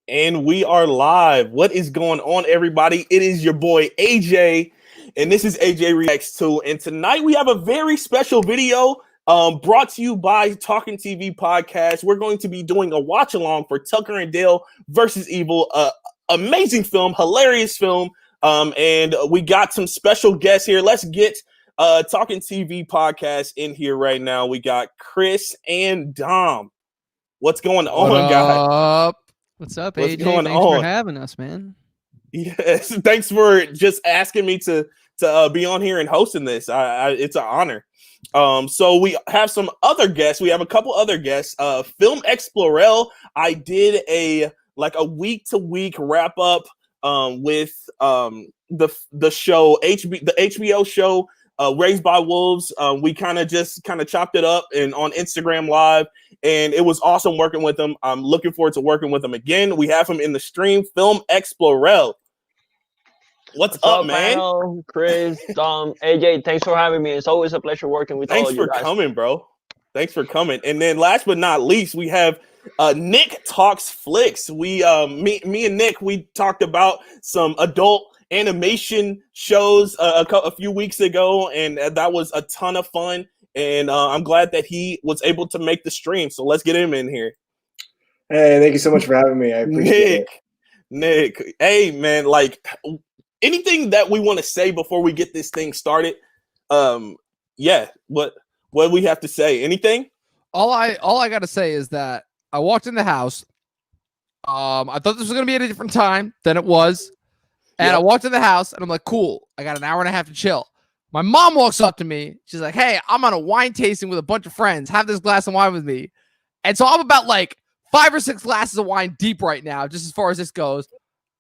And we are live. What is going on, everybody? It is your boy AJ, and this is AJREACTS2. And tonight we have a very special video brought to you by Talkin TV Podcast. We're going to be doing a watch along for Tucker and Dale versus Evil. Amazing film, hilarious film. And we got some special guests here. Let's get Talkin TV Podcast in here right now. We got Chris and Dom. What's going on, guys? What's up, What's AJ? going Thanks on? for having us, man. Yes, thanks for just asking me to be on here and hosting this. It's an honor. So we have some other guests. We have a couple other guests. Film Explorel. I did a week-to-week wrap up with the show the HBO show Raised by Wolves. We kind of chopped it up and on Instagram Live, and it was awesome working with them. I'm looking forward to working with them again. We have him in the stream, Film Explorel. What's up, man? Panel, Chris, Dom, AJ, thanks for having me. It's always a pleasure working with all of you guys. Thanks for coming, bro. Thanks for coming. And then last but not least, we have Nick Talks Flicks. Me and Nick, we talked about some adult animation shows a few weeks ago, and that was a ton of fun. And I'm glad that he was able to make the stream. So let's get him in here. Hey, thank you so much for having me. I appreciate it. Nick, hey man, like anything that we want to say before we get this thing started? Yeah, what do we have to say? Anything? All I gotta say is that I walked in the house. I thought this was gonna be at a different time than it was. And I walked in the house and I'm like, cool, I got an hour and a half to chill. My mom walks up to me. She's like, hey, I'm on a wine tasting with a bunch of friends. Have this glass of wine with me. And so I'm about like 5 or 6 glasses of wine deep right now, just as far as this goes.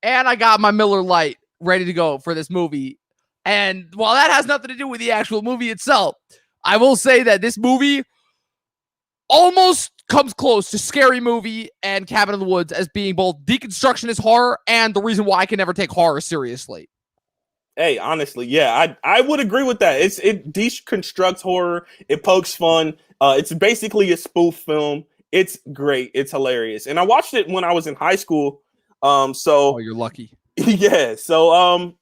And I got my Miller Lite ready to go for this movie. And while that has nothing to do with the actual movie itself, I will say that this movie almost comes close to Scary Movie and Cabin in the Woods as being both deconstructionist horror and the reason why I can never take horror seriously. Hey, honestly, yeah, I would agree with that. It deconstructs horror. It pokes fun. It's basically a spoof film. It's great. It's hilarious. And I watched it when I was in high school. So you're lucky. Yeah. So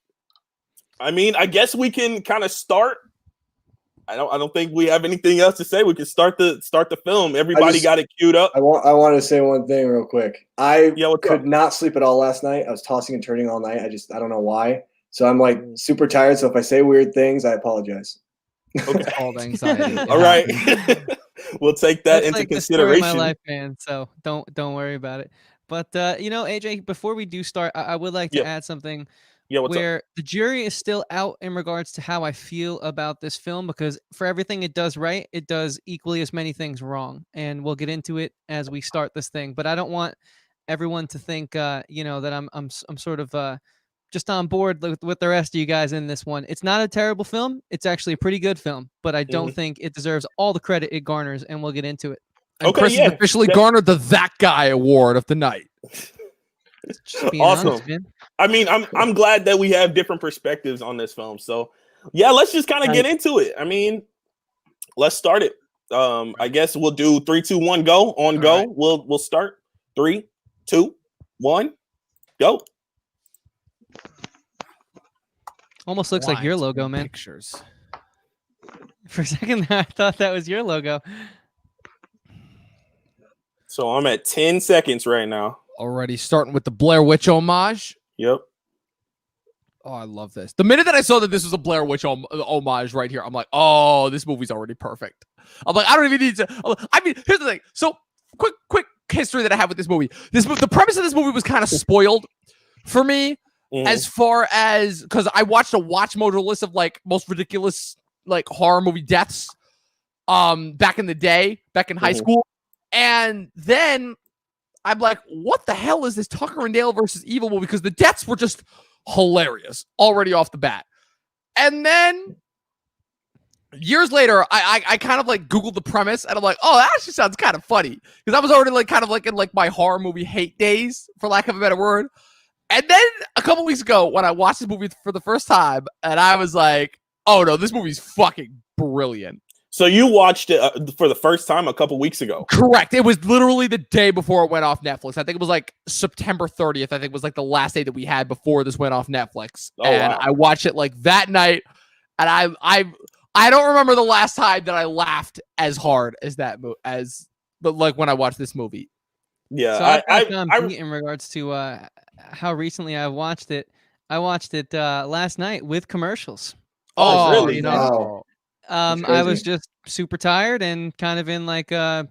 I mean, I guess we can kind of start. I don't think we have anything else to say. We can start the film. Everybody got it queued up. I want to say one thing real quick. I could not sleep at all last night. I was tossing and turning all night. I don't know why. So I'm like super tired. So if I say weird things, I apologize. Okay. All the anxiety. All right. We'll take that into consideration. The story of my life, man. So don't worry about it. But AJ, before we do start, I would like to add something. Yeah, what's where up? The jury is still out in regards to how I feel about this film, because for everything it does right, it does equally as many things wrong, and we'll get into it as we start this thing. But I don't want everyone to think, that I'm sort of just on board with the rest of you guys in this one. It's not a terrible film; it's actually a pretty good film, but I don't think it deserves all the credit it garners, and we'll get into it. And Chris has officially garnered the That Guy Award of the night. Awesome. Honest, man. I mean, I'm glad that we have different perspectives on this film. So yeah, let's just kind of get into it. I mean, let's start it. I guess we'll do 3, 2, 1, go. On go. Right. We'll start. 3, 2, 1, go. Almost looks like your logo, man. Pictures. For a second, I thought that was your logo. So I'm at 10 seconds right now. Already starting with the Blair Witch homage. Yep. Oh, I love this. The minute that I saw that this was a Blair Witch homage right here, I'm like, oh, this movie's already perfect. I'm like, I don't even need to. I mean, here's the thing. So quick history that I have with this movie. The premise of this movie was kind of spoiled for me as far as, because I watched a Watch Mojo list of like most ridiculous like horror movie deaths back in the day, back in high school. And then I'm like, what the hell is this Tucker and Dale versus Evil movie? Because the deaths were just hilarious already off the bat. And then years later, I kind of like Googled the premise and I'm like, oh, that actually sounds kind of funny. Because I was already like kind of like in like my horror movie hate days, for lack of a better word. And then a couple weeks ago when I watched this movie for the first time, and I was like, oh no, this movie's fucking brilliant. So you watched it for the first time a couple weeks ago. Correct. It was literally the day before it went off Netflix. I think it was like September 30th. I think was like the last day that we had before this went off Netflix. And wow. I watched it like that night. And I don't remember the last time that I laughed as hard as but like when I watched this movie. Yeah. So I in regards to how recently I watched it. I watched it last night with commercials. Oh, really? You know? Wow. I was just super tired and kind of in like I'm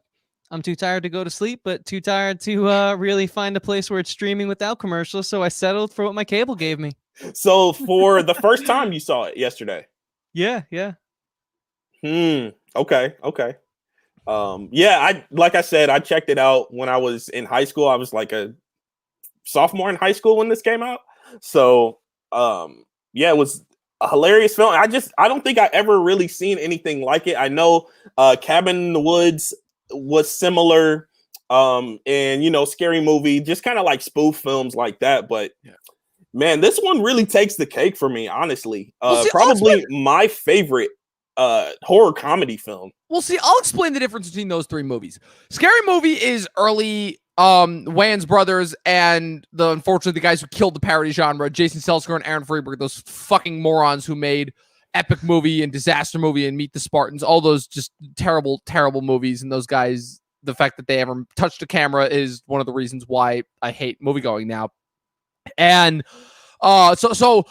too tired to go to sleep, but too tired to really find a place where it's streaming without commercials. So I settled for what my cable gave me. So for the first time you saw it yesterday. Yeah. Okay. Yeah, like I said, I checked it out when I was in high school. I was like a sophomore in high school when this came out. So yeah, it was a hilarious film. I don't think I ever really seen anything like it. I know Cabin in the Woods was similar, and Scary Movie, just kind of like spoof films like that. But man, this one really takes the cake for me, honestly. Probably my favorite horror comedy film. Well, see, I'll explain the difference between those three movies. Scary Movie is early Wayans brothers and unfortunately the guys who killed the parody genre, Jason Seltzker and Aaron Freberg, those fucking morons who made Epic Movie and Disaster Movie and Meet the Spartans, all those just terrible, terrible movies. And those guys, the fact that they ever touched a camera is one of the reasons why I hate moviegoing now. And so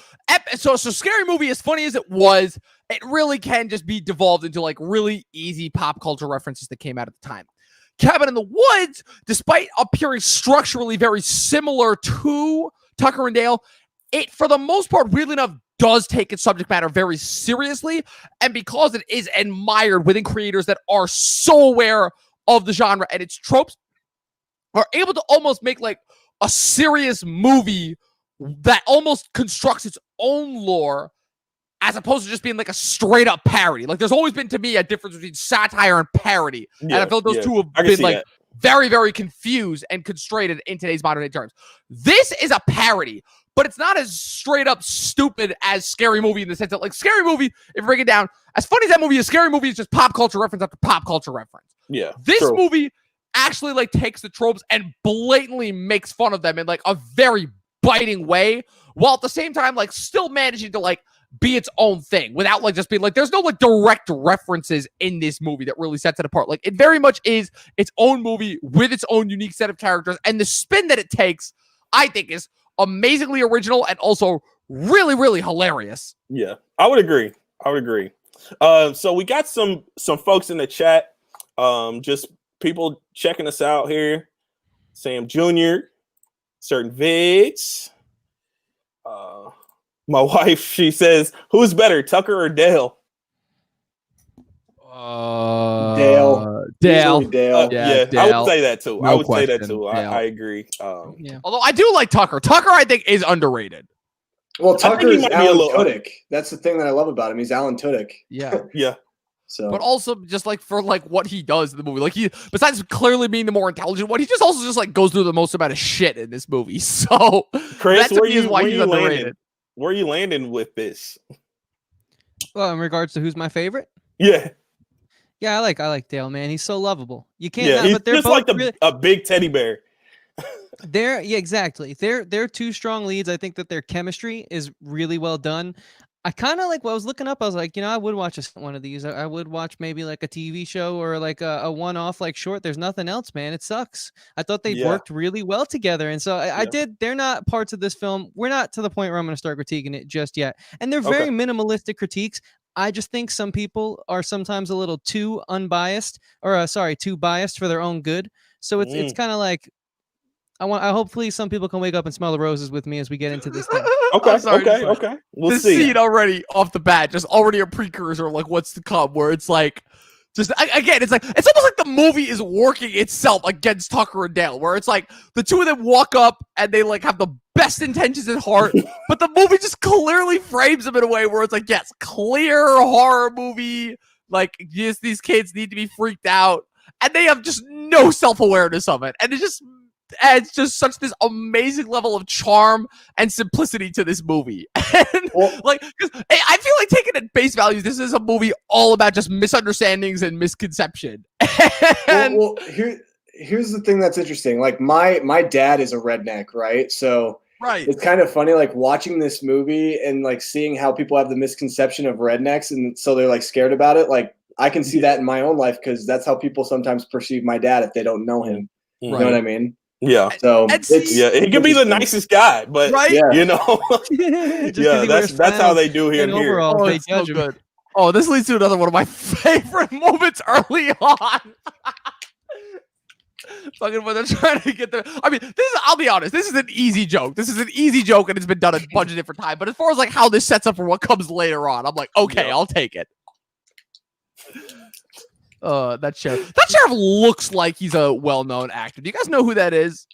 Scary Movie, as funny as it was, it really can just be devolved into like really easy pop culture references that came out at the time. Cabin in the Woods, despite appearing structurally very similar to Tucker and Dale, it, for the most part, weirdly enough, does take its subject matter very seriously. And because it is admired within creators that are so aware of the genre and its tropes, are able to almost make like a serious movie that almost constructs its own lore, as opposed to just being like a straight up parody. Like there's always been to me a difference between satire and parody. And I feel like those two have been like very, very confused and constrained in today's modern day terms. This is a parody, but it's not as straight up stupid as Scary Movie in the sense that like Scary Movie, if you break it down, as funny as that movie is, Scary Movie is just pop culture reference after pop culture reference. Yeah. This movie actually like takes the tropes and blatantly makes fun of them in like a very biting way, while at the same time like still managing to like be its own thing without like just being like there's no like direct references in this movie that really sets it apart. Like it very much is its own movie with its own unique set of characters, and the spin that it takes I think is amazingly original and also really, really hilarious. Yeah, I would agree. So we got some folks in the chat, just people checking us out here. Sam Jr., certain Vids. My wife, she says, who's better, Tucker or Dale? Dale. Dale. Yeah, Dale. I would say that too. No I agree. Although I do like Tucker. Tucker, I think, is underrated. Well, Tucker is Alan Tudyk. That's the thing that I love about him. He's Alan Tudyk. Yeah. Yeah. So, but also just like for like what he does in the movie, like he, besides clearly being the more intelligent one, he just also just like goes through the most amount of shit in this movie. So Chris, that to me is why he's underrated. Where are you landing with this? Well, in regards to who's my favorite? Yeah. Yeah, I like Dale, man. He's so lovable. You can't. Yeah, he's but they're just both like a big teddy bear. Exactly. They're two strong leads. I think that their chemistry is really well done. I kind of like what I was looking up. I was like, I would watch one of these. I would watch maybe like a TV show or like a one-off like short. There's nothing else, man. It sucks. I thought they worked really well together. And so I did. They're not parts of this film. We're not to the point where I'm going to start critiquing it just yet. And they're very minimalistic critiques. I just think some people are sometimes a little too unbiased or too biased for their own good. So it's kind of like, I hopefully some people can wake up and smell the roses with me as we get into this thing. Okay. We'll see. Scene already off the bat, just already a precursor of like what's to come, where it's like, just again, it's almost like the movie is working itself against Tucker and Dale, where it's like the two of them walk up and they like have the best intentions at heart, but the movie just clearly frames them in a way where it's like, yes, clear horror movie, like yes, these kids need to be freaked out, and they have just no self-awareness of it, and it just adds just such this amazing level of charm and simplicity to this movie. And like, I feel like taking it at face value, this is a movie all about just misunderstandings and misconception. And here's the thing that's interesting. Like my dad is a redneck, right? So right, it's kind of funny, like watching this movie and like seeing how people have the misconception of rednecks, and so they're like scared about it. Like I can see that in my own life because that's how people sometimes perceive my dad if they don't know him. You know what I mean? Yeah. So he can be the nicest guy, but you know, that's how they do here. Overall, they judge so good. Oh, this leads to another one of my favorite moments early on. Fucking when they're trying to get there. I mean, I'll be honest, this is an easy joke. This is an easy joke, and it's been done a bunch of different times. But as far as like how this sets up for what comes later on, I'm like, okay, I'll take it. That sheriff looks like he's a well-known actor. Do you guys know who that is?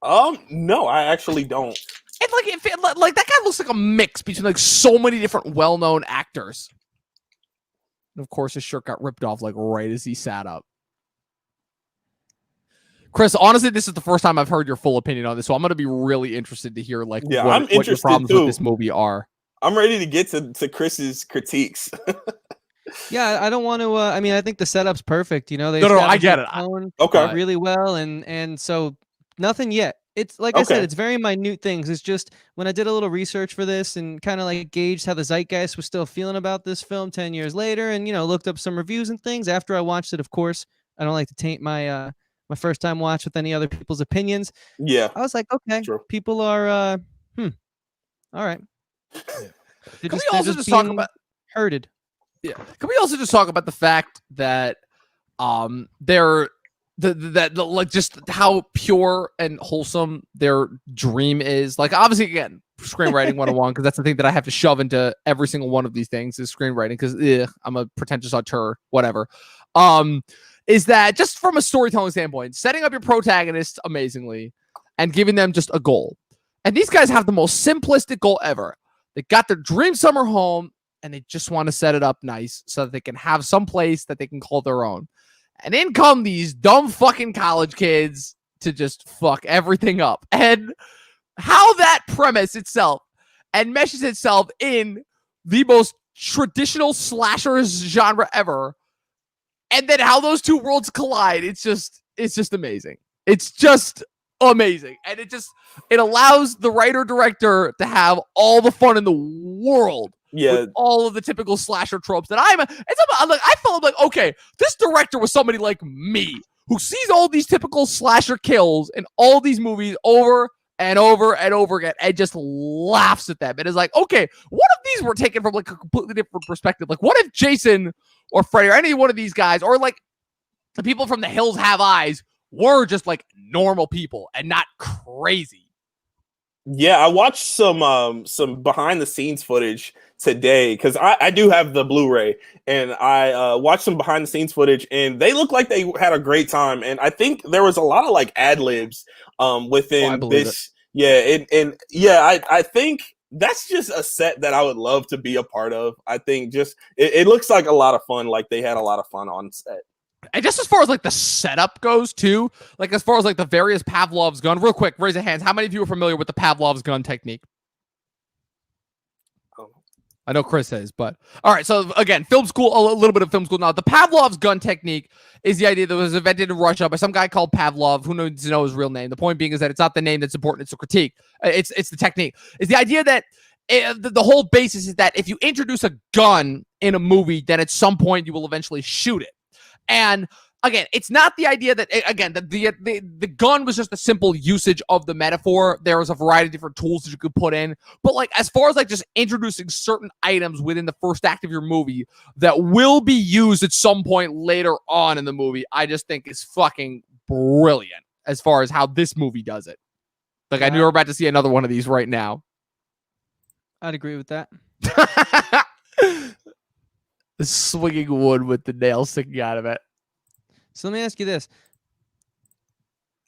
No, I actually don't. And like that guy looks like a mix between like so many different well-known actors. And of course, his shirt got ripped off like right as he sat up. Chris, honestly, this is the first time I've heard your full opinion on this, so I'm going to be really interested to hear like what your problems with this movie are. I'm ready to get to Chris's critiques. Yeah, I don't want to. I mean, I think the setup's perfect. You know, they I get it. Really well, and so nothing yet. It's like I said, it's very minute things. It's just when I did a little research for this and kind of like gauged how the zeitgeist was still feeling about this film 10 years later, and looked up some reviews and things after I watched it. Of course, I don't like to taint my my first time watch with any other people's opinions. Yeah, I was like, okay, people are all right. Can we also just talk about herded? Yeah. Can we also just talk about the fact that they're like just how pure and wholesome their dream is? Like, obviously, again, screenwriting 101, because that's the thing that I have to shove into every single one of these things is screenwriting, because I'm a pretentious auteur, whatever. Is that just from a storytelling standpoint, setting up your protagonists amazingly and giving them just a goal. And these guys have the most simplistic goal ever. They got their dream summer home, and they just want to set it up nice so that they can have some place that they can call their own. And in come these dumb fucking college kids to just fuck everything up. And how that premise itself enmeshes itself in the most traditional slashers genre ever, and then how those two worlds collide, it's just amazing. It's just amazing. And it allows the writer-director to have all the fun in the world. Yeah, with all of the typical slasher tropes that I felt like, okay, this director was somebody like me who sees all these typical slasher kills in all these movies over and over and over again and just laughs at them. And is like, okay, what if these were taken from like a completely different perspective? Like, what if Jason or Freddy or any one of these guys, or like the people from The Hills Have Eyes, were just like normal people and not crazy? Yeah, I watched some behind the scenes footage today because I do have the Blu-ray, and I watched some behind the scenes footage, and they look like they had a great time. And I think there was a lot of like ad libs within this. I think that's just a set that I would love to be a part of. I think it looks like a lot of fun. Like they had a lot of fun on set. And just as far as like the setup goes too, like as far as like the various Pavlov's gun, real quick, raise your hands. How many of you are familiar with the Pavlov's gun technique? I know Chris is, but all right. So again, film school, a little bit of film school now. The Pavlov's gun technique is the idea that was invented in Russia by some guy called Pavlov, who needs to know his real name. The point being is that it's not the name that's important; it's the critique. It's the technique. It's the idea that the whole basis is that if you introduce a gun in a movie, then at some point you will eventually shoot it. And again, it's not the idea that, again, the gun was just a simple usage of the metaphor. There was a variety of different tools that you could put in. But like, as far as like just introducing certain items within the first act of your movie that will be used at some point later on in the movie, I just think is fucking brilliant as far as how this movie does it. Like, I knew we were about to see another one of these right now. I'd agree with that. The swinging wood with the nail sticking out of it. So let me ask you this.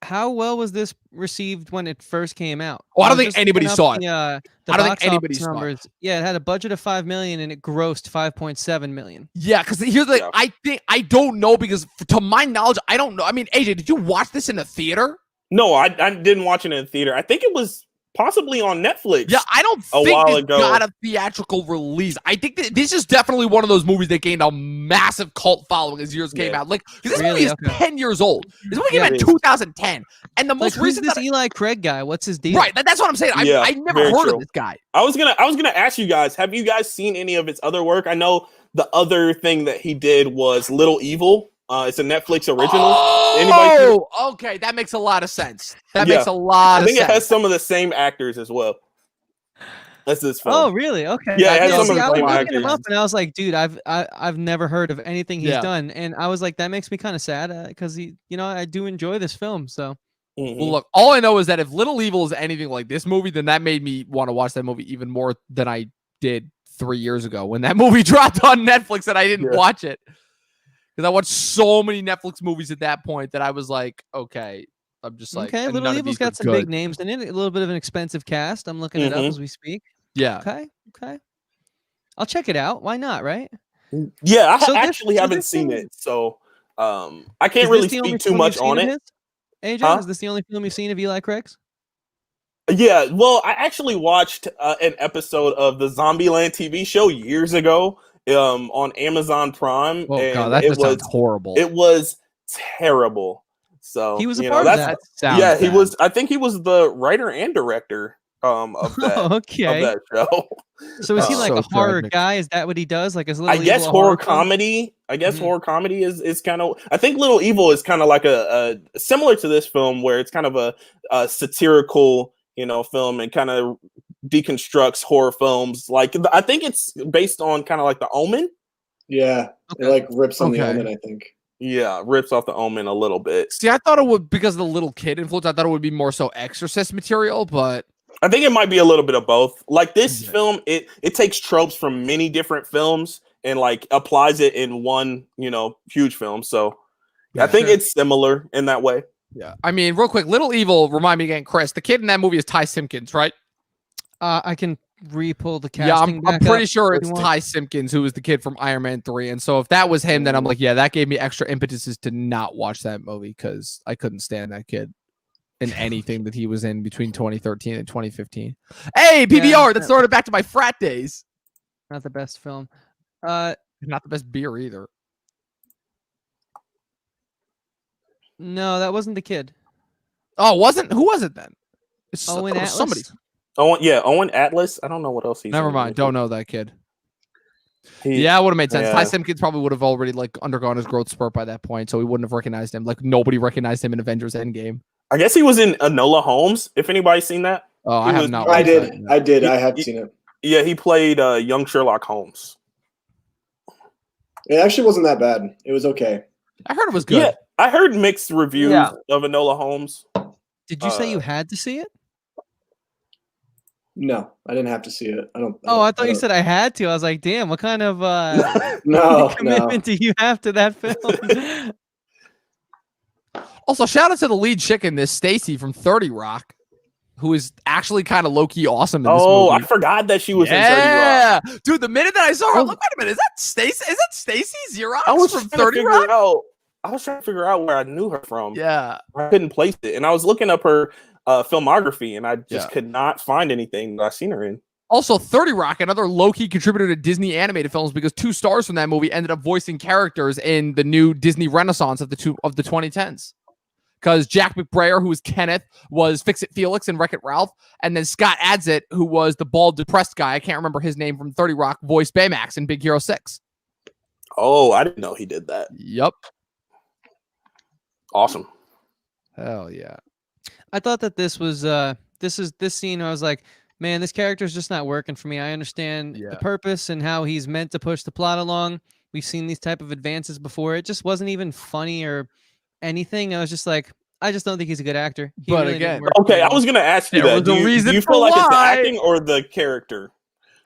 how well was this received when it first came out? Oh, I don't was think just anybody looking up saw it. The I don't think box anybody office saw it. numbers. Yeah, it had a budget of $5 million and it grossed $5.7 million. Yeah, because here's the thing. I don't know because to my knowledge, I don't know. I mean, AJ, did you watch this in a theater? No, I didn't watch it in the theater. I think it was possibly on Netflix. Yeah, I don't think while it ago. got a theatrical release. I think that this is definitely one of those movies that gained a massive cult following as years came out. Like, this movie is 10 years old. This movie came out in 2010. And the most recent who's this Eli Craig guy? What's his deal? Right, that's what I'm saying. I never heard of this guy. I was gonna ask you guys, have you guys seen any of his other work? I know the other thing that he did was Little Evil. It's a Netflix original. Oh, okay, that makes a lot of sense. That makes a lot of sense. I think it has some of the same actors as well. That's this film. Oh, really? Okay. Yeah, it has some of I the was same looking him actors. up and I was like, dude, I've never heard of anything he's done, and I was like, that makes me kind of sad because I do enjoy this film. So, well, look, all I know is that if Little Evil is anything like this movie, then that made me want to watch that movie even more than I did 3 years ago when that movie dropped on Netflix and I didn't watch it. Because I watched so many Netflix movies at that point that I was like, okay, I'm just like, okay, Little Evil's got some big names in it, a little bit of an expensive cast. I'm looking it up as we speak. Yeah. Okay. I'll check it out. Why not, right? Yeah, I actually haven't seen it, so I can't really speak too much on it. AJ, is this the only film you've seen of Eli Craig's? Yeah, well, I actually watched an episode of the Zombieland TV show years ago on Amazon Prime. Oh, and God, that just sounds horrible. It was terrible. So he was a part of that. Yeah, he was. I think he was the writer and director of that. Of that show. So is he like a horror guy? Is that what he does? Like, is Little Evil guess horror comedy. I guess horror comedy is kind of. I think Little Evil is kind of like a similar to this film, where it's kind of a satirical, film and kind of deconstructs horror films. Like, I think it's based on kind of like The Omen. Yeah, it like rips on The Omen, I think. Yeah, rips off The Omen a little bit. See, I thought it would, because of the little kid influence, I thought it would be more so Exorcist material, but I think it might be a little bit of both. Like, this film, it takes tropes from many different films and like applies it in one, huge film. So I think it's similar in that way. Yeah. I mean, real quick, Little Evil, remind me again, Chris, the kid in that movie is Ty Simpkins, right? I can re-pull the casting. Yeah, I'm pretty sure it's Ty Simpkins, who was the kid from Iron Man 3. And so if that was him, then I'm like, yeah, that gave me extra impetuses to not watch that movie because I couldn't stand that kid in anything that he was in between 2013 and 2015. Hey, PBR, that's throwing it back to my frat days. Not the best film. Not the best beer either. No, that wasn't the kid. Oh, wasn't? Who was it then? Owen Atlas? Somebody. Owen Atlas. I don't know what else he's. Never mind. Don't know that kid. Yeah, it would have made sense. Ty Simpkins probably would have already like undergone his growth spurt by that point, so we wouldn't have recognized him. Like nobody recognized him in Avengers Endgame. I guess he was in Enola Holmes. If anybody's seen that. Oh, I have not. I did. I have seen it. Yeah, he played young Sherlock Holmes. It actually wasn't that bad. It was okay. I heard it was good. Yeah, I heard mixed reviews of Enola Holmes. Did you say you had to see it? No, I didn't have to see it. I thought you said I had to. I was like, damn, what kind of commitment do you have to that film? Also, shout out to the lead chick in this, Stacy from 30 Rock, who is actually kind of low-key awesome in this movie. I forgot that she was in 30 Rock. Dude, the minute that I saw her, I'm like, wait a minute, is that Stacy? Is that Stacy Xerox I was from 30 Rock? I was trying to figure out where I knew her from. Yeah. I couldn't place it. And I was looking up her filmography, and I just could not find anything that I've seen her in. Also, 30 Rock, another low-key contributor to Disney animated films, because 2 stars from that movie ended up voicing characters in the new Disney Renaissance of the 2010s. Because Jack McBrayer, who was Kenneth, was Fix-It Felix in Wreck-It Ralph, and then Scott Adsit, who was the bald, depressed guy, I can't remember his name, from 30 Rock, voiced Baymax in Big Hero 6. Oh, I didn't know he did that. Yep. Awesome. Hell yeah. I thought that this was this scene. I was like, man, this character is just not working for me. I understand the purpose and how he's meant to push the plot along. We've seen these type of advances before. It just wasn't even funny or anything. I was just like, I just don't think he's a good actor. But again, okay, I was gonna ask you that. Do you feel like it's the acting or the character?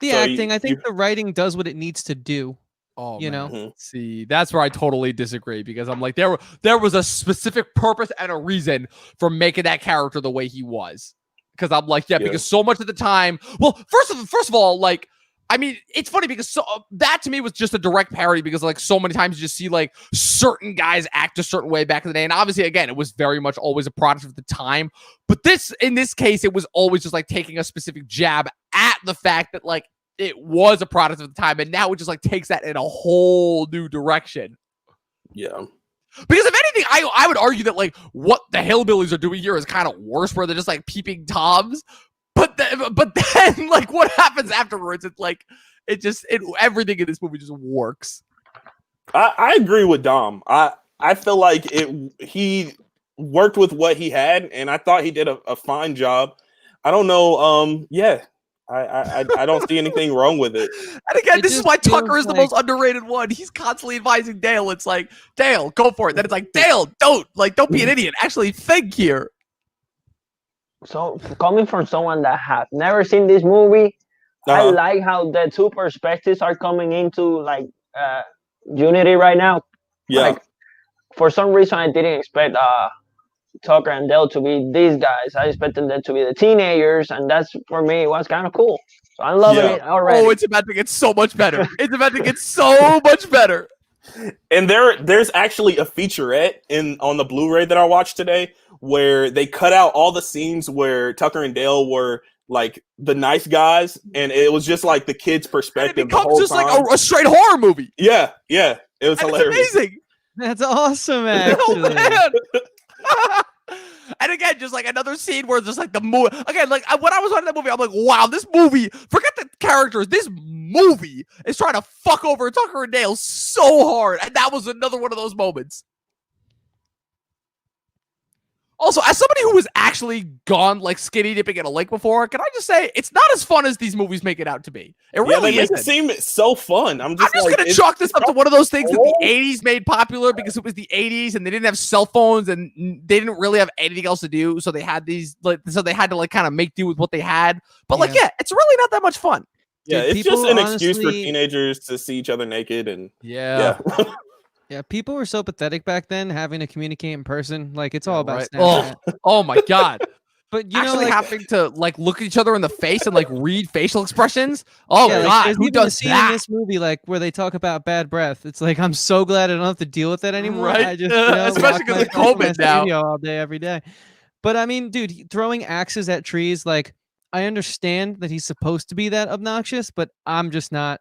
The acting. I think the writing does what it needs to do. Oh, You know? Mhm. See, that's where I totally disagree because I'm like, there was a specific purpose and a reason for making that character the way he was. Because I'm like, yeah, Yeah. because so much of the time, well, first of all, like, I mean, it's funny because that to me was just a direct parody because like so many times you just see like certain guys act a certain way back in the day. And obviously, again, it was very much always a product of the time. But in this case, it was always just like taking a specific jab at the fact that like it was a product of the time. And now it just like takes that in a whole new direction. Yeah. Because if anything, I would argue that like what the Hillbillies are doing here is kind of worse where they're just like peeping Toms. But then, like, what happens afterwards? It's like, everything in this movie just works. I agree with Dom. I feel like he worked with what he had, and I thought he did a fine job. I don't know. Yeah, I don't see anything wrong with it. And again, this is why Tucker feels is the like- most underrated one. He's constantly advising Dale. It's like, Dale, go for it. Then it's like, Dale, don't be an idiot. Actually, think here. So coming from someone that have never seen this movie, I Uh-huh. like how the two perspectives are coming into like unity right now. Yeah, Like for some reason, I didn't expect Tucker and Dale to be these guys. I expected them to be the teenagers, and that's for me it was kind of cool. So I'm loving Yeah. it already. Oh, it's about to get so much better. It's about to get so much better. and there's actually a featurette on the Blu-ray that I watched today where they cut out all the scenes where Tucker and Dale were like the nice guys, and it was just like the kids' And it perspective. the becomes whole just like time. a straight horror movie. Yeah, it was And hilarious. it's amazing. That's awesome, Oh, actually. man. And again, just like another scene where just like the movie again, like when I was watching that movie, I'm like, wow, this movie, forget the characters, this movie is trying to fuck over Tucker and Dale so hard. And that was another one of those moments. Also, as somebody who has actually gone like skinny dipping in a lake before, can I just say it's not as fun as these movies make it out to be. It Yeah, really they make isn't. it seem so fun. I'm I'm just just like, gonna chalk this up to one of those things that cool. the 80s made popular because it was the 80s and they didn't have cell phones and they didn't really have anything else to do. So they had they had to like kind of make do with what they had. But like, yeah, it's really not that much fun. Yeah, Dude, it's just people an excuse for honestly- teenagers to see each other naked and Yeah. yeah. Yeah, people were so pathetic back then having to communicate in person. Like, it's all about Right. Snapchat. Oh my god. But, you know, Actually like, having to like look at each other in the face and like read facial expressions. Oh yeah, like, god, there's who even a does scene in that? this movie, like, where they talk about bad breath. It's like, I'm so glad I don't have to deal with that anymore. Right? I just, Especially lock 'cause of myself in my COVID now. studio all day, every day. But, I mean, dude, throwing axes at trees, like, I understand that he's supposed to be that obnoxious, but I'm just not.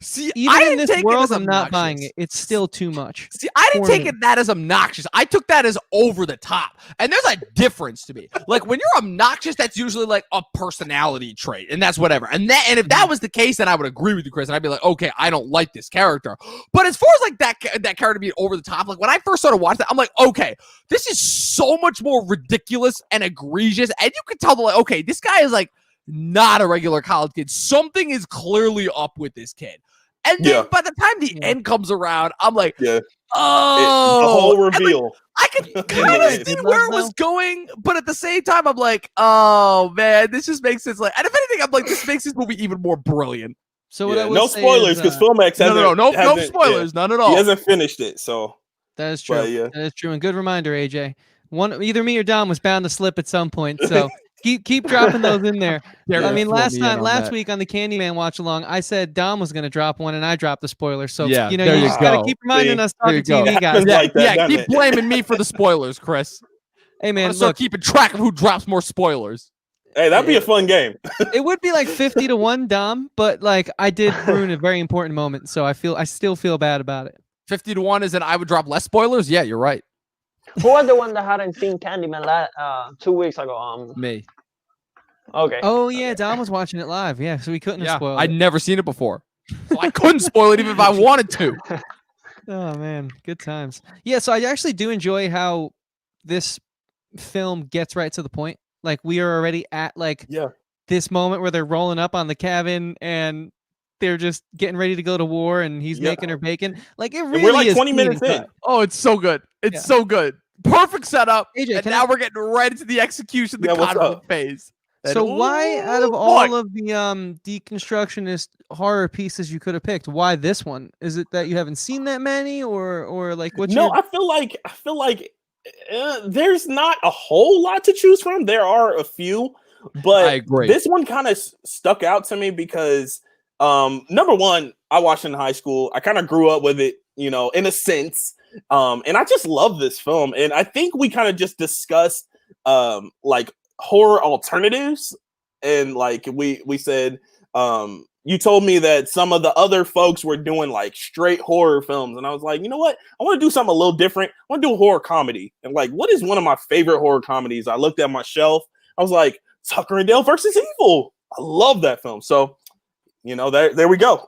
See, Even I in didn't this take it world, as I'm not buying obnoxious. it. It's still too much. See, I didn't for take me. it that as obnoxious. I took that as over the top. And there's a difference to me. Like when you're obnoxious, that's usually like a personality trait, and that's whatever. And if that was the case, then I would agree with you, Chris. And I'd be like, okay, I don't like this character. But as far as like that character being over the top, like when I first started watching that, I'm like, okay, this is so much more ridiculous and egregious. And you could tell that, like, okay, this guy is like not a regular college kid. Something is clearly up with this kid. And then Yeah. by the time the end comes around, I'm like, Yeah. oh, the whole And, like, reveal. I could Yeah, kind of yeah, see yeah. where it was going, but at the same time, I'm like, oh man, this just makes sense. Like, and if anything, I'm like, this makes this movie even more brilliant. So what I Yeah, would no say spoilers is, because Filmex hasn't. No hasn't- spoilers, none at Yeah, all. he hasn't finished it, so that is true. But, yeah. That is true. And good reminder, AJ. Either me or Dom was bound to slip at some point. So keep dropping those in there. There I you mean, go. last week on the Candyman watch along, I said Dom was going to drop one, and I dropped the spoiler. So Yeah, you know, there you you just got to go. keep reminding See, us there you Talkin go. TV guys. Happens like that, yeah, doesn't keep it? blaming me for the spoilers, Chris. Hey man, So look, keeping track of who drops more spoilers. Hey, that'd be a fun game. it would be like 50-1, Dom, but like I did ruin a very important moment, so I still feel bad about it. 50-1 is that I would drop less spoilers. Yeah, you're right. Who was the one that hadn't seen Candyman 2 weeks ago? Me. Okay. Oh yeah, Dom was watching it live. Yeah, so we couldn't have Yeah, spoiled I'd it. never seen it before, so I couldn't spoil it even if I wanted to. Oh man, good times. Yeah, so I actually do enjoy how this film gets right to the point. Like we are already at like Yeah. this moment where they're rolling up on the cabin and they're just getting ready to go to war and he's Yeah. making her bacon. Like it And really we're like is 20 clean minutes and in. cut. Oh, it's so good. It's Yeah. so good. Perfect setup. AJ, and can now I- we're getting right into the execution, the Yeah, what's conflict up? phase. And, So why, out of oh, all boy. of the deconstructionist horror pieces you could have picked, why this one? Is it that you haven't seen that many, or like what's No, your? I feel like there's not a whole lot to choose from. There are a few, I but agree. this one kind of stuck out to me because number one, I watched it in high school. I kind of grew up with it, you know, in a sense. And I just love this film. And I think we kind of just discussed like horror alternatives, and like we said, you told me that some of the other folks were doing like straight horror films, and I was like, you know what, I want to do something a little different. I want to do a horror comedy. And like, what is one of my favorite horror comedies? I looked at my shelf, I was like, Tucker and Dale versus Evil. I love that film. So, you know, there we go.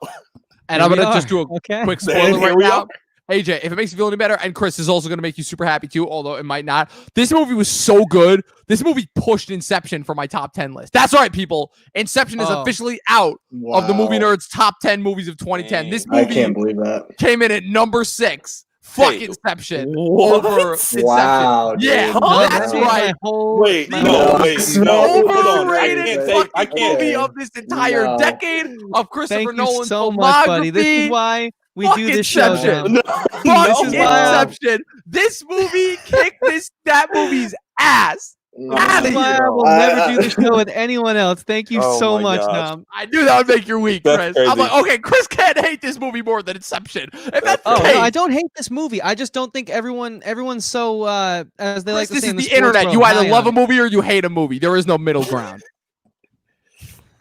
And Here I'm we gonna just are. do a Okay. quick There spoiler right we now. are. AJ, if it makes you feel any better, and Chris is also going to make you super happy too, although it might not. This movie was so good. This movie pushed Inception for my top 10 list. That's right, people. Inception is officially out of the Movie Nerds top 10 movies of 2010. This I movie can't believe that. came in at number 6. Fuck Hey, Inception what? over Inception. Wow, Yeah, dude. No, that's that made right. my whole- Wait, my no, whole- wait, The no, hold on. overrated I fucking can't. movie of this entire No. decade of Christopher Thank you Nolan's so much, buddy. This filmography. is why we Fuck do this show. Inception. Dom. Fuck This is why- Inception. This movie kicked that movie's ass. No. Outta This is why here. I will never do this show with anyone else. Thank you Oh so my much, gosh. Dom. I knew that would make your week, That's Chris. crazy. I'm like, okay, Chris can't hate this movie more than Inception. If that's Oh the no, case, I don't hate this movie. I just don't think everyone's so as they Chris, like to this say is in the sports internet. world, You either high love a on movie or you hate a movie. There is no middle ground.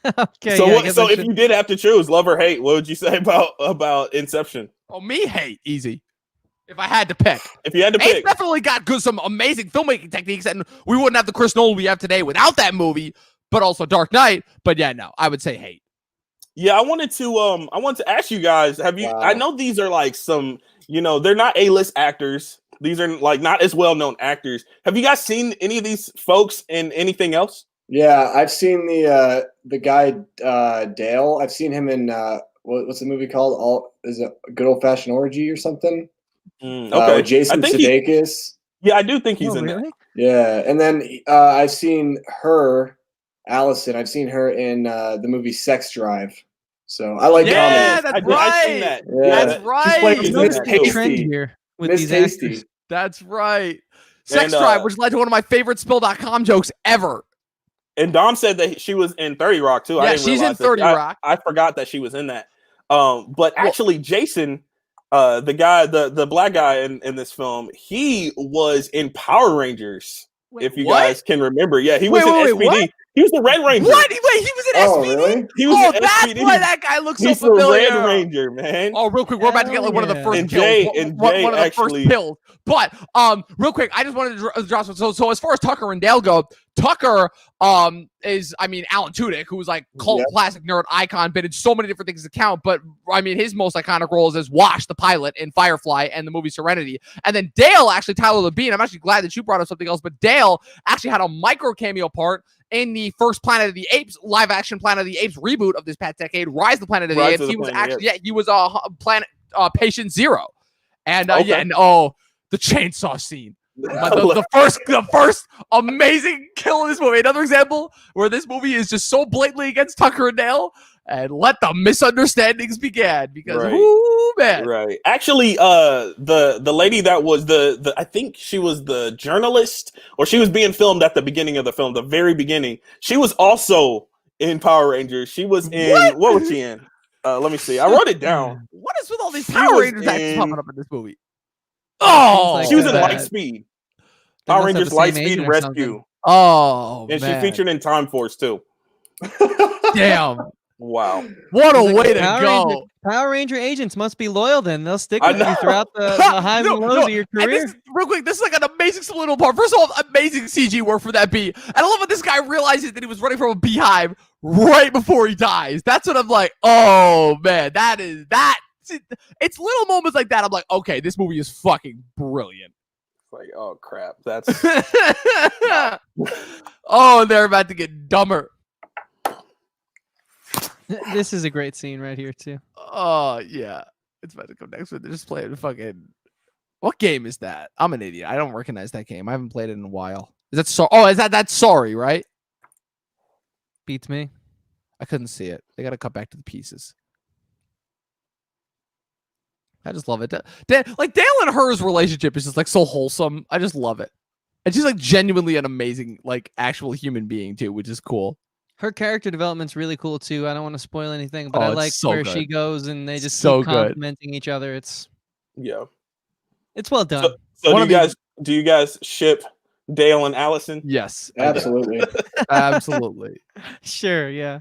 it. Okay, So yeah, I what? guess So I if should- you did have to choose, love or hate, what would you say about Inception? Oh, me hate easy. If I had to pick. If you had to It's pick, definitely got some amazing filmmaking techniques, and we wouldn't have the Chris Nolan we have today without that movie, but also Dark Knight. But yeah, no, I would say hate. yeah, I wanted to ask you guys, have you? Wow. I know these are like some, you know, they're not A-list actors. These are like not as well-known actors. Have you guys seen any of these folks in anything else? Yeah, I've seen the guy Dale. I've seen him in what's the movie called? Is it Good Old Fashioned Orgy or something? Okay, With Jason I think Sudeikis. yeah, I do think he's Oh, in really? that. Yeah, and then I've seen her, Allison. I've seen her in the movie Sex Drive. So I like Yeah, comedy. that's I've seen right. that. Yeah. That's She's right. playing She's Notice Miss the Tasty. trend here with Miss these Tasty. actors. That's right. Sex And, Drive, which led to one of my favorite Spill.com jokes ever. And Dom said that she was in 30 Rock too. I Yeah, didn't she's in realize that. 30 Rock. I forgot that she was in that. But actually, Jason, the guy, the black guy in this film, he was in Power Rangers. If you guys can remember, yeah, he was Wait, in wait, SPD. what? He was the Red Ranger. What? Wait, he was in Oh, SPD? really? He was Oh, in that's SPD. why that guy looks so He's the familiar. Red Ranger, man. Oh, real quick, we're about to get like one of the Yeah. first And kills. Jay- One- and one Jay of the actually- first pills. But real quick, I just wanted to drop some. So as far as Tucker and Dale go, Tucker is, I mean, Alan Tudyk, who was like cult Yep. classic nerd icon, been in so many different things to count. But I mean, his most iconic role is as Wash, the pilot in Firefly and the movie Serenity. And then Dale, actually, Tyler Labine. I'm actually glad that you brought up something else, but Dale actually had a micro cameo part in the first Planet of the Apes live action Planet of the Apes reboot of this past decade, Rise of the Planet of the Rise Apes. of the He was Planet of the actually, he was Planet Patient Zero, and Okay. yeah, and the chainsaw scene. But the first amazing kill in this movie. Another example where this movie is just so blatantly against Tucker and Dale, and let the misunderstandings begin. Because Right. whoo, man, Right. Actually, the lady that was the I think she was the journalist, or she was being filmed at the beginning of the film, the very beginning. She was also in Power Rangers. She was in what was she in? Let me see. I wrote it down. what is with all these She Power was Rangers actors in- popping up in this movie? Oh, like She was in that. Lightspeed. They Power must have Rangers the same Lightspeed agent or something. Rescue. oh, And man. she featured in Time Force too. Damn, Wow. what a It's like way to Power go! Ranger, Power Ranger agents must be loyal. Then they'll stick I with you know. throughout the highs and lows of your And career. real quick, this is like an amazing subliminal part. First of all, amazing CG work for that bee. And I love when this guy realizes that he was running from a beehive right before he dies. That's what I'm like, oh man, it's little moments like that. I'm like, okay, this movie is fucking brilliant. It's like, oh crap. That's Oh, they're about to get dumber. This is a great scene right here too. Oh yeah, it's about to come next. They're just playing fucking. What game is that? I'm an idiot. I don't recognize that game. I haven't played it in a while. Is that so? Oh, is that's Sorry, right? Beats me. I couldn't see it. They got to cut back to the pieces. I just love it. Like Dale and her's relationship is just like so wholesome. I just love it. And she's like genuinely an amazing, like actual human being too, which is cool. Her character development's really cool too. I don't want to spoil anything, but Oh, I it's like so where good. she goes and they just So keep good. complimenting each other. It's Yeah. well done. So do you guys ship Dale and Allison? Yes, I do. Absolutely. Absolutely. Sure, yeah.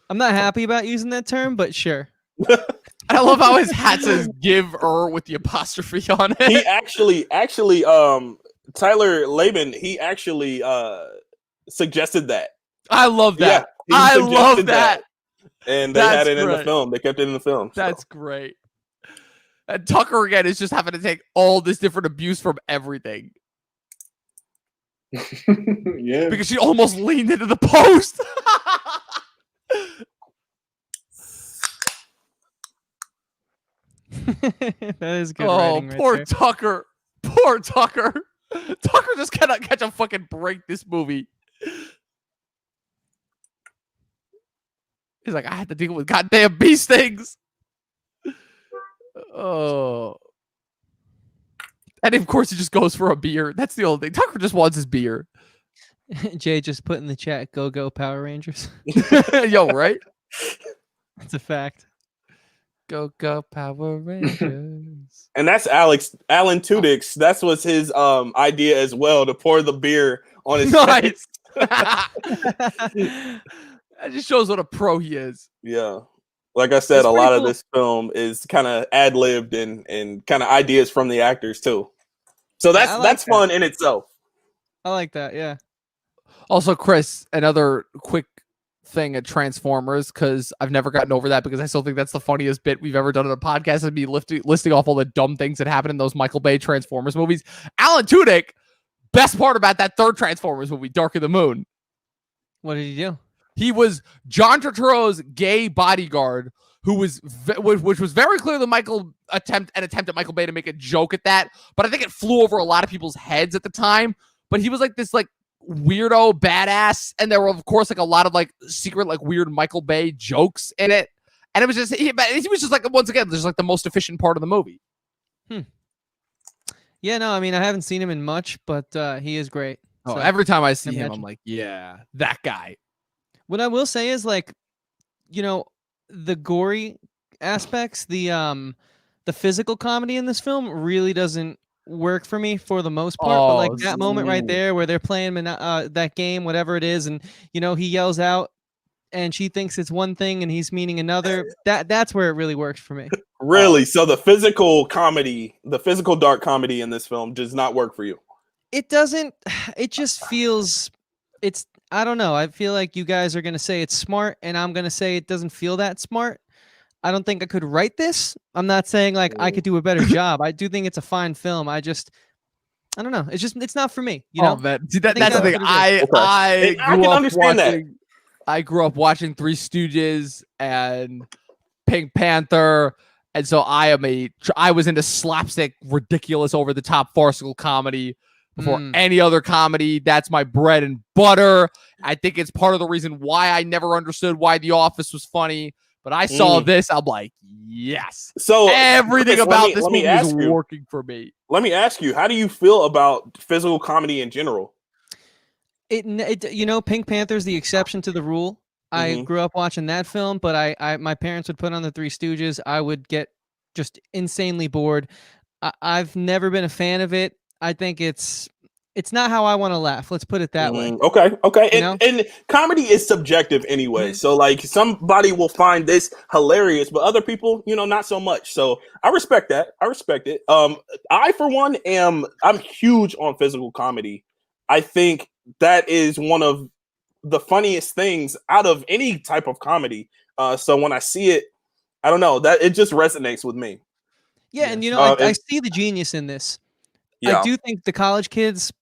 I'm not happy about using that term, but sure. I love how his hat says "give her" with the apostrophe on it. He actually, Tyler Laban, he actually suggested that. I love that. Yeah, I he love suggested that. And they That's had it in the great. film. They kept it in the film. so. That's great. And Tucker again is just having to take all this different abuse from everything Yeah. because she almost leaned into the post. That is good Oh, writing right poor there. Tucker. Poor Tucker. Tucker just cannot catch a fucking break this movie. He's like, I had to deal with goddamn bee stings. Oh. And of course, he just goes for a beer. That's the only thing. Tucker just wants his beer. Jay just put in the chat, go Power Rangers. Yo, right? That's a fact. Go Power Rangers. And that's Alan Tudyk's. That was his idea as well, to pour the beer on his face. Nice. That just shows what a pro he is. Yeah. Like I said, It's a pretty lot of cool. this film is kind of ad-libbed and kind of ideas from the actors too. So I like that's that. fun in itself. I like that, yeah. Also, Chris, another quick thing at Transformers, because I've never gotten over that because I still think that's the funniest bit we've ever done on a podcast, is me listing off all the dumb things that happened in those Michael Bay Transformers movies. Alan Tudyk, best part about that third Transformers movie, Dark of the Moon. What did he do? He was John Turturro's gay bodyguard, who was which was very clearly an attempt at Michael Bay to make a joke at that, but I think it flew over a lot of people's heads at the time. But he was like this like weirdo badass, and there were of course like a lot of like secret like weird Michael Bay jokes in it, and it was just he was just like once again just like the most efficient part of the movie. Yeah, no, I mean, I haven't seen him in much, but he is great. Oh, So, every time I see him, imagine. I'm like, yeah, that guy. what I will say is, like, the gory aspects, the physical comedy in this film really doesn't work for me for the most part. But like that moment right there where they're playing that game, whatever it is, and he yells out and she thinks it's one thing and he's meaning another. That's where it really works for me. Really? So the physical dark comedy in this film does not work for you? It doesn't. It just feels. I don't know. I feel like you guys are gonna say it's smart, and I'm gonna say it doesn't feel that smart. I don't think I could write this. I'm not saying like I could do a better job. I do think it's a fine film. I don't know. It's not for me. Man. See, that's the thing. I can understand that. I grew up watching Three Stooges and Pink Panther, and so I was into slapstick, ridiculous, over the top, farcical comedy before any other comedy. That's my bread and butter. I think it's part of the reason why I never understood why The Office was funny. But I saw this, I'm like, yes. So everything Chris, about this movie is working for me. Let me ask you, how do you feel about physical comedy in general? Pink Panther's the exception to the rule. I grew up watching that film, but my parents would put on the Three Stooges. I would get just insanely bored. I've never been a fan of it. I think it's not how I want to laugh. Let's put it that way. Okay. And comedy is subjective anyway. So like somebody will find this hilarious, but other people, not so much. So I respect that. I respect it. I for one I'm huge on physical comedy. I think that is one of the funniest things out of any type of comedy. So when I see it, I don't know, that it just resonates with me. Yeah, and I see the genius in this. Yeah. I do think the college kids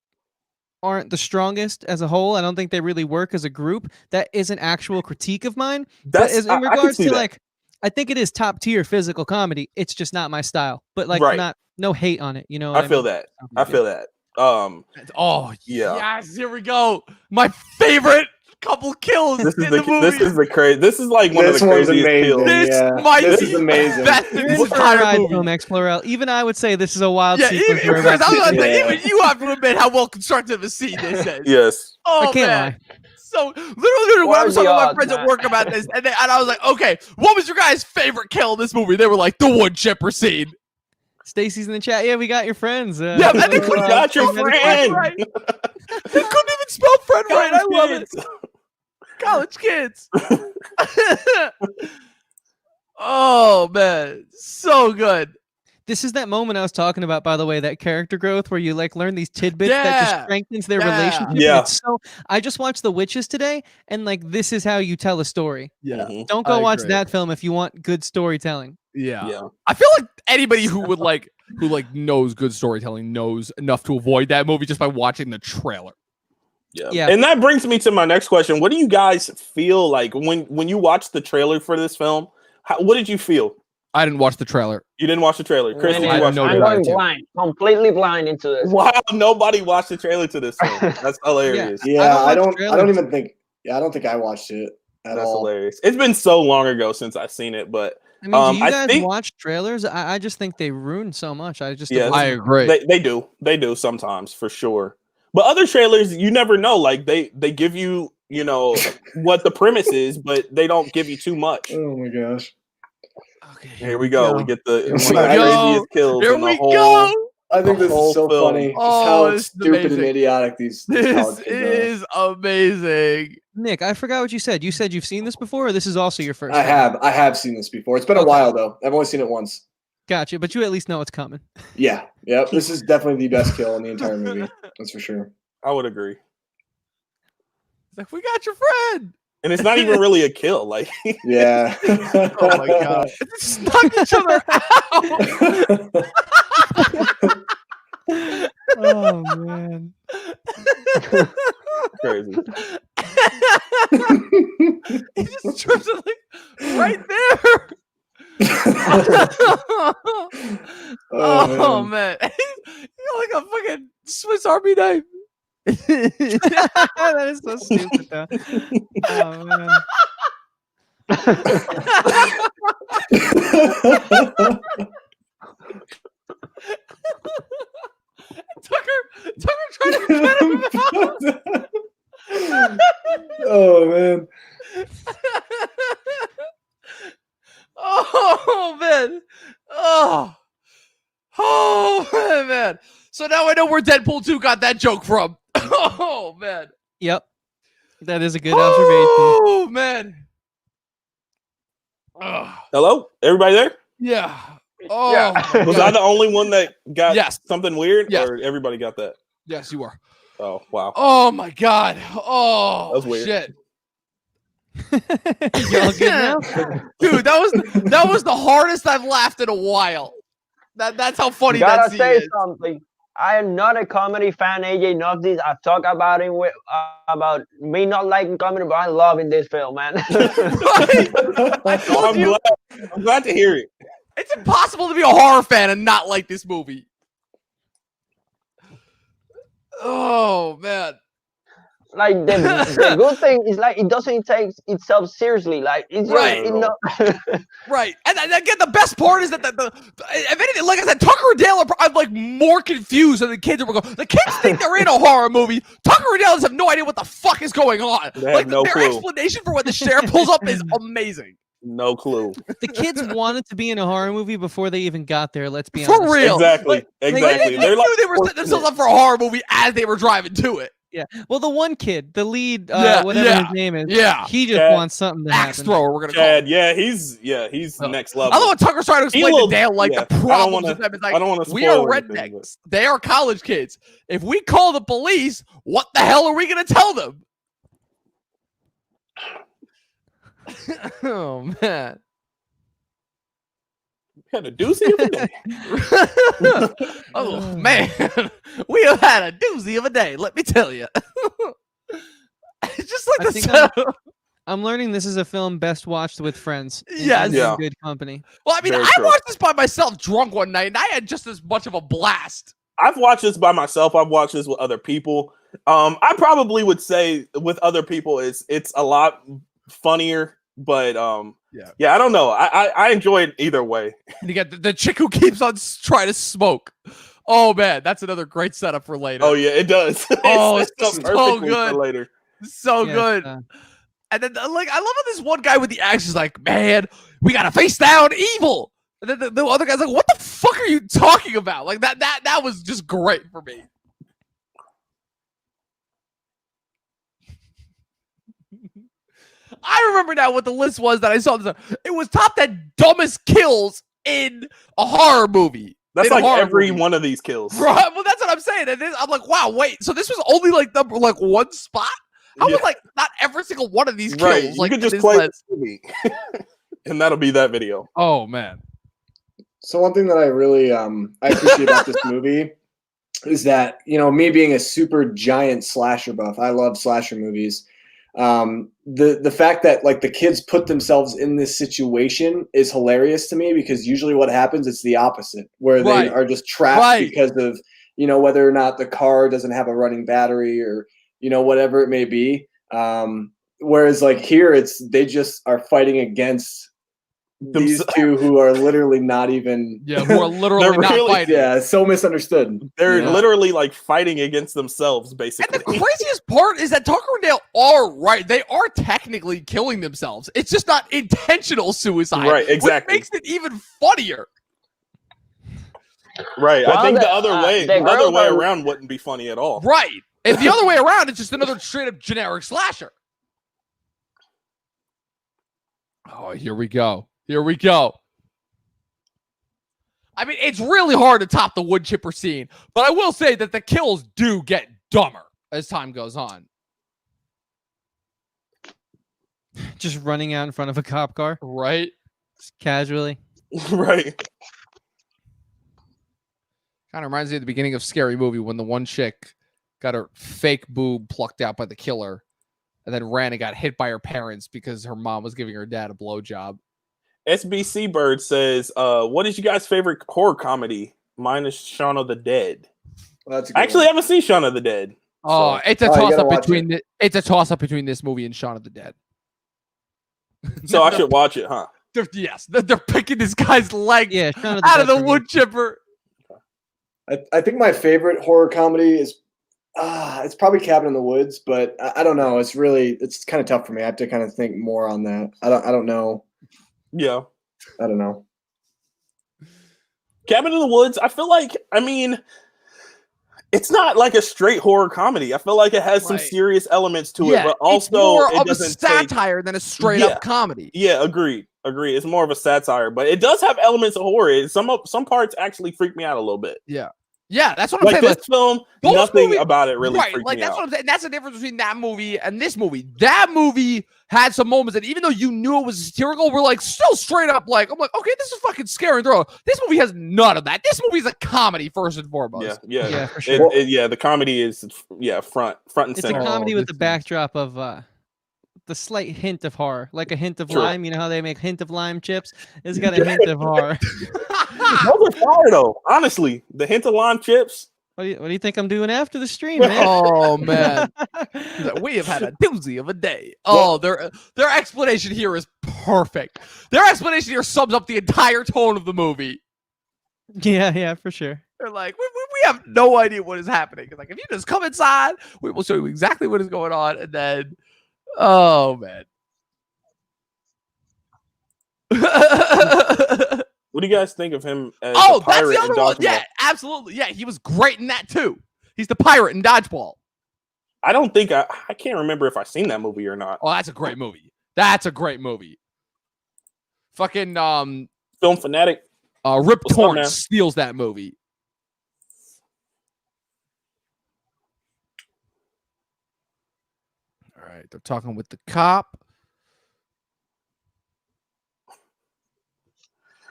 aren't the strongest as a whole. I don't think they really work as a group. That is an actual critique of mine. But in regards to like, I think it is top tier physical comedy. It's just not my style. But like, no hate on it. I feel that. I feel that. Oh yes, here we go. My favorite couple kills This is in the movie. this is the crazy. This is like one of This the one's craziest amazing. kills. This Yeah. might This be is amazing. best in You're this in for a entire ride, movie. Film Explorel. Even I would say this is a wild Yeah, sequence. even, we're Chris, about I was to gonna see. say, Yeah. even you have to admit how well constructed a scene this is. Yes. Oh, I can't man. lie. So literally, when I What was are talking the to my odds, friends at man? work about this, and I was like, okay, what was your guys' favorite kill in this movie? They were like, the wood chipper scene. Stacy's in the chat. Yeah, we got your friends. Yeah, and they couldn't got your friend. right. They couldn't even spell friend right. I love it. College kids. Oh man, so good. This is that moment I was talking about, by the way, that character growth where you like learn these tidbits that just Yeah. strengthens their Yeah. relationship. and Yeah. it's so I just watched The Witches today, and like this is how you tell a story. Yeah, Mhm. Don't go I watch agree. that film if you want good storytelling. yeah. Yeah. I feel like anybody who knows good storytelling knows enough to avoid that movie just by watching the trailer. Yeah. And that brings me to my next question. What do you guys feel like when you watched the trailer for this film? What did you feel? I didn't watch the trailer. You didn't watch the trailer. Chris, Man, did I you watch know the I'm trailer? going too. blind, completely blind into this. Wow, nobody watched the trailer to this film. That's hilarious. Yeah, I watch don't trailers. even think. Yeah, I don't think I watched it at That's all. hilarious. It's been so long ago since I've seen it, but I mean, do you I guys think- watch trailers? I just think they ruin so much. I just Yeah, avoid I them. agree. they do sometimes for sure. But other trailers, you never know. Like they give you, what the premise is, but they don't give you too much. Oh my gosh! Okay, Here we go. We get the Here one we of the go. craziest kills Here in the we whole. go. I think The this whole is so film. funny. Just Oh, how this is stupid amazing. and idiotic these This college kids are. is amazing. Nick, I forgot what you said. You said you've seen this before, or this is also your first I time? have seen this before. It's been a Okay. while though. I've only seen it once. Gotcha, but you at least know it's coming. Yeah, yep. This is definitely the best kill in the entire movie. That's for sure. I would agree. It's like, we got your friend. And it's not even really a kill. Like Yeah. Oh my god. They snuck each other out. Oh man. crazy. He just trips it like right there. Oh man. He's like a fucking Swiss Army knife. That is so stupid though. Oh man. Tucker trying to cut him out. Oh man. Oh man. Oh man. So now I know where Deadpool 2 got that joke from. Oh man. Yep. That is a good observation. Oh man. Ugh. Hello? Everybody there? Yeah. Oh. Yeah. Was I the only one that got Yes. something weird? Yes. Or everybody got that? Yes, you are. Oh, wow. Oh my god. Oh That was weird. shit. Y'all good now? Dude, that was the hardest I've laughed in a while. That's how funny that Gotta scene say is. something. I am not a comedy fan. AJ knows this. I've talked about it about me not liking comedy, but I'm loving this film, man. I told you. I'm glad to hear it. It's impossible to be a horror fan and not like this movie. Oh man. Like the good thing is like it doesn't take itself seriously. Like it's just, Right. Right. And again, the best part is that if anything, like I said, Tucker and Dale I'm like more confused than the kids are going. The kids think they're in a horror movie. Tucker and Dale have no idea what the fuck is going on. They have Like no their clue. explanation for when the sheriff pulls up is amazing. No clue. The kids wanted to be in a horror movie before they even got there. Let's be For honest. real. Exactly. Exactly. They They're like knew they were setting themselves up for a horror movie as they were driving to it. Yeah. Well, the one kid, the lead, Yeah, whatever yeah, his name is, Yeah. he just Chad. wants something to Axe happen. thrower, we're gonna call Chad. him. Yeah, he's Oh. next I level. love what Tucker's trying to explain will- to Dale, like yeah, the I don't problems wanna- with them. It's like, I don't want to we are spoil rednecks. anything, but- They are college kids. If we call the police, what the hell are we gonna tell them? Oh man. Had a doozy of a day. Oh man, we have had a doozy of a day. Let me tell you. It's just like I the think setup. I'm learning this is a film best watched with friends. Yes. in Yeah. good company. Well, I mean, Very I true. watched this by myself drunk one night, and I had just as much of a blast. I've watched this by myself. I've watched this with other people. I probably would say with other people it's a lot funnier, but yeah, I don't know. I enjoy it either way. And you got the chick who keeps on trying to smoke. Oh man, that's another great setup for later. Oh yeah, it does. Oh, it's it's set up so perfectly good. for later. So Yeah, good. And then like I love how this one guy with the axe is like, man, we gotta face down evil. And then the other guy's like, what the fuck are you talking about? Like that was just great for me. I remember now what the list was that I saw. It was top 10 dumbest kills in a horror movie. That's In a like horror every movie. one of these kills. Right, well, that's what I'm saying. And then I'm like, wow, wait. So this was only like number like one spot? How was like not every single one of these kills? Right, Like you could in just this play list? the movie, and that'll be that video. Oh man. So one thing that I really I appreciate about this movie is that, you know, me being a super giant slasher buff, I love slasher movies. The fact that like the kids put themselves in this situation is hilarious to me, because usually what happens is the opposite, where they are just trapped because of, you know, whether or not the car doesn't have a running battery or, you know, whatever it may be. Whereas like here, they just are fighting against these two who are literally not even. Yeah, who are literally not really, fighting. Yeah, so misunderstood. They're literally like fighting against themselves, And basically. the craziest part is that Tucker and Dale are right. They are technically killing themselves. It's just not intentional suicide. Right, exactly. Which makes it even funnier. Right. Well, I think the- the other way, the the other girls way are- around wouldn't be funny at all. Right. If the other way around, it's just another straight up generic slasher. Oh, here we go. Here we go. I mean, it's really hard to top the wood chipper scene, but I will say that the kills do get dumber as time goes on. Just running out in front of a cop car, Right? just casually. Right. Kind of reminds me of the beginning of Scary Movie when the one chick got her fake boob plucked out by the killer and then ran and got hit by her parents because her mom was giving her dad a blowjob. SBC Bird says, what is you guys' favorite horror comedy? Mine is Shaun of the Dead. Well, that's a I good actually one. haven't seen Shaun of the Dead. Oh, So- it's a Oh, you toss gotta up watch between it's a toss up between this movie and Shaun of the Dead. So I should watch it, huh? They're picking this guy's leg Yeah, Shaun of out of Dead the for me. wood chipper. I think my favorite horror comedy is it's probably Cabin in the Woods, but I don't know. It's kind of tough for me. I have to kind of think more on that. I don't know. Yeah. I don't know. Cabin in the Woods, I feel like, I mean, it's not like a straight horror comedy. I feel like it has some Right. serious elements to it, Yeah, but it's also more it of a doesn't take. satire than a straight Yeah. up comedy. Yeah, agreed. It's more of a satire, but it does have elements of horror. Some parts actually freak me out a little bit. Yeah, that's what I'm Like saying. this film, those nothing movies- about it really right, freaked like me that's out. what I'm saying. That's the difference between that movie and this movie. That movie had some moments that even though you knew it was hysterical, we're like still straight up like, I'm like, okay, this is fucking scary and throw. This movie has none of that. This movie is a comedy first and foremost. Yeah, for sure. yeah, the comedy is front and It's a center. comedy with the this is- backdrop of the slight hint of horror, like a hint of Sure. lime. You know how they make hint of lime chips? It's got a hint of horror. Those are fire though. Honestly, the hint of lime chips. What do you think I'm doing after the stream, man? Oh man, we have had a doozy of a day. Oh, their explanation here is perfect. Their explanation here sums up the entire tone of the movie. Yeah, for sure. They're like, we have no idea what is happening. It's like, if you just come inside, we will show you exactly what is going on. And then, oh man. What do you guys think of him as Oh, a that's pirate the in other one. Dodgeball? Yeah, absolutely. Yeah, he was great in that too. He's the pirate in Dodgeball. I don't think I can't remember if I've seen that movie or not. Oh, that's a great movie. That's a great movie. Fucking Film Fanatic. Rip What's up, Torn man? steals that movie. All right, they're talking with the cop.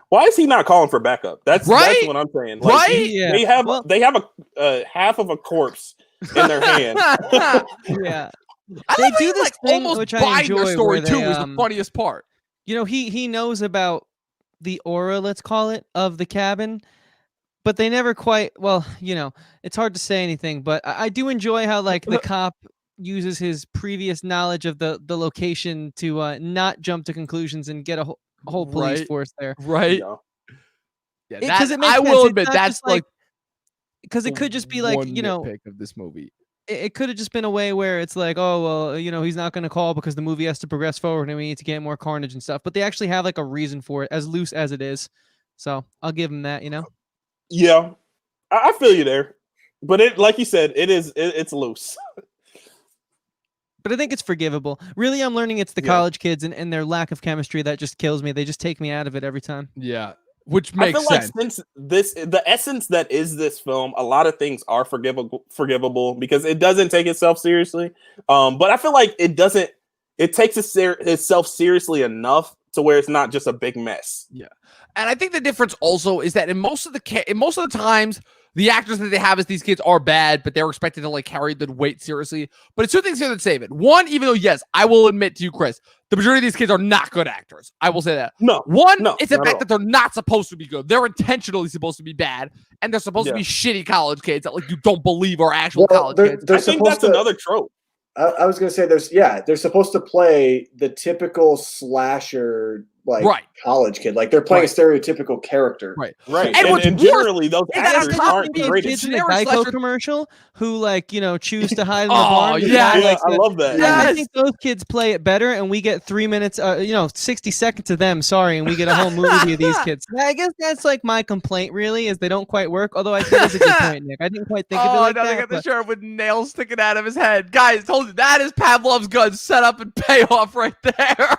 Why is he not calling for backup? That's Right? what I'm saying. Right? Yeah. They have Well- half of a corpse in their hand. Yeah. I They love how do you, this like thing, almost which I buying their enjoy, story where too they, is the funniest part. You know, he knows about the aura, let's call it, of the cabin, but they never quite. Well, it's hard to say anything, but I do enjoy how like the cop uses his previous knowledge of the location to not jump to conclusions and get a whole police force there. Right. Yeah. Yeah, Because I will admit not that's just like because it the could just be like one nitpick of this movie. it could have just been a way where it's like, oh well, he's not going to call because the movie has to progress forward and we need to get more carnage and stuff. But they actually have like a reason for it, as loose as it is. So I'll give them that. Yeah, I feel you there, but it, like you said, it's loose. But I think it's forgivable. Really, I'm learning it's the college kids and their lack of chemistry that just kills me. They just take me out of it every time. Yeah, which makes I feel sense. like since the essence that is this film, a lot of things are forgivable because it doesn't take itself seriously. But I feel like it doesn't. It takes itself seriously enough to where it's not just a big mess. Yeah, and I think the difference also is that in most of the times, the actors that they have as these kids are bad, but they're expected to like carry the weight seriously. But it's two things here that save it. One, even though yes, I will admit to you, Chris, the majority of these kids are not good actors. I will say that. No. It's the fact that they're not supposed to be good. They're intentionally supposed to be bad, and they're supposed to be shitty college kids that like you don't believe are actual college kids. I think that's another trope. I was gonna say they're supposed to play the typical slasher college kid, like they're playing a stereotypical character, right? And generally those actors aren't the greatest. Kids in a Geico commercial who choose to hide in the barn. I love that. Yes. I think those kids play it better, and we get 3 minutes, 60 seconds of them. Sorry, and we get a whole movie of these kids. I guess that's like my complaint. Really, is they don't quite work. Although I think it's a good point, Nick. I didn't quite think of it like that. They got the sheriff with nails sticking out of his head. Guys, told you that is Pavlov's gun set up and payoff right there.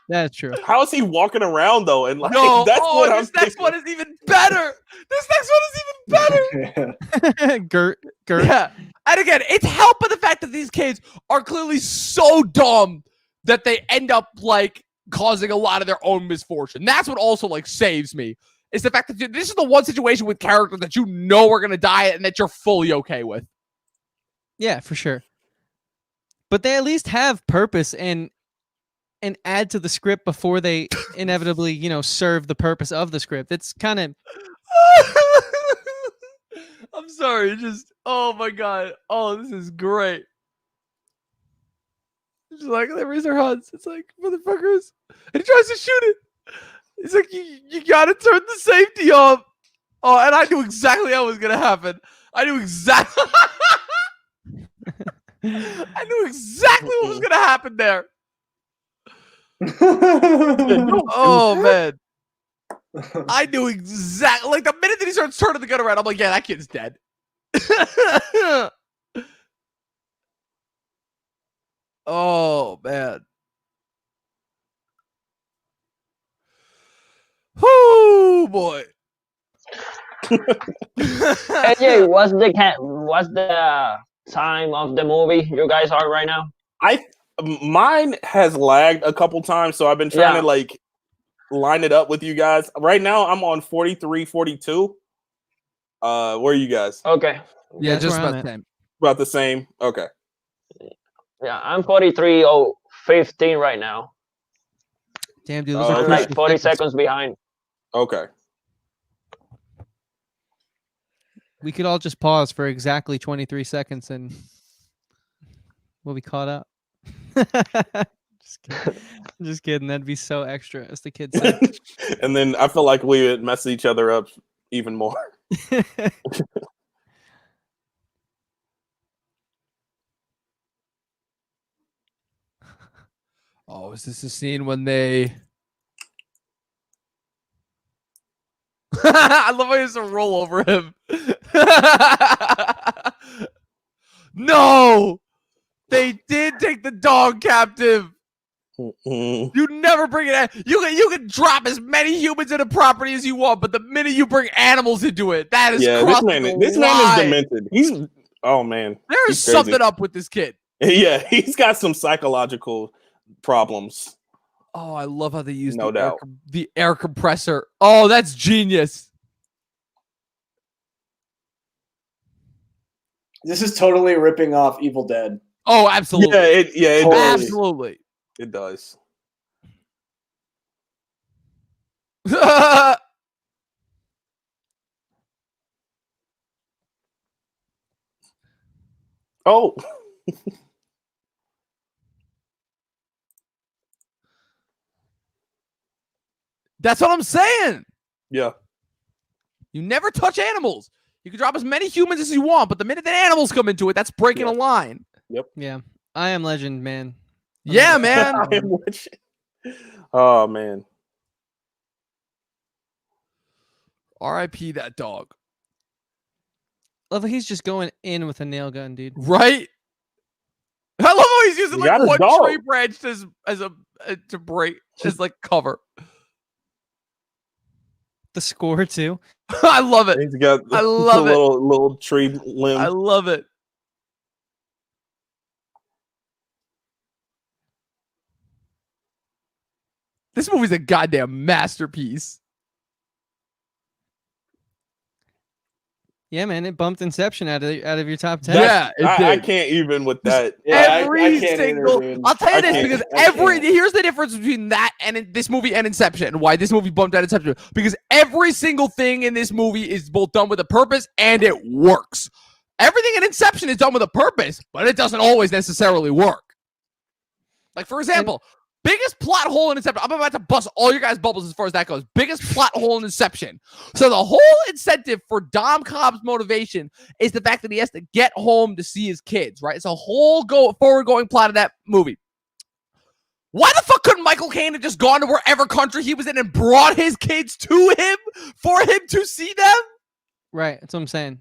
That's true. How is he walking around though? And this next one is even better. This next one is even better. Gert. Yeah. And again, it's helped by the fact that these kids are clearly so dumb that they end up like causing a lot of their own misfortune. That's what also like saves me. Is the fact that this is the one situation with characters that are going to die and that you're fully okay with. Yeah, for sure. But they at least have purpose and add to the script before they inevitably, serve the purpose of the script. It's kind of... I'm sorry. Oh my God. Oh, this is great. It's like, they raise their hands. It's like, motherfuckers. And he tries to shoot it. It's like, you gotta turn the safety off. Oh, and I knew exactly how it was gonna happen. I knew exactly what was gonna happen there. Oh man, I knew exactly. Like the minute that he starts turning the gun around, I'm like, yeah, that kid's dead. Oh man. Oh boy. AJ, what's the time of the movie you guys are right now? Mine has lagged a couple times, so I've been trying to like line it up with you guys. Right now, I'm on 43:42. Where are you guys? Okay. Yeah, just about the same. About the same. Okay. Yeah, I'm 43:15 right now. Damn, dude, I'm like 40 seconds behind. Okay. We could all just pause for exactly 23 seconds and we'll be caught up. Just kidding. That'd be so extra, as the kids say. And then I feel like we would mess each other up even more. Oh, is this a scene when they... I love how he has to roll over him. No! They did take the dog captive. You never bring it. You can drop as many humans in a property as you want, but the minute you bring animals into it, that is this man is demented. Oh man, there's something up with this kid. Yeah, he's got some psychological problems. Oh, I love how they use doubt the air compressor. Oh, that's genius. This is totally ripping off Evil Dead. Oh, absolutely. It totally. Absolutely. It does. Oh, That's what I'm saying. yeah. You never touch animals. You can drop as many humans as you want, but the minute that animals come into it, that's breaking a line. Yeah. I Am Legend, man. Yeah, man. I am watching. Oh man. R.I.P. that dog. Love how he's just going in with a nail gun, dude. Right? I love how he's using You like got his one dog. tree branch as a to break as like cover. The score too. I love it. He's got I love the it. little tree limb. I love it. This movie's a goddamn masterpiece. Yeah, man, it bumped Inception out of your top 10. Yeah, it I did. can't even with that. Every I can't single. either, dude. I'll tell you I this can't. because I can't. here's the difference between that and this movie and Inception. And why this movie bumped out Inception? Because every single thing in this movie is both done with a purpose and it works. Everything in Inception is done with a purpose, but it doesn't always necessarily work. Like for example, biggest plot hole in Inception. I'm about to bust all your guys' bubbles as far as that goes. Biggest plot hole in Inception. So the whole incentive for Dom Cobb's motivation is the fact that he has to get home to see his kids, right? It's a whole forward-going plot of that movie. Why the fuck couldn't Michael Caine have just gone to wherever country he was in and brought his kids to him for him to see them? Right. That's what I'm saying.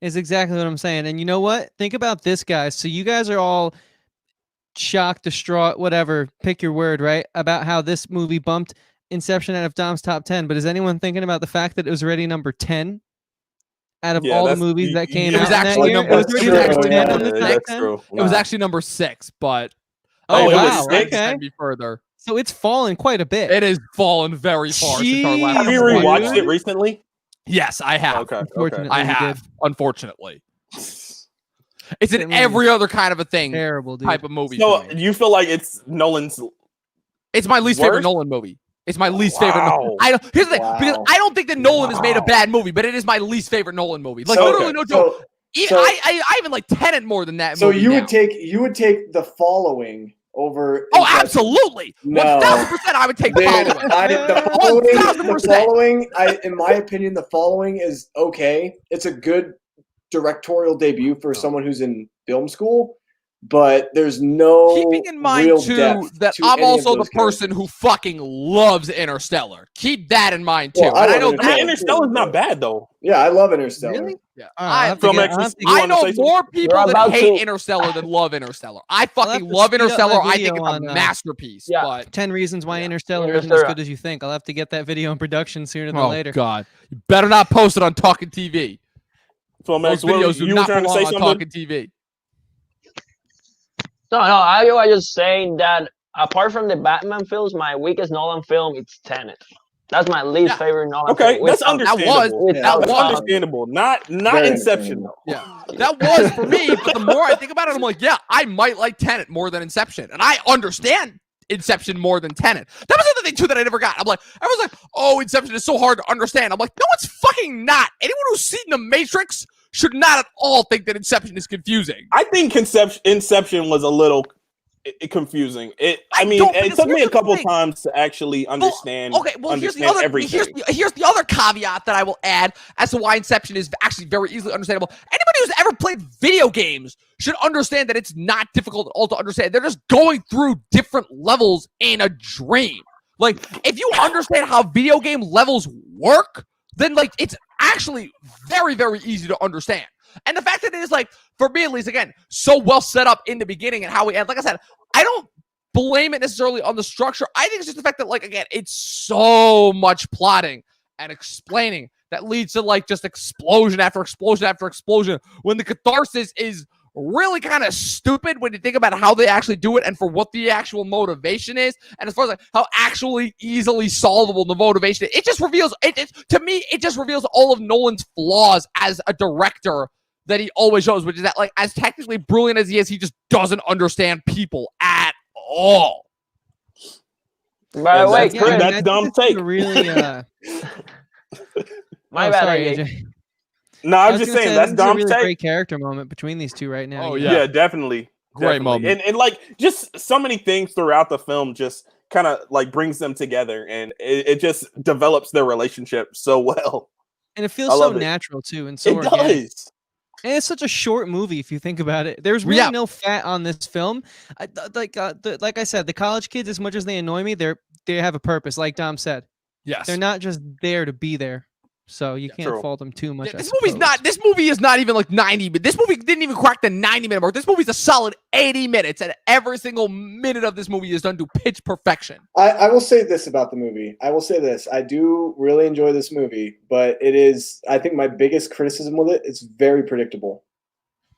Is exactly what I'm saying. And you know what? Think about this, guys. So you guys are all shocked, distraught, whatever, pick your word, right? About how this movie bumped Inception out of Dom's top 10. But is anyone thinking about the fact that it was already number 10 out of all the movies that came It was out actually that year? number It was already number 10 on the top That's 10? true. It was actually number 6, but Oh, it was wow. six? Okay. me further. So it's fallen quite a bit. It has fallen very far since our last Jeez, Have you one. rewatched it recently? Yes, I have. Okay. Unfortunately, I you have, did. unfortunately. It's That in movie every other kind of a thing Terrible, dude. type of movie. So for me. you feel like it's Nolan's? It's my least favorite worst? Nolan movie. It's my least favorite. Wow. Here's the thing, because Wow. I don't think that Nolan has made a Wow. bad movie, but it is my least favorite Nolan movie. Like So- literally, no joke. So I even like Tenet more than that. So movie you now. would take The Following over? Oh, Inception? absolutely. No. 1000%. I would take the Dude, following. The 1000%. Following, in my opinion, The Following is okay. It's a good directorial debut for someone who's in film school, but there's no Keeping in mind real too depth that to I'm any of also the those person who fucking loves Interstellar. Keep that in mind too. Well, I And I love know Interstellar. that. Interstellar's not bad though. Yeah, I love Interstellar. Really? Yeah. I'll have to Film get- Explorel- I'll have to you I wanna know say something? more people You're that about hate to- Interstellar than love Interstellar. I have fucking to love speed up my Interstellar. I video think it's a on, masterpiece. Yeah. But 10 reasons why Yeah. Interstellar isn't as Interstellar. good as you think. I'll have to get that video in production sooner than oh later. god, you better not post it on Talkin TV. Film Those Explorel, videos do you were not trying to belong say on something? Talkin TV. No, I was just saying that apart from the Batman films, my weakest Nolan film is Tenet. That's my least Yeah. favorite Nolan Okay, film. that's without- understandable. without That's Bob. understandable. Not Very Inception understandable. though. Yeah, that was for me. But the more I think about it, I'm like, yeah, I might like Tenet more than Inception, and I understand Inception more than Tenet. That was the other thing too that I never got. I'm like, everyone's like, oh, Inception is so hard to understand. I'm like, no, it's fucking not. Anyone who's seen The Matrix should not at all think that Inception is confusing. I think Inception was a little confusing. I mean, don't, it because took me here's a the couple thing. times to actually understand. Okay, well, here's the understand other everything. here's the other caveat that I will add as to why Inception is actually very easily understandable. Anybody who's ever played video games should understand that it's not difficult at all to understand. They're just going through different levels in a dream. Like, if you understand how video game levels work, then like it's actually very, very easy to understand. And the fact that it is, like, for me at least, again, so well set up in the beginning and how we end. Like I said, I don't blame it necessarily on the structure. I think it's just the fact that, like, again, it's so much plotting and explaining that leads to, like, just explosion after explosion after explosion, when the catharsis is really kind of stupid when you think about how they actually do it and for what the actual motivation is. And as far as like how actually easily solvable the motivation is, it just reveals to me, it just reveals all of Nolan's flaws as a director that he always shows, which is that, like, as technically brilliant as he is, he just doesn't understand people at all. By the way, That's- Chris, that's dumb take. Really, my oh, bad. sorry, AJ. AJ. No, I I'm was just gonna saying say, that's this is a Dom's really take. great character moment between these two right now. Oh, you know? Yeah, definitely. Great Definitely. moment. And like just so many things throughout the film just kind of like brings them together, and it just develops their relationship so well. And it I feels so love it. natural too, and so It organic. does. And it's such a short movie if you think about it. There's really Yeah. no fat on this film. Like I said, the college kids, as much as they annoy me, they have a purpose. Like Dom said, Yes. they're not just there to be there. So you can't True. fault them too much. Yeah, I this movie's suppose. not. This movie is not even like 90. But this movie didn't even crack the 90-minute mark. This movie's a solid 80 minutes, and every single minute of this movie is done to pitch perfection. I will say this about the movie. I will say this. I do really enjoy this movie, but it is, I think my biggest criticism with it, it's very predictable.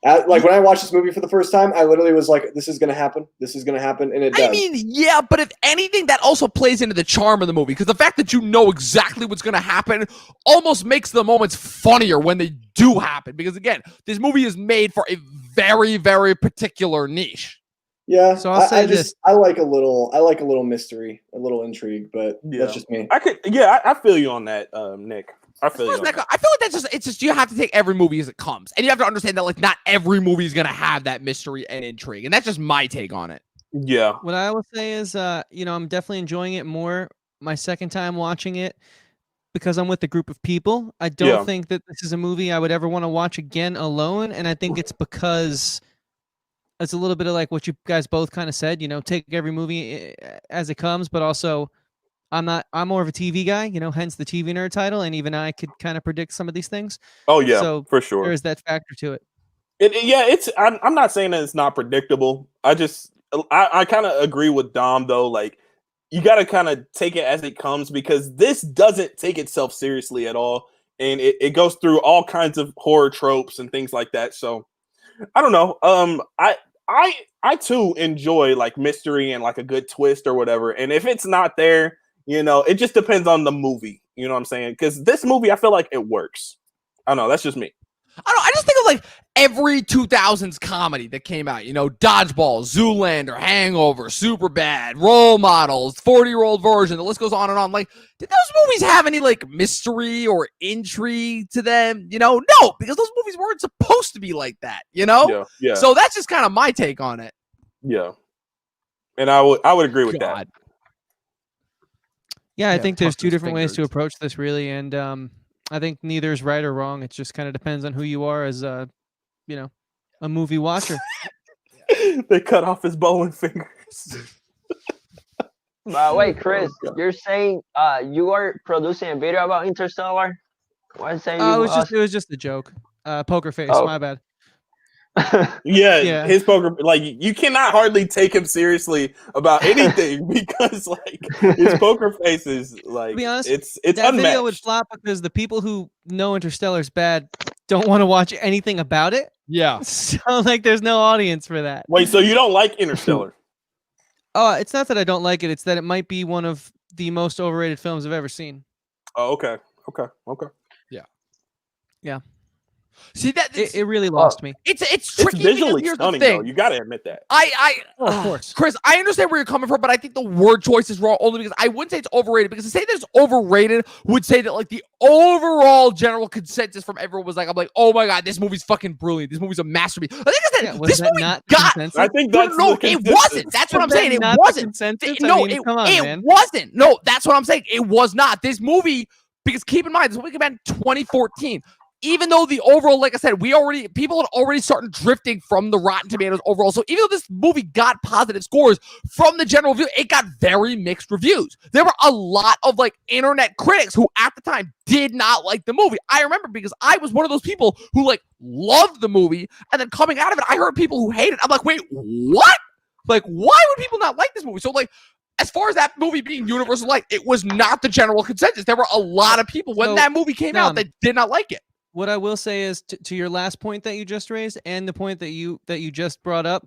Like when I watched this movie for the first time, I literally was like, this is going to happen. This is going to happen. And it does. I mean, yeah, but if anything, that also plays into the charm of the movie, because the fact that you know exactly what's going to happen almost makes the moments funnier when they do happen. Because again, this movie is made for a very, very particular niche. Yeah. So I'll say this. I like a little mystery, a little intrigue, but that's just me. I feel you on that, Nick. I feel you on that. I feel like it's just you have to take every movie as it comes, and you have to understand that like not every movie is gonna have that mystery and intrigue, and that's just my take on it. Yeah. What I will say is, I'm definitely enjoying it more my second time watching it because I'm with a group of people. I don't think that this is a movie I would ever want to watch again alone, and I think it's because it's a little bit of like what you guys both kind of said. Take every movie as it comes, but also I'm more of a TV guy. Hence the TV nerd title, and even I could kind of predict some of these things. Oh yeah, so for sure. There is that factor to it. I'm not saying that it's not predictable. I kind of agree with Dom though. Like you got to kind of take it as it comes, because this doesn't take itself seriously at all, and it goes through all kinds of horror tropes and things like that. So I don't know. I too enjoy like mystery and like a good twist or whatever. And if it's not there, it just depends on the movie. You know what I'm saying? Because this movie, I feel like it works. I don't know. That's just me. I just think of like every 2000s comedy that came out, Dodgeball, Zoolander, Hangover, Superbad, Role Models, 40-year-old version. The list goes on and on. Like, did those movies have any like mystery or intrigue to them? No, because those movies weren't supposed to be like that. Yeah. So that's just kind of my take on it. Yeah. And I would agree with that. Yeah, I think there's fuck two those different ways to fingers. approach this, really, and I think neither is right or wrong. It just kind of depends on who you are as a movie watcher. They cut off his bowling fingers. Wait, Chris, you're saying you are producing a video about Interstellar? Why say you? It was just a joke. Poker face. Oh. My bad. Yeah, his poker, like you cannot hardly take him seriously about anything because like his poker face is like, To be honest, it's that unmatched. video would flop because the people who know Interstellar's bad don't want to watch anything about it. Yeah. So like, there's no audience for that. Wait, so you don't like Interstellar? Oh, it's not that I don't like it. It's that it might be one of the most overrated films I've ever seen. Oh, okay. Yeah. See that It really lost me. it's It's tricky because visually here's stunning, the though. thing. You got to admit that. Of course. Chris, I understand where you're coming from, but I think the word choice is wrong only because I wouldn't say it's overrated, because to say that it's overrated would say that like the overall general consensus from everyone was like, I'm like, oh my God, this movie's fucking brilliant. This movie's a masterpiece. I think I said Was this that movie not the got. consensus? I think No, that's no, the it consensus. wasn't. That's what I'm Was that saying. It not the wasn't. consensus? No, I mean, come on, it man. wasn't. No, that's what I'm saying. It was not. This movie, because keep in mind, this movie came out in 2014. Even though the overall, like I said, people had already started drifting from the Rotten Tomatoes overall. So even though this movie got positive scores from the general review, it got very mixed reviews. There were a lot of like internet critics who at the time did not like the movie. I remember because I was one of those people who like loved the movie, and then coming out of it, I heard people who hated it. I'm like, wait, what? Like, why would people not like this movie? So like, as far as that movie being universal like, it was not the general consensus. There were a lot of people when that movie came out that did not like it. What I will say is to your last point that you just raised and the point that you just brought up,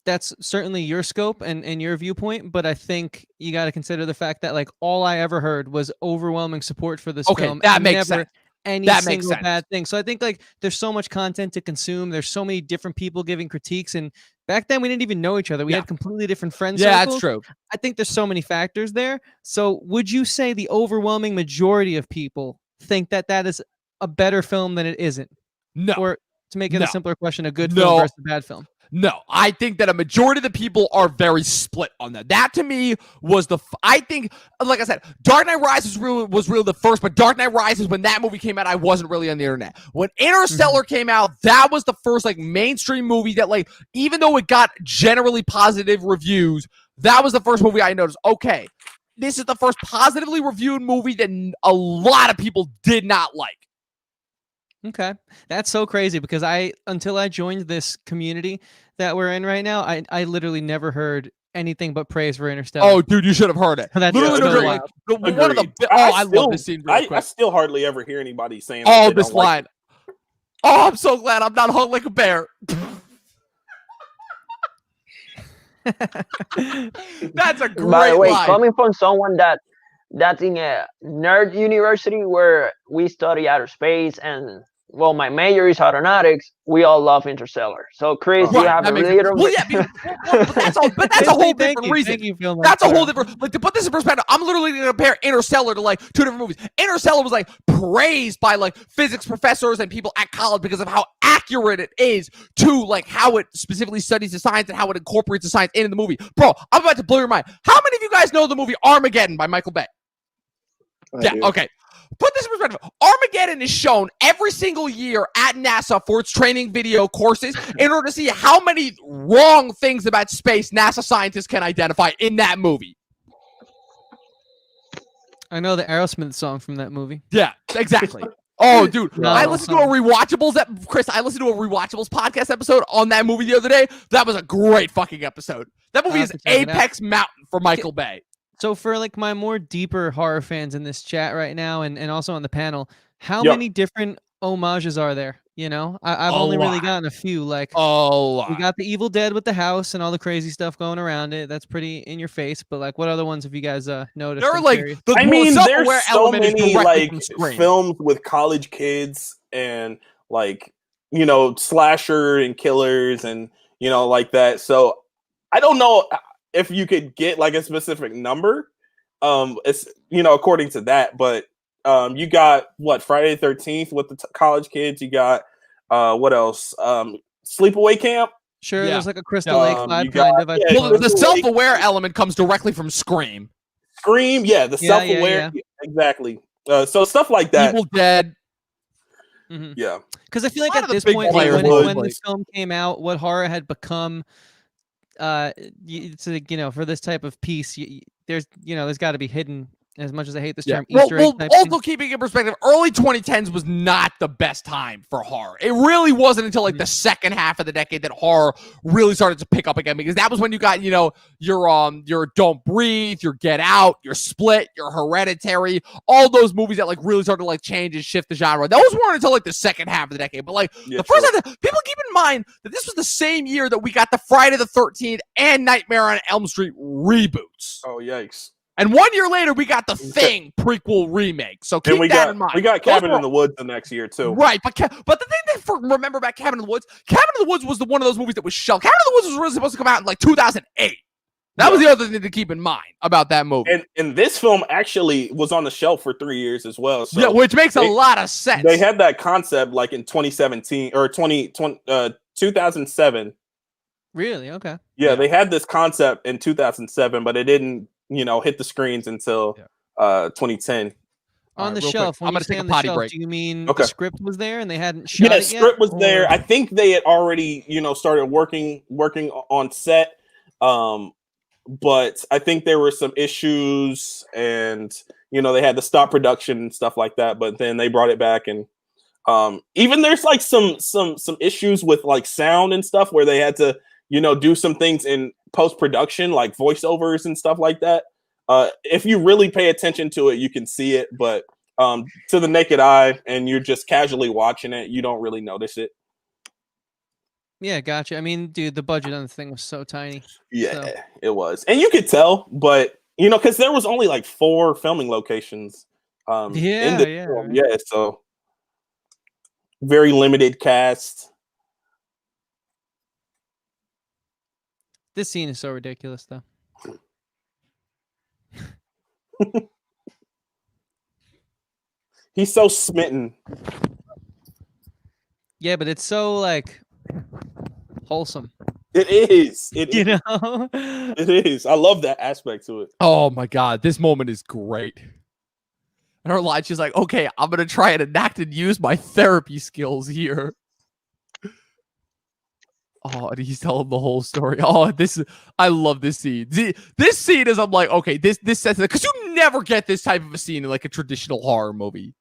that's certainly your scope and your viewpoint, but I think you got to consider the fact that like all I ever heard was overwhelming support for this film. That makes sense. Any That single makes sense. bad thing. So I think like there's so much content to consume. There's so many different people giving critiques, and back then we didn't even know each other. We had completely different friends. Yeah, circles. that's true. I think there's so many factors there. So would you say the overwhelming majority of people think that that is a better film than it isn't? No. Or to make it No. a simpler question, a good No. film versus a bad film? No, I think that a majority of the people are very split on that. That to me was I think, like I said, Dark Knight Rises was really the first, but Dark Knight Rises, when that movie came out, I wasn't really on the internet. When Interstellar came out, that was the first like mainstream movie that, like, even though it got generally positive reviews, that was the first movie I noticed. Okay, this is the first positively reviewed movie that a lot of people did not like. Okay. That's so crazy because until I joined this community that we're in right now, I literally never heard anything but praise for Interstellar. Oh, dude, you should have heard it. That's Literally, so like, wild. one of the. Agreed. I love this scene. Real I quick. still hardly ever hear anybody saying. Oh, that they this don't like line. Oh, I'm so glad I'm not hung like a bear. That's a great By the way, line. coming from someone that's in a nerd university where we study outer space and, well, my major is aeronautics, we all love Interstellar. So Chris, you Right, have that a makes little well, yeah, but that's a whole Thank different you, reason. thank you, Film That's a whole Explorel. different. Like, to put this in perspective, I'm literally going to compare Interstellar to like two different movies. Interstellar was like praised by like physics professors and people at college because of how accurate it is to like how it specifically studies the science and how it incorporates the science into the movie. Bro, I'm about to blow your mind. How many of you guys know the movie Armageddon by Michael Bay? I do. Okay. Put this in perspective. Armageddon is shown every single year at NASA for its training video courses in order to see how many wrong things about space NASA scientists can identify in that movie. I know the Aerosmith song from that movie. Yeah, exactly. Oh, dude, No, I listened to a rewatchables. Chris, I listened to a rewatchables podcast episode on that movie the other day. That was a great fucking episode. That movie I'll is have to check it out. Apex Mountain for Michael Bay. So for like my more deeper horror fans in this chat right now and also on the panel, how Yep. many different homages are there? You know, I've A only really lot. gotten a few. Like Oh, we got the Evil Dead with the house and all the crazy stuff going around it. That's pretty in your face. But like, what other ones have you guys noticed? there are I'm like curious. the I mean, self-aware there's so element is many directly like from Scream. films with college kids and like, you know, slasher and killers and, you know, like that. So I don't know if you could get like a specific number. It's, you know, according to that, but you got what, Friday the 13th with the college kids. You got what else? Sleepaway Camp. Sure, Yeah. there's like a Crystal Yeah. Lake You vibe got- kind of. I yeah, feel Well, like. the Crystal Lake. self-aware element comes directly from Scream. Scream, yeah, the Yeah, self-aware, exactly. So stuff like that. Evil Dead. Mhm. Yeah, Because I feel like lot at of the this big point, players when would, like- this film came out, what horror had become, it's like, you know, for this type of piece, there's got to be hidden. As much as I hate this term, Well, Easter egg type also thing. keeping in perspective, early 2010s was not the best time for horror. It really wasn't until like the second half of the decade that horror really started to pick up again, because that was when you got, you know, your Don't Breathe, your Get Out, your Split, your Hereditary, all those movies that like really started to like change and shift the genre. Those weren't until like the second half of the decade. But like yeah, the first sure. half, people keep in mind that this was the same year that we got the Friday the 13th and Nightmare on Elm Street reboots. Oh yikes! And 1 year later, we got the Thing prequel remake. So keep And we that got in mind. we got Those Cabin were- in the Woods the next year too. Right, but the thing that remember about Cabin in the Woods was one of those movies that was shelved. Cabin in the Woods was really supposed to come out in like 2008. That was the other thing to keep in mind about that movie. And this film actually was on the shelf for 3 years as well. So yeah, which makes a they- lot of sense. they had that concept like in 2017 or 2007. Really? Okay. Yeah, they had this concept in 2007, but it didn't, you know, hit the screens until 2010. All On right, the real shelf, quick, when I'm you gonna say take a on the potty shelf, break. do you mean Okay. the script was there and they hadn't shot Yeah, it yet? script was there. Or- I think they had already, you know, started working on set. But I think there were some issues and, you know, they had to stop production and stuff like that, but then they brought it back. And even there's like some issues with like sound and stuff where they had to, you know, do some things in post-production, like voiceovers and stuff like that. If you really pay attention to it, you can see it, but to the naked eye and you're just casually watching it, you don't really notice it. Yeah, gotcha. I mean, dude, the budget on the thing was so tiny. Yeah, So- it was. And you could tell, but, you know, because there was only like 4 filming locations in the Yeah, film. right. Yeah, so very limited cast. This scene is so ridiculous, though. He's so smitten. Yeah, but it's so like wholesome. It is. It You is. know? It is. I love that aspect to it. Oh my god, this moment is great. And her line, she's like, okay, I'm gonna try and enact and use my therapy skills here. Oh, and he's telling the whole story. Oh, I love this scene. This scene is, I'm like, okay, this sets it, because you never get this type of a scene in like a traditional horror movie.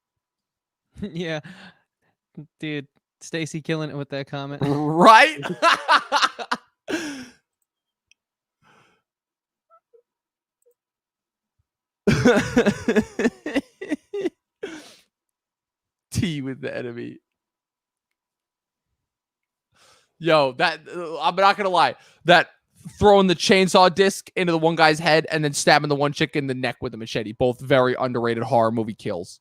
Yeah. Dude, Stacy killing it with that comment. Right? Tea with the enemy. Yo, that I'm not gonna lie. That throwing the chainsaw disc into the one guy's head and then stabbing the one chick in the neck with a machete. Both very underrated horror movie kills.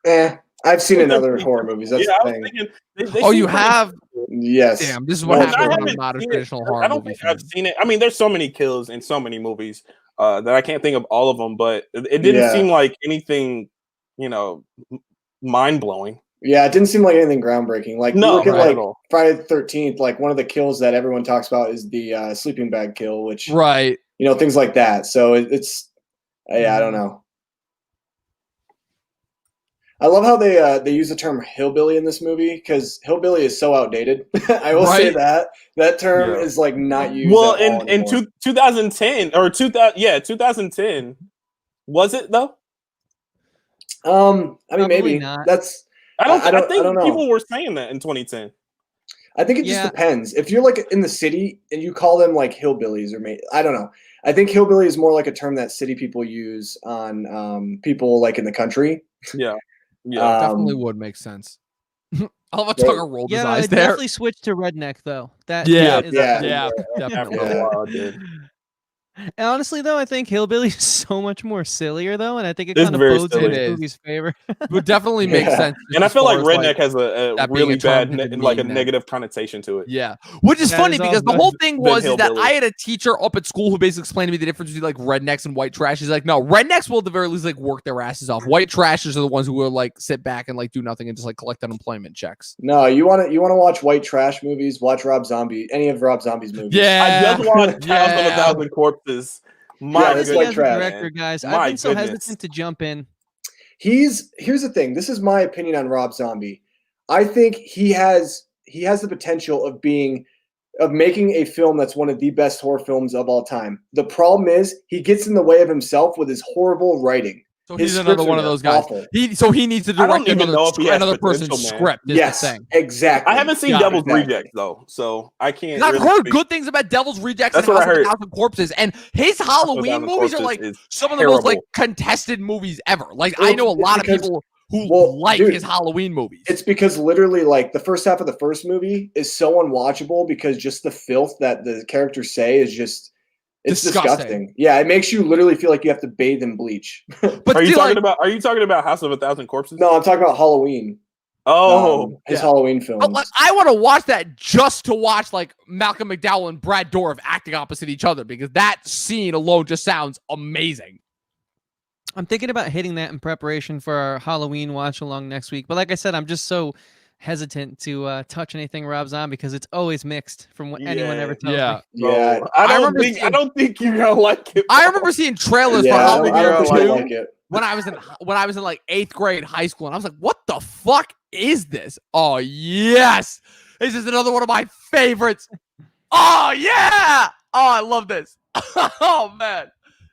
I've seen in other horror movies. That's I the was thing. thinking, Oh, you have? Yes. Damn, this is what Well, happens when I'm haven't not a seen it. traditional horror I don't movie think fan. I've seen it. I mean, there's so many kills in so many movies that I can't think of all of them, but it didn't seem like anything, mind blowing. Yeah, it didn't seem like anything groundbreaking. Like, No, you look at not at like all. Friday the 13th, like one of the kills that everyone talks about is the sleeping bag kill, which Right. things like that. So it's I don't know. I love how they use the term hillbilly in this movie, because hillbilly is so outdated. I will say that term is like not used. Well, at all in anymore. 2010 or 2010, was it though? I mean, Probably maybe not. that's. I think don't know. people were saying that in 2010. I think it just depends. If you're like in the city and you call them like hillbillies, or I don't know. I think hillbilly is more like a term that city people use on people like in the country. Yeah, Definitely would make sense. I love how Tucker rolled his eyes it there. definitely switched to redneck though. That Yeah, is yeah, After definitely. a while, I did. And honestly, though, I think hillbilly is so much more sillier, though, and I think it It's kind of very bodes in silly. this movie's favor. It would definitely make Yeah. sense. And I as feel like far as, redneck has a that being really a term bad, to like a mean that. negative connotation to it. Yeah, which is That funny is all because the good. whole thing Than was is that hillbilly. I had a teacher up at school who basically explained to me the difference between like rednecks and white trash. He's like, no, rednecks will at the very least like work their asses off. White trashers are the ones who will like sit back and like do nothing and just like collect unemployment checks. No, you want to watch white trash movies? Watch Rob Zombie, any of Rob Zombie's movies. Yeah, I just watched House of a Thousand Corpses. My that's Honestly, white as a trash, director, man. guys, My I've been so goodness. hesitant to jump in. Here's the thing. This is my opinion on Rob Zombie. I think he has the potential of making a film that's one of the best horror films of all time. The problem is he gets in the way of himself with his horrible writing. So His he's another scripts one are of those guys. awful. He needs to I don't direct even know if he has another person's potential, man. script. Is Yes, the thing. exactly. I haven't seen Yeah, Devil's exactly. Rejects though, so I can't. I've really heard speak. good things about Devil's Rejects That's and what I House of a heard. Thousand Corpses, and his Halloween Thousand movies are Corpses like is some of the most like terrible. contested movies ever. Like Well, I know a it's lot of because- people who well, like dude, his Halloween movies. It's because literally, like, the first half of the first movie is so unwatchable because just the filth that the characters say is just it's disgusting. Yeah, it makes you literally feel like you have to bathe in bleach. But Are you see, talking like, about? Are you talking about House of a Thousand Corpses? No, I'm talking about Halloween. Oh, His yeah. Halloween films. but, like, I want to watch that just to watch like Malcolm McDowell and Brad Dourif acting opposite each other because that scene alone just sounds amazing. I'm thinking about hitting that in preparation for our Halloween watch along next week. But like I said, I'm just so hesitant to touch anything Rob Zombie because it's always mixed from what anyone ever tells Yeah. me. yeah, I remember I don't think you're gonna like it. I remember seeing trailers for yeah, I Halloween don't think I 2 like it. when I was in like 8th grade high school, and I was like, "What the fuck is this?" Oh yes, this is another one of my favorites. Oh yeah, oh I love this. Oh man,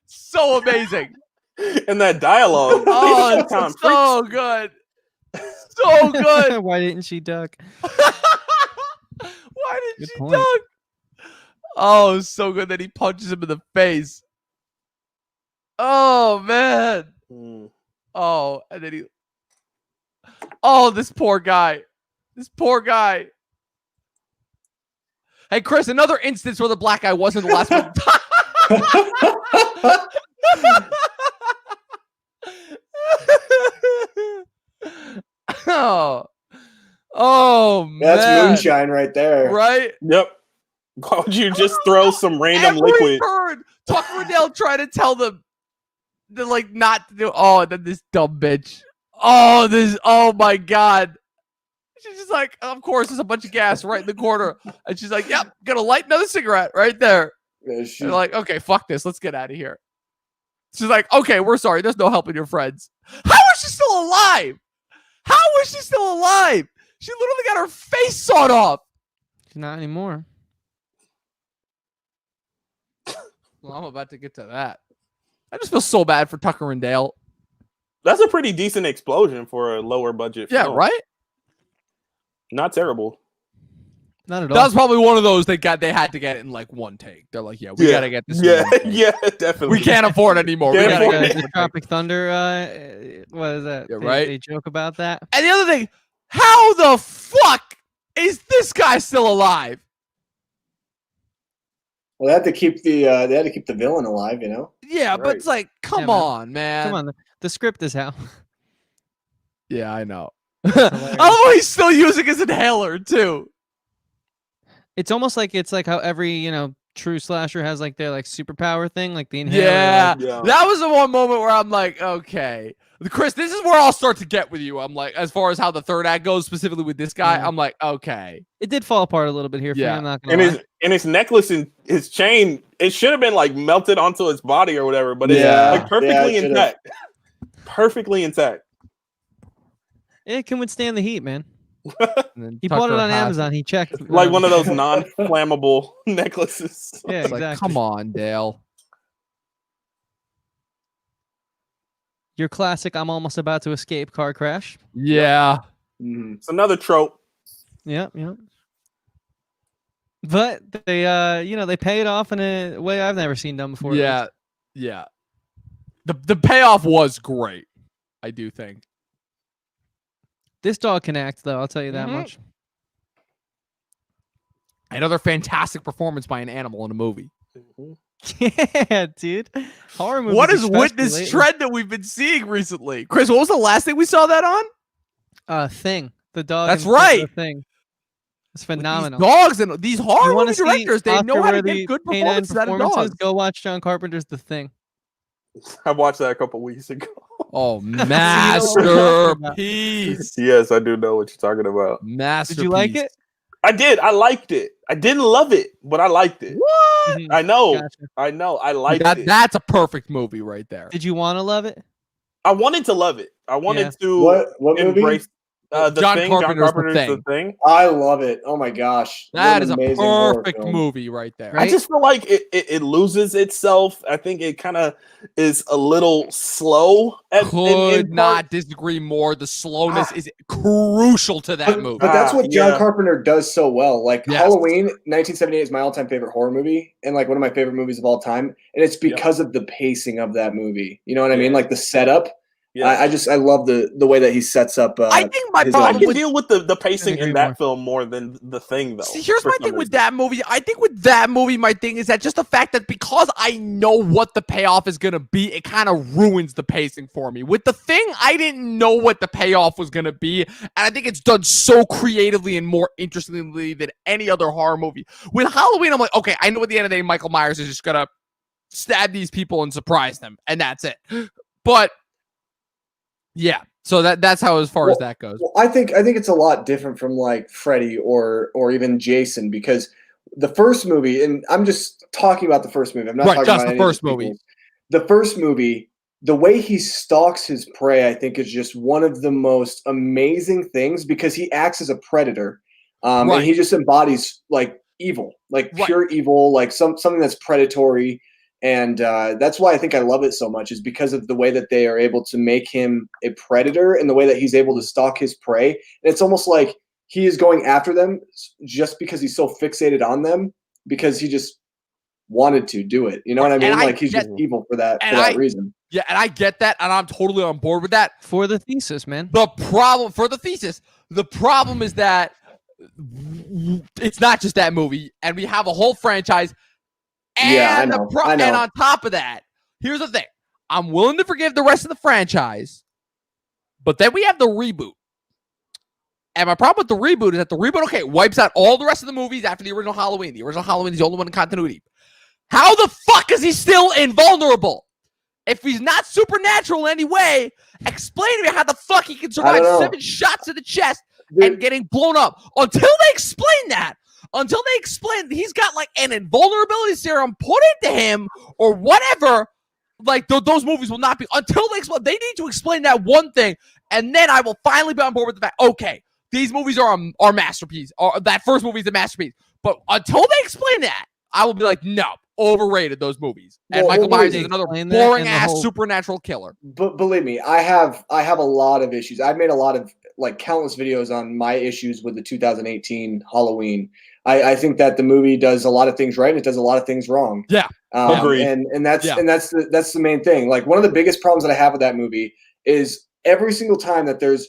so amazing. And that dialogue. Oh, These Tom it's so good, so good. Why didn't she duck? Why did Good she point. duck? Oh, so good that he punches him in the face. Oh man. Mm. Oh, and then he. Oh, this poor guy. This poor guy. Hey, Chris, another instance where the black guy wasn't the last one. Oh, man. That's moonshine right there. Right? Yep. Why would you just throw some random Every liquid? turn, Tucker Riddell trying to tell them to like not to do. Oh, and then this dumb bitch. Oh my god. She's just like, of course, there's a bunch of gas right in the corner, and she's like, "Yep, gonna light another cigarette right there." Yeah, They're like, "Okay, fuck this, let's get out of here." She's like, "Okay, we're sorry. There's no helping your friends." How is she still alive? How is she still alive? She literally got her face sawed off. Not anymore. Well, I'm about to get to that. I just feel so bad for Tucker and Dale. That's a pretty decent explosion for a lower budget Yeah, film. right? Not terrible. Not at all. That was probably one of those they had to get it in like one take. They're like, we gotta get this. Yeah, in one take. yeah, definitely. We can't afford it anymore. We Can't gotta afford get it. it. The Tropic Thunder. What is that? Yeah, They- right. They joke about that. And the other thing, how the fuck is this guy still alive? Well, they had to keep the villain alive, you know. Yeah, but Right. it's like, come Yeah, man. on, man. Come on. The script is how. Yeah, I know. hilarious. I love how he's still using his inhaler too. It's almost like it's like how every true slasher has like their like superpower thing, like the inhaler. Yeah, like- Yeah. that was the one moment where I'm like, okay, Chris, this is where I'll start to get with you. I'm like, as far as how the third act goes, specifically with this guy, Yeah. I'm like, okay, It did fall apart a little bit here for Yeah. me. I'm not gonna lie. And his necklace and his chain, it should have been like melted onto his body or whatever, but it's Yeah. like perfectly Yeah, it should've. intact. Perfectly intact. It can withstand the heat, man. And then He bought it Tucker on has- Amazon. He checked. Like one of those non-flammable necklaces. Yeah, It's like, exactly. come on, Dale. Your classic. I'm almost about to escape car crash. Yeah, Mhm. It's another trope. Yep. But they, they pay it off in a way I've never seen done before. yeah. The payoff was great, I do think. This dog can act, though. I'll tell you that Mhm. much. Another fantastic performance by an animal in a movie. Yeah, dude. Horror movies. What is with especially this lately. trend that we've been seeing recently? Chris, what was the last thing we saw that on? Thing. The dog. That's in particular right. Thing. It's With phenomenal. These dogs and these horror You want movie to see directors, they know how to Oscar-worthy get good canine performances out of performances? dogs. Go watch John Carpenter's The Thing. I watched that a couple weeks ago. Oh, what I'm talking about. masterpiece. Yes, I do know what you're talking about. Masterpiece. Did you like it? I did. I liked it. I didn't love it, but I liked it. What? Mhm. I know. Gotcha. I know. I liked it. That's a perfect movie right there. Did you want to love it? I wanted to love it. I wanted to What movie? embrace the John thing. Carpenter's John Carpenter's The The Thing. I love it. Oh my gosh, what That an is a amazing horror perfect film. movie right there. Right? I just feel like it loses itself. I think it kind of is a little slow. Could in not parts. disagree more. The slowness is crucial to that movie. But that's what John Yeah. Carpenter does so well. Like Yes. Halloween, 1978 is my all-time favorite horror movie, and like one of my favorite movies of all time. And it's because of the pacing of that movie. You know what I mean? Yeah. Like the setup. Yes. I love the way that he sets up. I think my his I problem can with deal with the pacing agree in that more. film more than the thing, though. See, here's for my some thing with reason. that movie. I think with that movie, my thing is that just the fact that because I know what the payoff is going to be, it kind of ruins the pacing for me. With the thing, I didn't know what the payoff was going to be. And I think it's done so creatively and more interestingly than any other horror movie. With Halloween, I'm like, okay, I know at the end of the day, Michael Myers is just going to stab these people and surprise them. And that's it. But yeah, so that's how as far as that goes. Well, I think it's a lot different from like Freddy or even Jason, because the first movie, and I'm just talking about the first movie. I'm not Right, talking just about the any of first the movie. sequels. The first movie, the way he stalks his prey, I think is just one of the most amazing things, because he acts as a predator, Right. and he just embodies like evil, like Right. pure evil, like something that's predatory. And that's why I think I love it so much, is because of the way that they are able to make him a predator and the way that he's able to stalk his prey. And it's almost like he is going after them just because he's so fixated on them, because he just wanted to do it. You know what I mean? And I Like he's get- just evil for that and I- reason. Yeah, and I get that, and I'm totally on board with that. For the thesis, man. The problem for the thesis, the problem is that it's not just that movie, and we have a whole franchise. And Yeah, I know, I know. And on top of that, here's the thing: I'm willing to forgive the rest of the franchise, but then we have the reboot. And my problem with the reboot is that the reboot, okay, wipes out all the rest of the movies after the original Halloween. The original Halloween is the only one in continuity. How the fuck is he still invulnerable? If he's not supernatural in any way, explain to me how the fuck he can survive 7 shots to the chest and getting blown up. Until they explain that, until they explain he's got like an invulnerability serum put into him or whatever, like those movies will not be, until they explain. They need to explain that one thing, and then I will finally be on board with the fact, okay, these movies are masterpiece, or that first movie is a masterpiece. But until they explain that, I will be like, no, overrated those movies. And Michael Myers is another boring ass supernatural killer. But believe me, I have a lot of issues. I've made a lot of like countless videos on my issues with the 2018 Halloween. I think that the movie does a lot of things right and it does a lot of things wrong. Yeah. Agreed. And that's the main thing. Like one of the biggest problems that I have with that movie is every single time that there's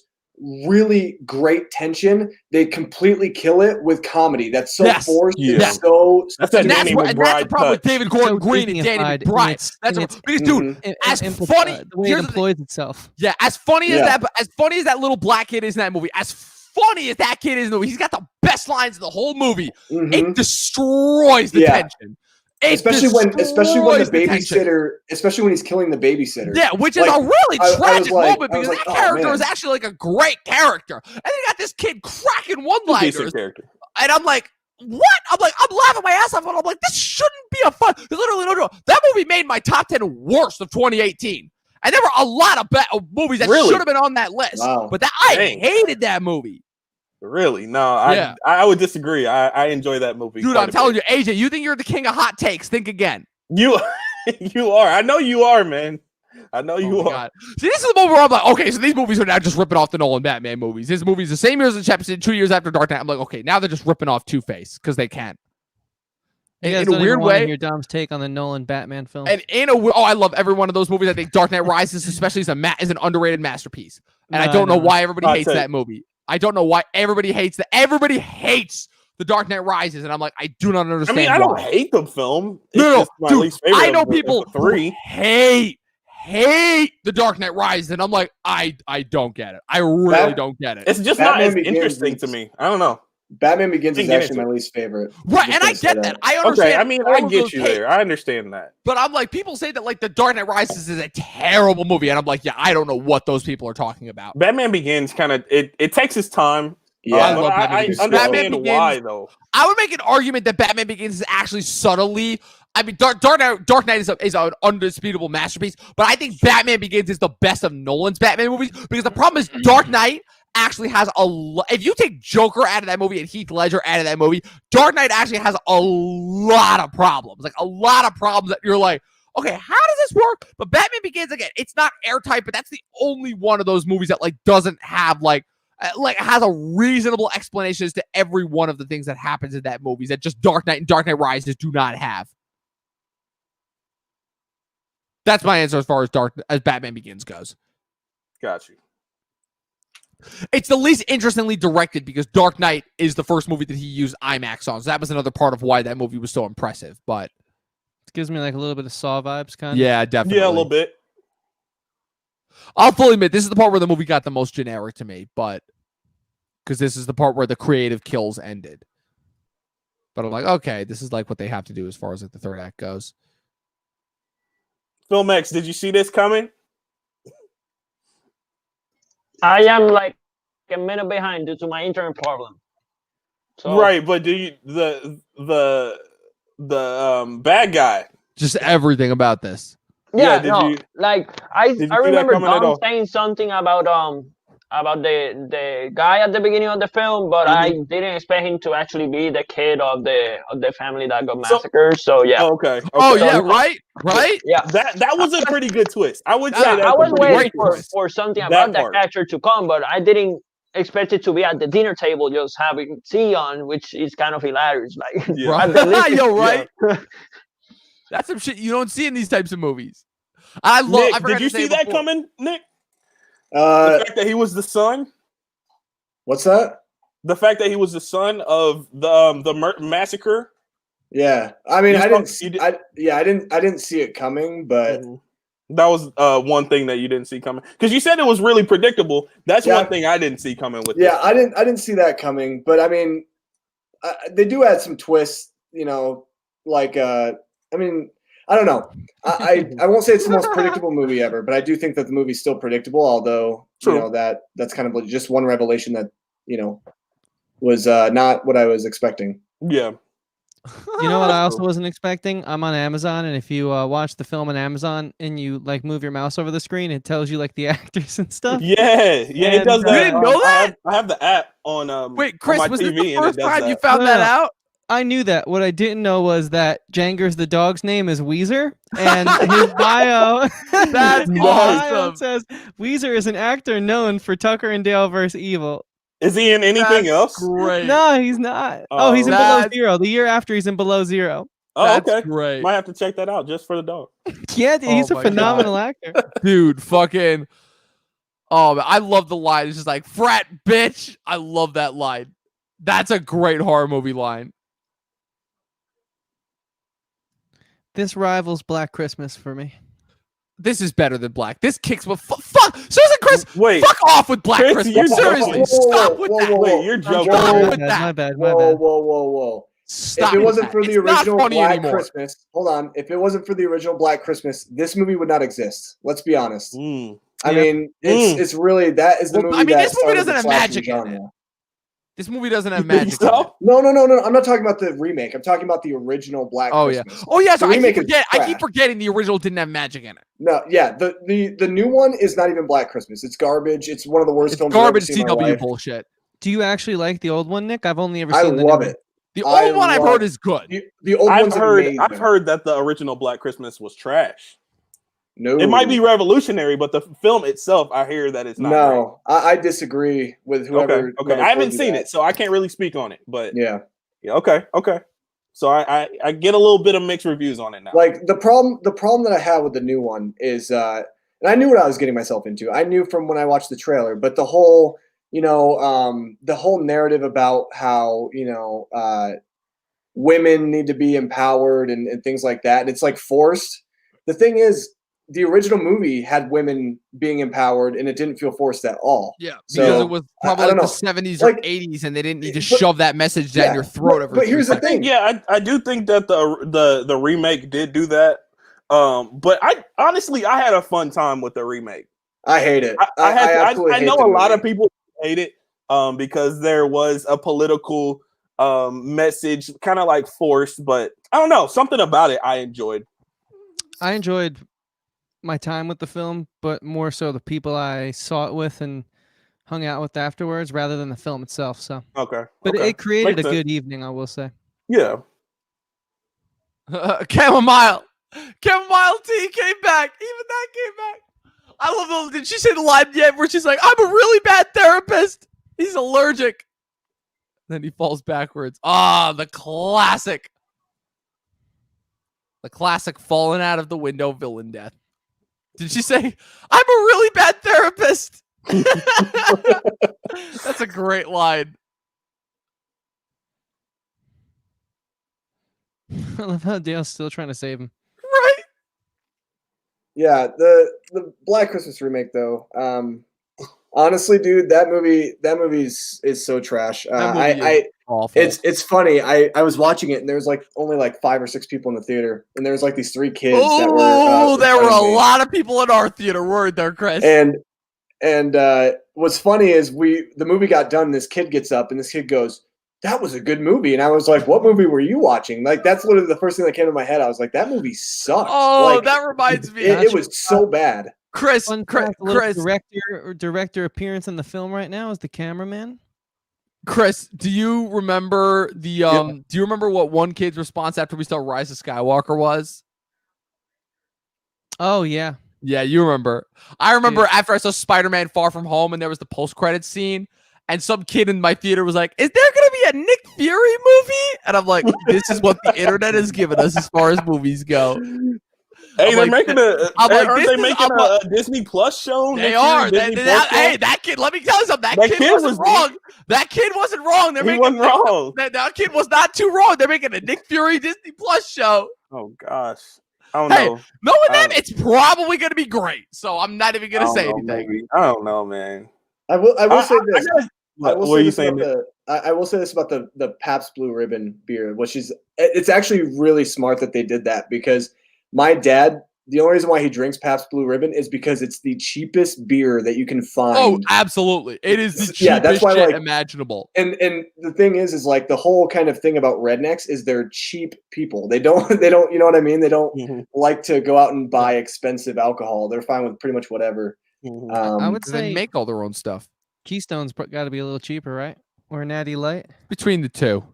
really great tension, they completely kill it with comedy. That's so forced. Yeah. So that's that's the problem with David Gordon Green and Danny McBride. That's because, dude, as funny the way it employs itself. Yeah, as funny as that little black kid is in that movie, as funny as that kid is in the movie, he's got the best lines of the whole movie. It destroys the tension. Especially when the babysitter, especially when he's killing the babysitter. Yeah, which is a really tragic moment because that character is actually like a great character. And they got this kid cracking one-liners. And I'm like, what? I'm laughing my ass off, and I'm like, this shouldn't be a fun. Literally, no. That movie made my top 10 worst of 2018. And there were a lot of movies that should have been on that list. Wow. But I hated that movie. Really? No, I would disagree. I enjoy that movie. Dude, I'm telling you, AJ, you think you're the king of hot takes. Think again. You are. I know you are, man. I know you are. God. See, this is the moment where I'm like, okay, so these movies are now just ripping off the Nolan Batman movies. This movie's the same year as the Chapter, 2 years after Dark Knight. I'm like, okay, now they're just ripping off Two-Face because they can. In a weird way, your Dom's take on the Nolan Batman film. And I love every one of those movies. I think Dark Knight Rises, especially, is an underrated masterpiece. And I don't know why everybody hates that movie. I don't know why everybody hates that. Everybody hates The Dark Knight Rises, and I'm like, I do not understand. I don't hate the film. No, dude, least favorite I know people who hate The Dark Knight Rises, and I'm like, I don't get it. I really don't get it. It's just not as interesting to me. I don't know. Batman Begins is actually my least favorite. Right, and I get that. I understand. Okay, I get you there. I understand that. But I'm like, people say that like The Dark Knight Rises is a terrible movie, and I'm like, yeah, I don't know what those people are talking about. Batman Begins kind of it takes its time. Yeah, I understand why though. I would make an argument that Batman Begins is actually subtly. I mean, Dark Knight is an undisputable masterpiece, but I think Batman Begins is the best of Nolan's Batman movies because the problem is Dark Knight actually has if you take Joker out of that movie and Heath Ledger out of that movie, Dark Knight actually has a lot of problems. Like a lot of problems that you're like, okay, how does this work? But Batman Begins, again, it's not airtight, but that's the only one of those movies that like doesn't have like has a reasonable explanation as to every one of the things that happens in that movie that just Dark Knight and Dark Knight Rises do not have. That's my answer as far as Batman Begins goes. Got you. It's the least interestingly directed because Dark Knight is the first movie that he used IMAX on. So that was another part of why that movie was so impressive. But it gives me like a little bit of Saw vibes, kind of. Yeah, definitely. Yeah, a little bit. I'll fully admit this is the part where the movie got the most generic to me, but because this is the part where the creative kills ended. But I'm like, okay, this is like what they have to do as far as like the third act goes. Filmx, did you see this coming? I am like a minute behind due to my internet problem. So, right, but do you the bad guy? Just everything about this. Yeah, I remember Dom saying something about the guy at the beginning of the film, but I didn't expect him to actually be the kid of the family that got massacred. So yeah. Okay. Oh yeah, right. Yeah, that was a pretty good twist. I would say that I was waiting for something about that character to come, but I didn't expect it to be at the dinner table just having tea on, which is kind of hilarious. Like, yo, right? Yeah. That's some shit you don't see in these types of movies. Nick, did you see that coming, Nick? The fact that he was the son. What's that? The fact that he was the son of the massacre. Yeah, I mean, I didn't see it coming, but that was one thing that you didn't see coming because you said it was really predictable. That's one thing I didn't see coming with. Yeah, I didn't see that coming, but I mean, they do add some twists. You know, like I mean, I don't know. I won't say it's the most predictable movie ever, but I do think that the movie's still predictable. Although True. you know that's kind of just one revelation that was not what I was expecting. Yeah. You know what I also wasn't expecting? I'm on Amazon, and if you watch the film on Amazon and you like move your mouse over the screen, it tells you like the actors and stuff. Yeah, it does And, that. You didn't know that? I have the app on Wait, Chris, on my was TV, it the and first does time that. you found No, that no. out? I knew that. What I didn't know was that Jangers the dog's name is Weezer, and his bio, That's his bio awesome. says Weezer is an actor known for Tucker and Dale vs. Evil. Is he in anything That's else? Great. No, he's not. Oh, He's in Below that's- Zero. The year after, he's in Below Zero. Oh, That's okay. great. Might have to check that out just for the dog. Yeah, dude, he's Oh a my phenomenal actor. Dude, fucking. Oh, man, I love the line. It's just like, frat bitch. I love that line. That's a great horror movie line. This rivals Black Christmas for me. This is better than Black. This kicks with fuck. Susan Chris, Wait, fuck off with Black Chris, Christmas. you're Seriously, joking. stop with that. wait, you're joking. Stop My with bad, that. my bad, my Whoa, bad. whoa, whoa, whoa! Stop If it with wasn't that. for the It's not original funny Black anymore. Christmas, hold on. If it wasn't for the original Black Christmas, this movie would not exist. Let's be honest. Mm. I Yeah. mean, it's really that is the Well, movie. I mean, that this movie started doesn't the have slasher magic in it. genre. This movie doesn't have You think magic. in it. so? No. I'm not talking about the remake. I'm talking about the original Black Oh yeah. Christmas. Oh yeah. So The I keep, remake is I keep trash. forgetting the original didn't have magic in it. No, yeah, the new one is not even Black Christmas. It's garbage. It's one of the worst It's films garbage I've ever seen in my CW life. bullshit. Do you actually like the old one, Nick? I've only ever I seen the love new it. The I old one I've love heard it. is good. The old one's amazing. I've heard that the original Black Christmas was trash. No, It might be revolutionary, but the film itself, I hear that it's not. No, I disagree with great. whoever. Okay. whoever I haven't told you seen that. it, so I can't really speak on it. But Yeah, okay. So I get a little bit of mixed reviews on it now. like the problem that I have with the new one is, and I knew what I was getting myself into. I knew from when I watched the trailer, but the whole, the whole narrative about how women need to be empowered and things like that, and it's like forced. The thing is, the original movie had women being empowered, and it didn't feel forced at all. Yeah, So, because it was probably I like don't the 70s Like, or 80s, and they didn't need to but- shove that message down yeah, your throat every. but here's the 3 seconds. thing. Yeah, I do think that the remake did do that. But I honestly had a fun time with the remake. I hate it. I absolutely know hate a the lot of movie. people hate it because there was a political message kind of like forced, but I don't know, something about it I enjoyed. I enjoyed my time with the film, but more so the people I saw it with and hung out with afterwards rather than the film itself. So, Okay. but okay. it created Makes a sense. good evening, I will say. Yeah. Chamomile tea came back. Even that came back. I love the. Did she say the line yet where she's like, "I'm a really bad therapist. He's allergic." Then he falls backwards. The classic. The classic falling out of the window villain death. Did she say, "I'm a really bad therapist"? That's a great line. I love how Dale's still trying to save him. Right? Yeah, the Black Christmas remake though. Honestly, dude, that movie is so trash. That movie is awful. It's funny. I was watching it and there was like only like 5 or 6 people in the theater, and there was like these 3 kids that were. Oh, there were behind a me. lot of people in our theater, weren't there, Chris? And what's funny is the movie got done. This kid gets up and this kid goes, "That was a good movie." And I was like, "What movie were you watching?" Like that's literally the first thing that came to my head. I was like, "That movie sucked." Oh, Like, that reminds me. it was so bad. Chris, Fun fact, a little Chris, director appearance in the film right now is the cameraman. Chris, do you remember the do you remember what one kid's response after we saw Rise of Skywalker was? Oh yeah. Yeah, you remember. I remember after I saw Spider-Man Far From Home and there was the post-credits scene, and some kid in my theater was like, "Is there gonna be a Nick Fury movie?" And I'm like, this is what the internet has given us as far as movies go. Hey, I'm they're like, making I'm like, aren't this they is- making I'm like- a Disney Plus show? They next year? are. Disney Plus show? Hey, that kid, let me tell you something. That That kid kid wasn't was- wrong. That kid wasn't wrong. He wasn't wrong. That kid was not too wrong. They're making a Nick Fury Disney Plus show. Oh gosh, I don't Hey, know. Knowing I that, don't- it's probably going to be great. So I'm not even going I to don't say know, anything. maybe. I don't know, man. I will say this. What will are say you this saying? about I will say this about the Pabst Blue Ribbon beer, which is it's actually really smart that they did that, because my dad, the only reason why he drinks Pabst Blue Ribbon is because it's the cheapest beer that you can find. Oh, absolutely. It is the cheapest Yeah, that's why, shit like, imaginable. And the thing is like the whole kind of thing about rednecks is they're cheap people. They don't, you know what I mean? They don't like to go out and buy expensive alcohol. They're fine with pretty much whatever. I would say they make all their own stuff. Keystone's got to be a little cheaper, right? Or Natty Light. Between the two.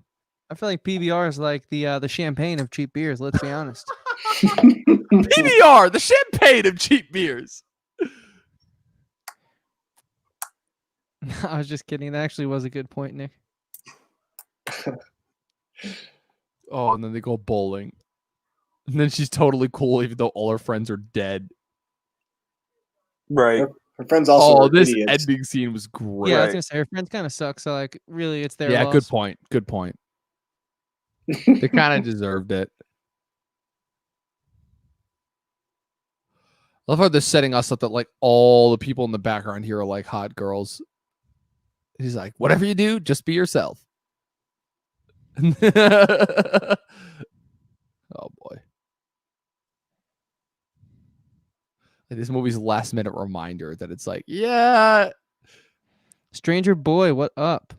I feel like PBR is like the champagne of cheap beers. Let's be honest. PBR, the champagne of cheap beers. I was just kidding. That actually was a good point, Nick. Oh, and then they go bowling. And then she's totally cool, even though all her friends are dead. Right. Her friends also are this idiots. ending scene was great. Yeah, I was gonna say her friends kind of suck. So like, really, it's their Yeah, loss. good point. Good point. They kind of deserved it. I love how they're setting us up that like all the people in the background here are like hot girls. He's like, whatever you do, just be yourself. Oh boy. Like, this movie's last minute reminder that it's like, yeah. Stranger boy, what up?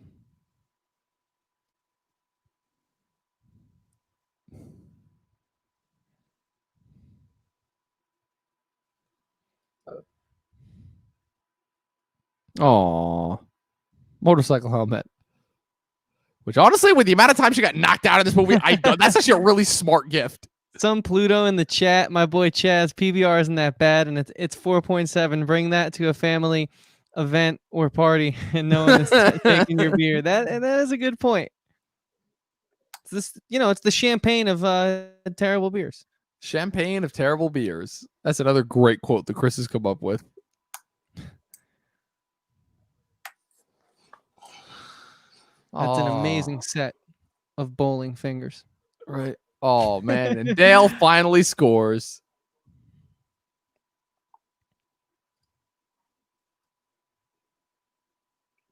Aw. Motorcycle helmet. Which honestly, with the amount of time she got knocked out in this movie, that's actually a really smart gift. Some Pluto in the chat, my boy Chaz, PBR isn't that bad, and it's 4.7. Bring that to a family event or party, and no one is taking your beer. That is a good point. It's this, it's the champagne of terrible beers. Champagne of terrible beers. That's another great quote that Chris has come up with. That's an amazing set of bowling fingers. Right. Oh, man. And Dale finally scores.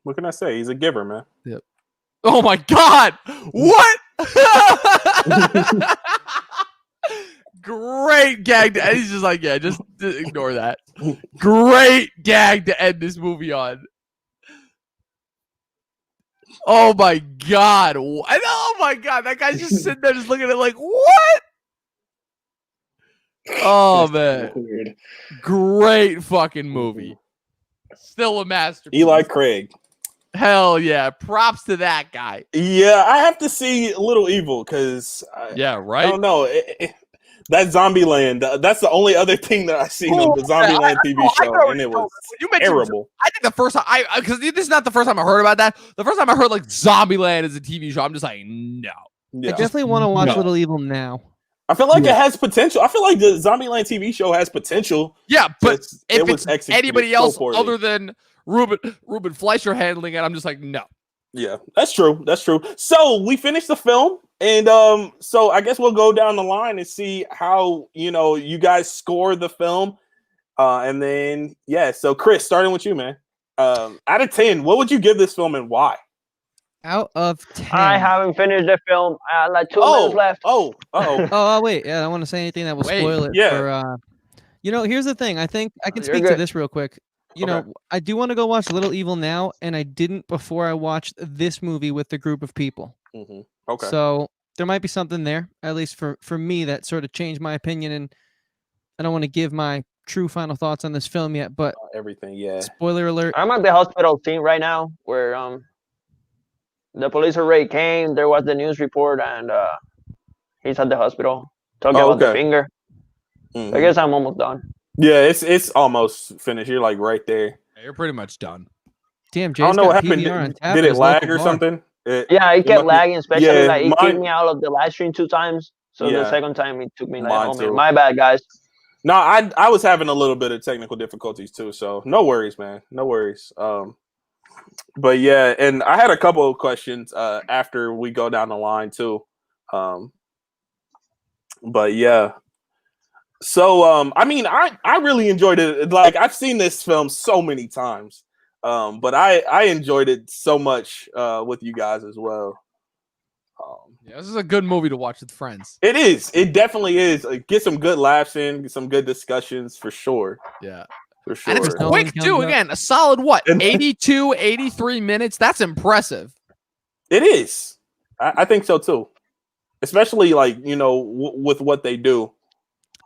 What can I say? He's a giver, man. Yep. Oh, my God. What? Great gag. He's just like, yeah, just ignore that. Great gag to end this movie on. Oh my God. Oh my God. That guy's just sitting there just looking at it like, what? Oh man. Weird. Great fucking movie. Still a masterpiece. Eli Craig. Hell yeah. Props to that guy. Yeah, I have to see Little Evil because yeah, right. I don't know. That Zombieland, that's the only other thing that I've seen of the Zombieland TV show, and it was terrible. I think the first time, because this is not the first time I heard about that. The first time I heard like Zombieland is a TV show, I'm just like, no. Yeah. I definitely want to watch Little Evil now. I feel like it has potential. I feel like the Zombieland TV show has potential. Yeah, but if was it's anybody else other than Ruben Fleischer handling it, I'm just like, no. Yeah, that's true. That's true. So we finished the film, and so I guess we'll go down the line and see how you guys score the film, and then So Chris, starting with you, man. Out of 10, what would you give this film and why? Out of 10. I haven't finished the film. I had like 2 minutes left. Oh, wait. Yeah, I don't want to say anything that will spoil it. Yeah. For, here's the thing. I think I can speak to this real quick. I do want to go watch Little Evil now, and I didn't before I watched this movie with the group of people. Mm-hmm. Okay. So there might be something there, at least for me, that sort of changed my opinion. And I don't want to give my true final thoughts on this film yet, but everything, yeah. Spoiler alert. I'm at the hospital scene right now where the police already came. There was the news report, and he's at the hospital talking about the finger. Mm-hmm. I guess I'm almost done. Yeah, it's almost finished. You're like right there. You're pretty much done. Damn, Jay's I don't know what happened. Did it lag or something? It kept lagging, especially it kicked me out of the live stream 2 times. So the second time it took me like, oh man, my bad, guys. No, I was having a little bit of technical difficulties too. So no worries, man. No worries. But yeah, and I had a couple of questions after we go down the line too. But yeah. So I mean, I really enjoyed it. Like I've seen this film so many times. But I enjoyed it so much with you guys as well. Yeah, this is a good movie to watch with friends. It is. It definitely is. Get some good laughs in, get some good discussions for sure. Yeah. For sure. And it's No quick, one too. comes up. Again, a solid, 82, 83 minutes? That's impressive. It is. I think so, too. Especially, with what they do.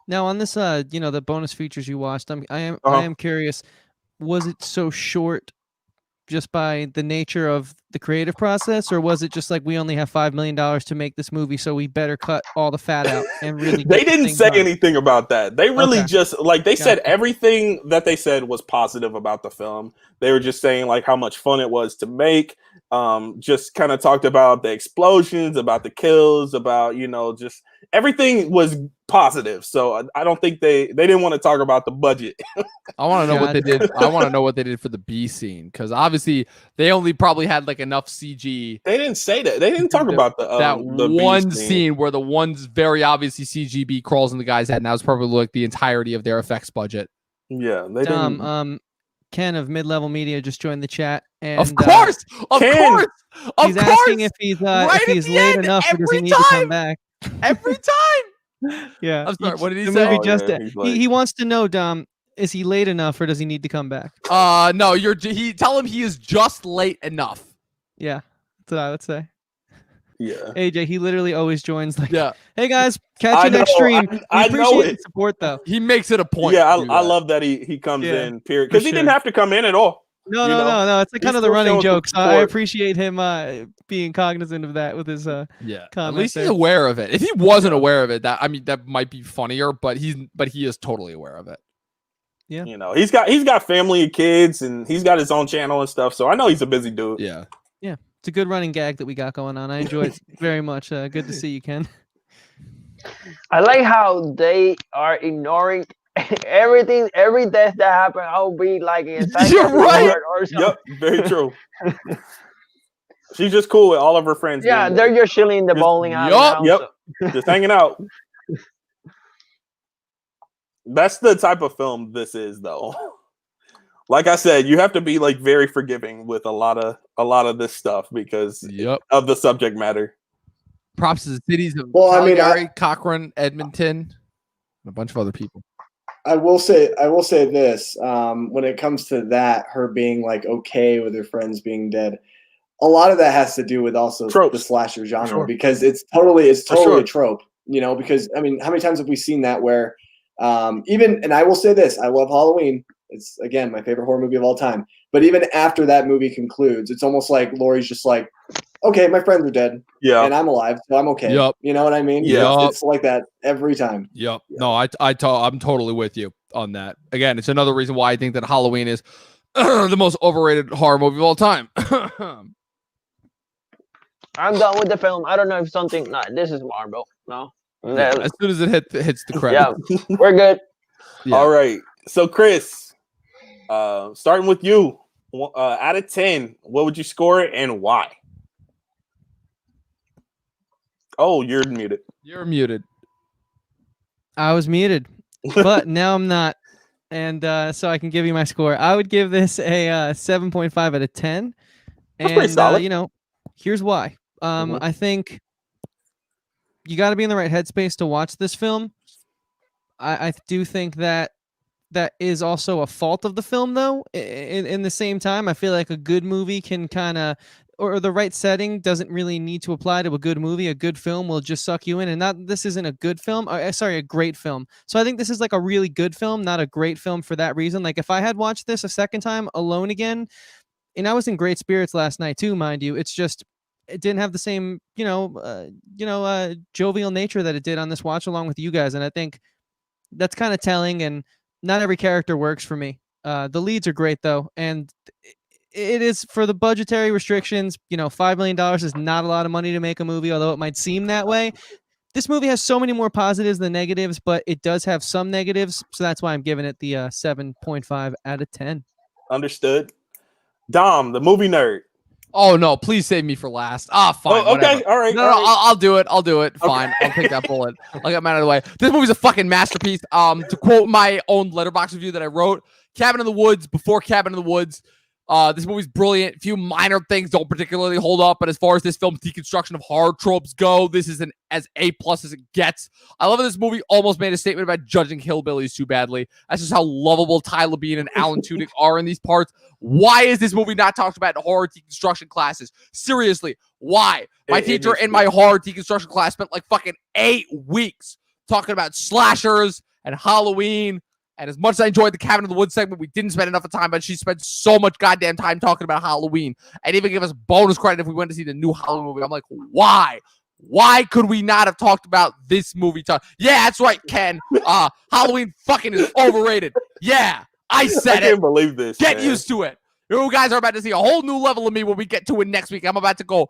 Now, on this, the bonus features you watched, I am curious, was it so short just by the nature of the creative process, or was it just like we only have $5 million to make this movie, so we better cut all the fat out and really? They didn't say anything about that. They really just said Gotcha. everything that they said was positive about the film. They were just saying how much fun it was to make. Just kind of talked about the explosions, about the kills, about just everything was positive. So I don't think they didn't want to talk about the budget. I want to know what they did. I want to know what they did for the B scene, because obviously they only probably had enough CG. They didn't say that. They didn't talk about the one B scene where the one's very obviously CGB crawls in the guy's head, and that was probably the entirety of their effects budget. Yeah, they didn't. Ken of Mid-Level Media just joined the chat, and of course, he's asking if he's late enough, or does he need to come back every time? Yeah, I'm sorry. What did he the say? Movie he wants to know, Dom, is he late enough, or does he need to come back? No, tell him he is just late enough. Yeah, that's what I would say. Yeah, AJ, he literally always joins yeah. Hey guys, catch you next stream. I know appreciate it. the support though. He makes it a point. Yeah, I love that he comes in. Period, because he didn't have to come in at all. No. It's kind of the running joke. So I appreciate him being cognizant of that with his At comment least there. he's aware of it. If he wasn't aware of it, that might be funnier. But he is totally aware of it. Yeah, he's got family and kids, and he's got his own channel and stuff. So I know he's a busy dude. Yeah. It's a good running gag that we got going on. I enjoy it very much. Good to see you, Ken. I like how they are ignoring everything, every death that happened. I'll be inside. You're right. Or something. Yep, very true. She's just cool with all of her friends. Yeah, they're just chilling in the bowling alley. Yep, just hanging out. That's the type of film this is, though. Like I said, you have to be very forgiving with a lot of this stuff because of the subject matter. Props to the cities of Calgary, Cochrane, Edmonton, and a bunch of other people. I will say this: when it comes to that, her being okay with her friends being dead, a lot of that has to do with also the slasher genre because it's totally a trope. Because how many times have we seen that where and I will say this: I love Halloween. It's, again, my favorite horror movie of all time. But even after that movie concludes, it's almost like Laurie's just okay, my friends are dead. Yeah. And I'm alive, so I'm okay. Yep. You know what I mean? Yeah. It's like that every time. Yep. No, I'm totally with you on that. Again, it's another reason why I think that Halloween is the most overrated horror movie of all time. I'm done with the film. I don't know if something... No, this is Marvel. No? Yeah, as soon as it hits the credits. Yeah, we're good. Yeah. All right. So, Chris... starting with you, out of 10, what would you score it and why? Oh, you're muted. You're muted. I was muted, but now I'm not. And so I can give you my score. I would give this a 7.5 out of 10. That's pretty solid. Here's why. I think you got to be in the right headspace to watch this film. I do think that is also a fault of the film, though. In the same time, I feel like a good movie can kind of, or the right setting doesn't really need to apply to a good movie. A good film will just suck you in, and this isn't a good film. Sorry, a great film. So I think this is a really good film, not a great film for that reason. If I had watched this a second time alone again, and I was in great spirits last night too, mind you, it's just it didn't have the same jovial nature that it did on this watch along with you guys, and I think that's kind of telling. And not every character works for me. The leads are great though, and it is for the budgetary restrictions. $5 million is not a lot of money to make a movie, although it might seem that way. This movie has so many more positives than negatives, but it does have some negatives, so that's why I'm giving it the 7.5 out of 10. Understood. Dom, the movie nerd. Oh no! Please save me for last. Fine. Oh, okay, whatever. all right. No, I'll do it. I'll do it. Fine. Okay. I'll take that bullet. I'll get mine out of the way. This movie's a fucking masterpiece. To quote my own Letterboxd review that I wrote, Cabin in the Woods before Cabin in the Woods. This movie's brilliant. Few minor things don't particularly hold up, but as far as this film's deconstruction of horror tropes go, this is as A+ as it gets. I love that this movie almost made a statement about judging hillbillies too badly. That's just how lovable Tyler Bean and Alan Tudyk are in these parts. Why is this movie not talked about in horror deconstruction classes? Seriously, why? My teacher in my horror deconstruction class spent like fucking 8 weeks talking about slashers and Halloween. And as much as I enjoyed the Cabin in the Woods segment, we didn't spend enough time, but she spent so much goddamn time talking about Halloween and even give us bonus credit if we went to see the new Halloween movie. I'm like, why? Why could we not have talked about this movie? Yeah, that's right, Ken. Halloween fucking is overrated. Yeah, I said it. I can't believe this. Get used to it. You guys are about to see a whole new level of me when we get to it next week. I'm about to burn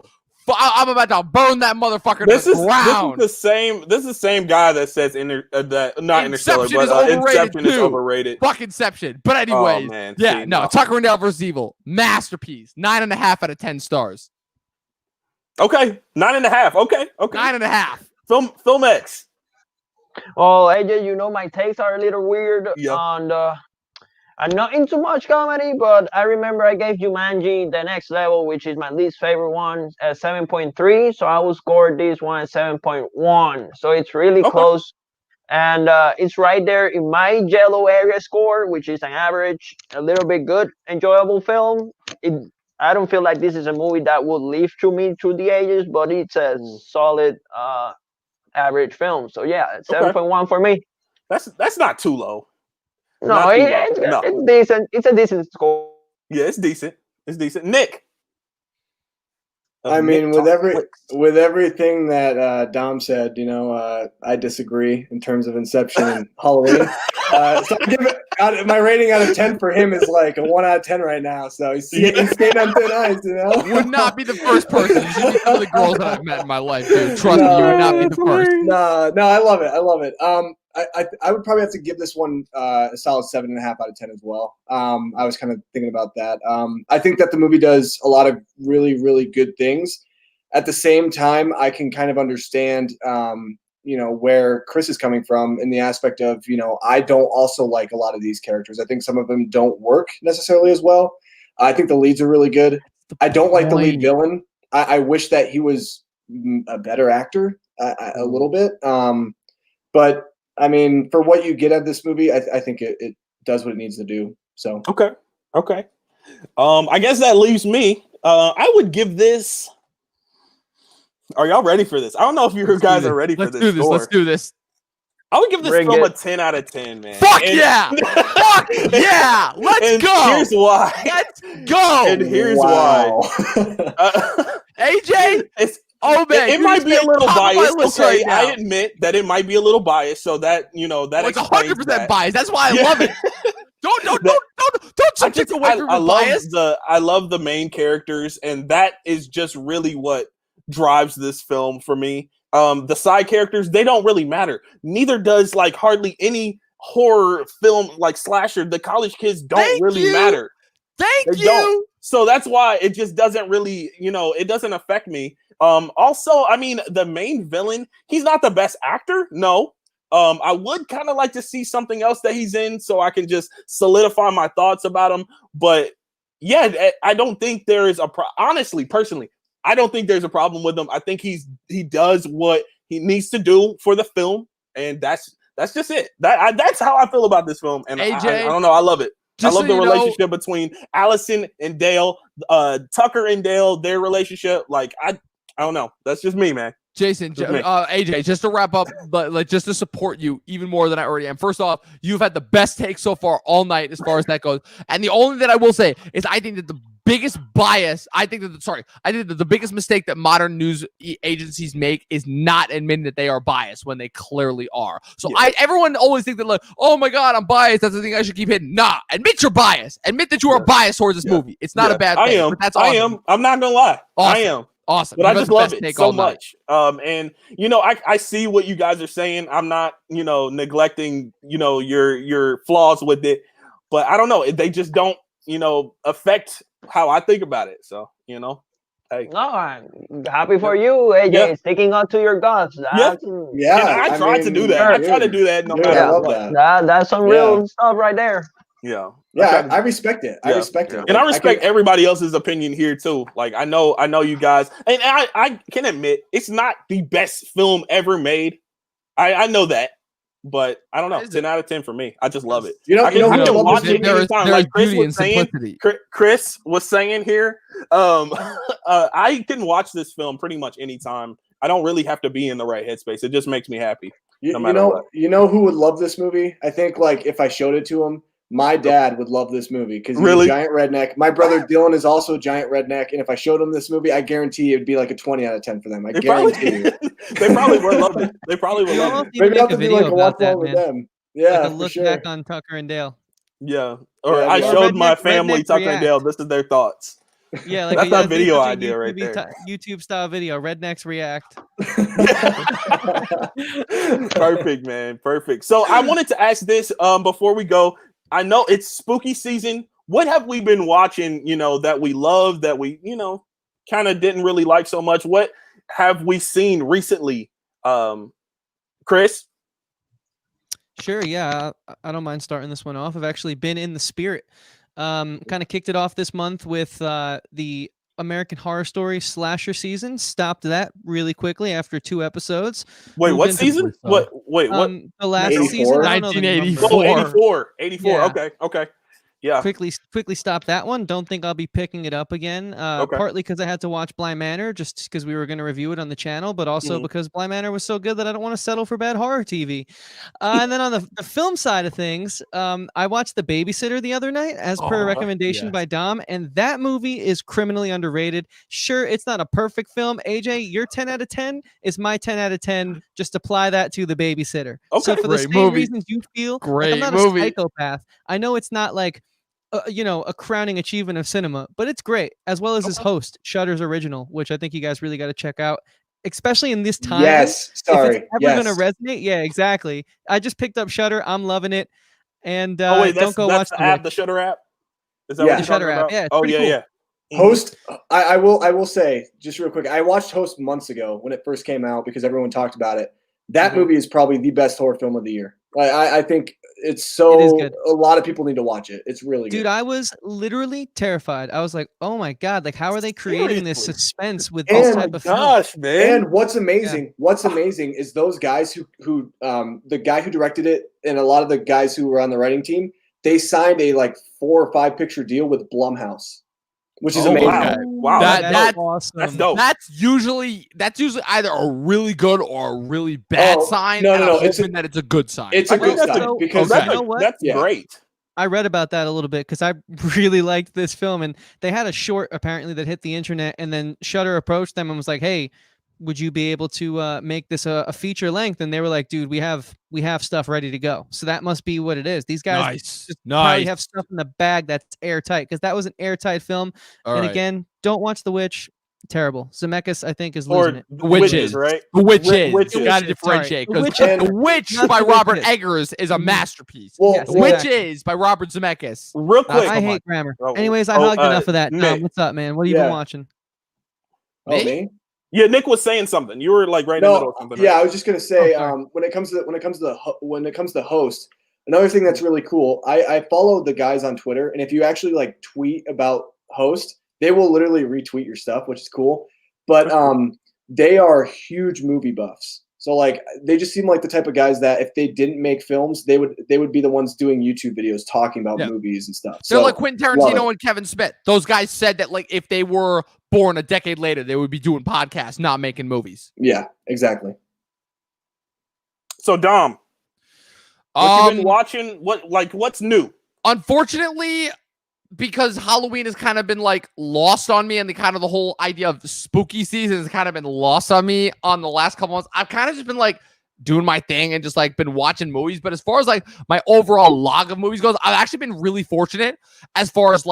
that motherfucker to the ground. This is the same guy that says Interstellar, but Inception is overrated. Fuck Inception. But anyways, Tucker and Dale vs. Evil, masterpiece. 9.5 out of 10 stars. Okay, 9.5. Okay. 9.5. Film X. Well, AJ, you know my takes are a little weird. And I'm not into much comedy, but I remember I gave Jumanji The Next Level, which is my least favorite one, at 7.3. So I will score this one at 7.1. So it's really close. And it's right there in my Jello area score, which is an average, a little bit good, enjoyable film. I don't feel like this is a movie that would live through me through the ages, but it's a solid average film. So yeah, 7.1 for me. That's not too low. No, it's decent. It's a decent score. Yeah, it's decent. It's decent. Nick. I mean, with everything that Dom said, I disagree in terms of Inception and Halloween. So I give it, my rating out of 10 for him is like a 1 out of 10 right now. So he's staying on thin ice, Would not be the first person. You should be some of the girls that I've met in my life, dude. Trust me, you would not be the first. No, I love it. I would probably have to give this one a solid 7.5 out of 10 as well. I was kind of thinking about that. I think that the movie does a lot of really, really good things. At the same time, I can kind of understand, where Chris is coming from in the aspect of, I don't also like a lot of these characters. I think some of them don't work necessarily as well. I think the leads are really good. I don't like the lead villain. I wish that he was a better actor a little bit. But I mean, for what you get out of this movie, I think it does what it needs to do. So okay. I guess that leaves me. I would give this. Are y'all ready for this? I don't know if you guys are ready for this. Let's do this. I would give this film a 10 out of 10, man. Fuck yeah! Fuck yeah! Let's go! Here's why. Let's go! And here's why. AJ, it might be a little biased. Okay, right, I admit that it might be a little biased. So that that it's 100% biased. That's why I love it. Don't subject away from the bias. I love the main characters, and that is just really what drives this film for me. The side characters, they don't really matter. Neither does like hardly any horror film like slasher. The college kids don't really matter. Thank you. So that's why it just doesn't really, it doesn't affect me. Also, I mean, the main villain, he's not the best actor. No. I would kind of like to see something else that he's in so I can just solidify my thoughts about him. But yeah, I don't think there is honestly, personally, I don't think there's a problem with him. I think he does what he needs to do for the film, and that's just it. That's how I feel about this film. And AJ, I don't know. I love it. I love the relationship between Allison and Dale, Tucker and Dale, their relationship. Like I don't know. That's just me, man. Jason, AJ, just to wrap up, but like just to support you even more than I already am. First off, you've had the best take so far all night as far as that goes. And the only that I will say is I think that the biggest bias, I think that the biggest mistake that modern news agencies make is not admitting that they are biased when they clearly are. So everyone always think that like, oh my God, I'm biased. That's the thing I should keep hidden. Nah, admit you're biased. Admit that you are biased towards this movie. It's not a bad thing. I am. That's awesome. I am. I'm not gonna lie. Awesome. I am. Awesome. But I just love it so much. And I see what you guys are saying. I'm not, neglecting, your flaws with it, but I don't know. They just don't, affect how I think about it. So, hey. No, I'm happy for you, AJ, sticking on to your guns. Yeah. And I tried to do that. I try to do that no matter what. That's some real stuff right there. Yeah. Yeah, I respect it. I respect it. And I respect everybody else's opinion here too. Like I know you guys, and I can admit it's not the best film ever made. I know that, but I don't know. 10 out of 10 for me. I just love it. I can watch it anytime. Like Chris was saying here, I can watch this film pretty much anytime. I don't really have to be in the right headspace. It just makes me happy. You know who would love this movie? I think like if I showed it to him, my dad would love this movie because he's a giant redneck. My brother Dylan is also a giant redneck, and if I showed him this movie, I guarantee it'd be like a 20 out of 10 for them. I guarantee you. They probably would love it. They probably would love it. Maybe have to be like a watch along with them. Yeah, like a look back on Tucker and Dale. Yeah, or I showed my family Tucker and Dale. This is their thoughts. Yeah, like that's that video idea right there. YouTube style video. Rednecks react. Perfect, man. Perfect. So I wanted to ask this before we go. I know it's spooky season. What have we been watching, that we love, that we, kind of didn't really like so much? What have we seen recently? Chris? Sure, yeah. I don't mind starting this one off. I've actually been in the spirit. Kind of kicked it off this month with the American Horror Story slasher season. Stopped that really quickly after 2 episodes. Wait, what season? What? The last 84? season, 1984. 84. Yeah. Okay. Yeah. Quickly stop that one. Don't think I'll be picking it up again. Partly because I had to watch Bly Manor just because we were going to review it on the channel, but also because Bly Manor was so good that I don't want to settle for bad horror TV. And then on the film side of things, I watched The Babysitter the other night as per a recommendation by Dom, and that movie is criminally underrated. Sure, it's not a perfect film. AJ, your 10 out of 10 is my 10 out of 10. Just apply that to The Babysitter. Okay. So for the same reasons you feel, like I'm not a psychopath. I know it's not like a crowning achievement of cinema, but it's great, as well as his host, Shudder's original, which I think you guys really got to check out, especially in this time. Yes, sorry. If it's ever going to resonate. Yeah, exactly. I just picked up Shudder. I'm loving it. And don't go watch the Shudder app. Is that what the Shudder app? Yeah. Oh, yeah. Host, I will say just real quick. I watched Host months ago when it first came out because everyone talked about it. That movie is probably the best horror film of the year. I think it's so. It is good. A lot of people need to watch it. It's really good. Dude, I was literally terrified. I was like, "Oh my god! Like, how are they creating this suspense with this type of film?" Man! And what's amazing is those guys who the guy who directed it and a lot of the guys who were on the writing team, they signed a 4 or 5 picture deal with Blumhouse. Which is amazing. Wow. That's awesome. That's dope. That's usually either a really good or a really bad sign. No. I'm hoping that it's a good sign. It's a good sign because that's great. I read about that a little bit because I really liked this film, and they had a short apparently that hit the internet, and then Shudder approached them and was like, "Hey, would you be able to make this a feature length?" And they were like, "Dude, we have stuff ready to go." So that must be what it is. These guys probably have stuff in the bag that's airtight, because that was an airtight film. Again, don't watch The Witch. Terrible. Zemeckis, I think, is losing it. The Witches, right? The Witches. You got to differentiate, because The Witch by Robert Eggers is a masterpiece. Well, Witches by Robert Zemeckis. Real quick, I hate grammar. Anyways, I hogged enough of that. What's up, man? What have you been watching? Me? Yeah, Nick was saying something. You were right in the middle of something. Yeah, I was just gonna say, when it comes to host, another thing that's really cool. I follow the guys on Twitter, and if you actually tweet about host, they will literally retweet your stuff, which is cool. But they are huge movie buffs. So they just seem like the type of guys that if they didn't make films, they would be the ones doing YouTube videos talking about movies and stuff. They're like Quentin Tarantino and Kevin Smith. Those guys said that if they were born a decade later, they would be doing podcasts, not making movies. Yeah, exactly. So Dom, what you been watching? What's new? Unfortunately, because Halloween has kind of been lost on me, and the whole idea of the spooky season has kind of been lost on me on the last couple months. I've kind of just been doing my thing and just been watching movies. But as far as my overall log of movies goes, I've actually been really fortunate as far as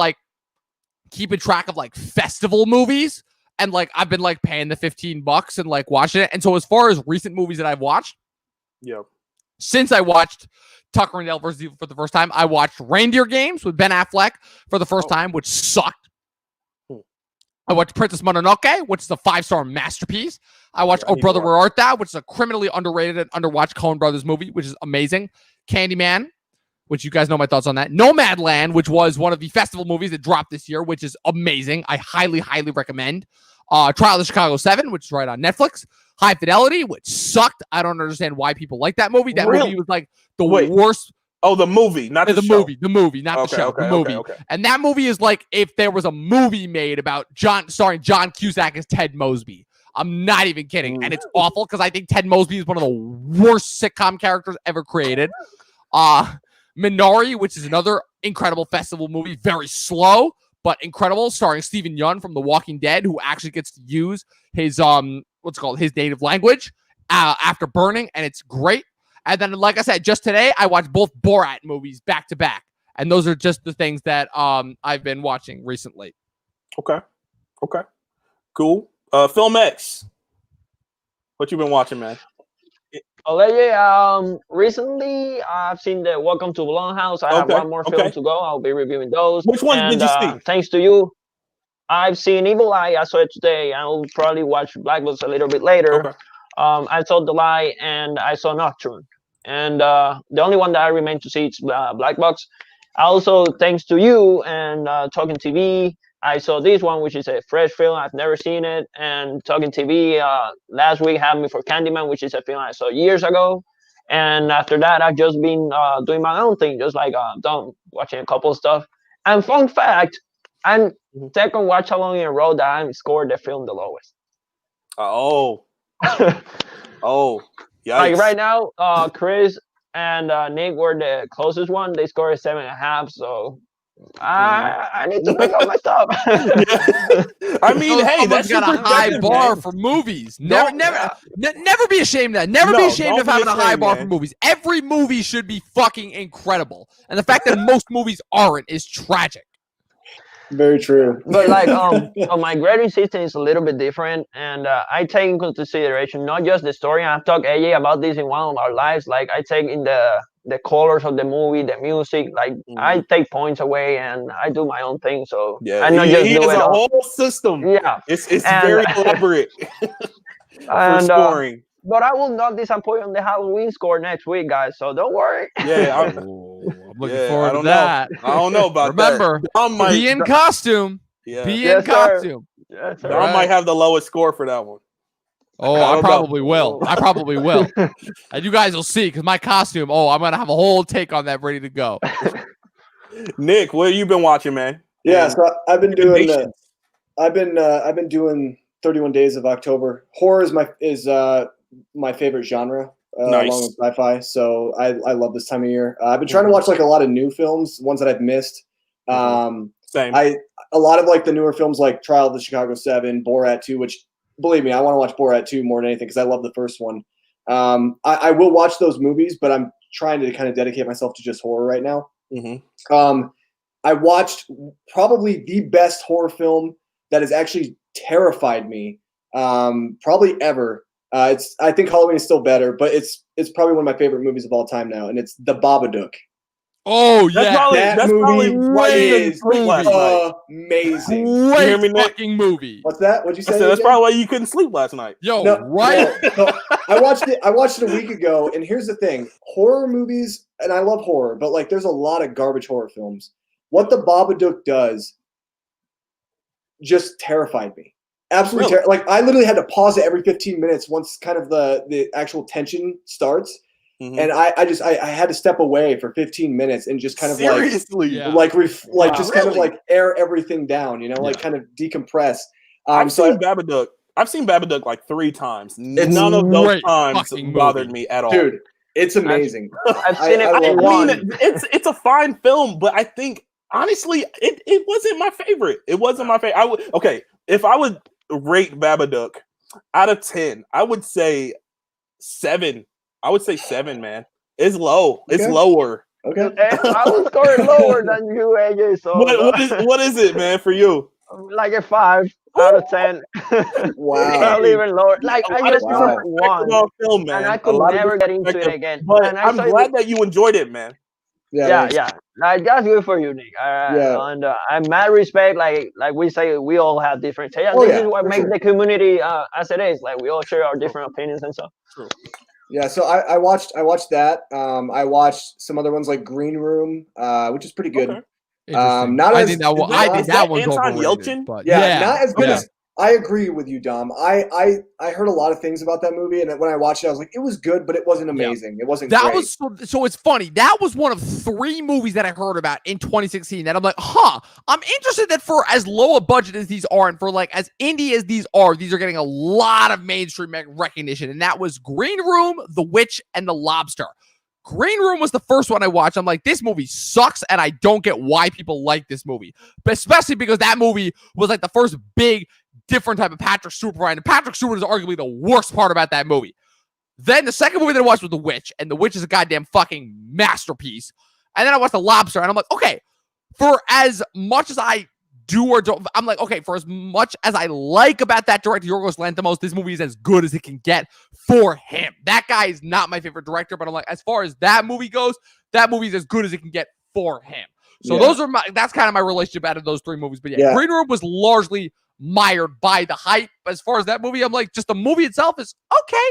keeping track of festival movies, and I've been paying the $15 and watching it. And so as far as recent movies that I've watched, since I watched Tucker and Dale vs. Evil for the first time, I watched Reindeer Games with Ben Affleck for the first time, which sucked. I watched Princess Mononoke, which is a 5-star masterpiece. I watched Oh Brother, Where Art Thou, which is a criminally underrated and underwatched Coen Brothers movie, which is amazing. Candyman, which you guys know my thoughts on that. Nomadland, which was one of the festival movies that dropped this year, which is amazing. I highly, highly recommend. Trial of Chicago 7, which is right on Netflix. High Fidelity, which sucked. I don't understand why people like that movie. That movie was like the worst. Oh, the movie, not the show. The movie, not the show. The movie. And that movie is like if there was a movie made about starring John Cusack as Ted Mosby. I'm not even kidding. And it's awful because I think Ted Mosby is one of the worst sitcom characters ever created. Minari, which is another incredible festival movie, very slow, but incredible, starring Stephen Yeun from The Walking Dead, who actually gets to use his his native language after burning, and it's great. And then, like I said, just today, I watched both Borat movies back to back. And those are just the things that I've been watching recently. Okay. Cool. Film X. What you been watching, man? Recently, I've seen the Welcome to Blumhouse. I have one more film to go. I'll be reviewing those. Which one did you see? Thanks to you. I've seen Evil Eye. I saw it today. I'll probably watch Black Box a little bit later. Okay. I saw The Lie and I saw Nocturne. And the only one that I remain to see is Black Box. Also, thanks to you and Talkin TV, I saw this one, which is a fresh film. I've never seen it. And Talkin TV last week had me for Candyman, which is a film I saw years ago. And after that, I've just been doing my own thing, just like watching a couple of stuff. And fun fact, I'm second watch along in a row that I scored the film the lowest. Yeah. Like right now, Chris and Nick were the closest one. They scored a 7.5. So I need to pick up my stuff. I mean, hey, that's got a high bar for movies. Never be ashamed of that. Never be ashamed of having a high bar for movies. Every movie should be fucking incredible, and the fact that most movies aren't is tragic. Very true. But like, my grading system is a little bit different, and I take into consideration not just the story. I've talked AJ about this in one of our lives. Like, I take in the colors of the movie, the music. Like, I take points away, and I do my own thing. So yeah, I not just he do has it a all. whole system. Yeah, it's very elaborate for scoring. But I will not disappoint on the Halloween score next week, guys. So don't worry. Yeah, I'm looking forward to that. I don't know about Remember, that. be in costume. Yeah. Be in costume. Yes, I might have the lowest score for that one. Oh, I probably will. And you guys will see, because my costume, I'm going to have a whole take on that ready to go. Nick, what have you been watching, man? Yeah, so I've been doing I've been doing 31 Days of October. Horror is my favorite genre, nice. Along with sci-fi. So I love this time of year. I've been trying to watch like a lot of new films, ones that I've missed. Same. A lot of like the newer films like Trial of the Chicago 7, Borat 2, which believe me, I want to watch Borat 2 more than anything because I love the first one. I will watch those movies, but I'm trying to kind of dedicate myself to just horror right now. I watched probably the best horror film that has actually terrified me probably ever. I think Halloween is still better, but it's probably one of my favorite movies of all time now, and it's The Babadook. Oh yeah, that movie is amazing. Great fucking movie. What's that? What'd you say? That's probably why you couldn't sleep last night. Yo, no, right? No. I watched it a week ago, and here's the thing: horror movies, and I love horror, but like, there's a lot of garbage horror films. What The Babadook does just terrified me. Absolutely, really? Like, I literally had to pause it every 15 minutes once kind of the actual tension starts. And I had to step away for 15 minutes and just kind of kind of like air everything down, like kind of decompress. I've seen Babadook. I've seen Babadook like 3 times. None of those times bothered me at all. Dude, it's amazing. I've seen it. It's a fine film, but I think honestly, it wasn't my favorite. It wasn't my favorite. If I would rate Babadook out of 10, I would say 7. I would say 7, man. It's low. Okay. It's lower. Okay. I was scoring lower than you, AJ. So what is it, man, for you? Like a 5 out of 10. Wow. Probably even lower. Like I just saw one film, man. And I could never get into it again. But I'm glad that you enjoyed it, man. Yeah. Like, that's good for you, Nick. And I'm mad respect. Like we say, we all have different tastes. This is what makes the community as it is. Like, we all share our different opinions and stuff. True. Yeah, so I watched that. I watched some other ones like Green Room, which is pretty good. Okay. Interesting. I think that one's Anton overrated. Yelchin? But not as good as. I agree with you, Dom. I heard a lot of things about that movie, and when I watched it, I was like, it was good, but it wasn't amazing. It wasn't. That great. was so. It's funny. That was one of 3 movies that I heard about in 2016 that I'm like, I'm interested that for as low a budget as these are, and for like as indie as these are getting a lot of mainstream recognition. And that was Green Room, The Witch, and The Lobster. Green Room was the first one I watched. I'm like, this movie sucks, and I don't get why people like this movie, but especially because that movie was like the first big different type of Patrick Stewart variety. And Patrick Stewart is arguably the worst part about that movie. Then the second movie that I watched was The Witch, and The Witch is a goddamn fucking masterpiece. And then I watched The Lobster, and I'm like, okay, for as much as I do or don't, I'm like, okay, for as much as I like about that director, Yorgos Lanthimos, this movie is as good as it can get for him. That guy is not my favorite director, but I'm like, as far as that movie goes, that movie is as good as it can get for him. So that's kind of my relationship out of those 3 movies. But Green Room was largely mired by the hype. As far as that movie, I'm like, just the movie itself is okay.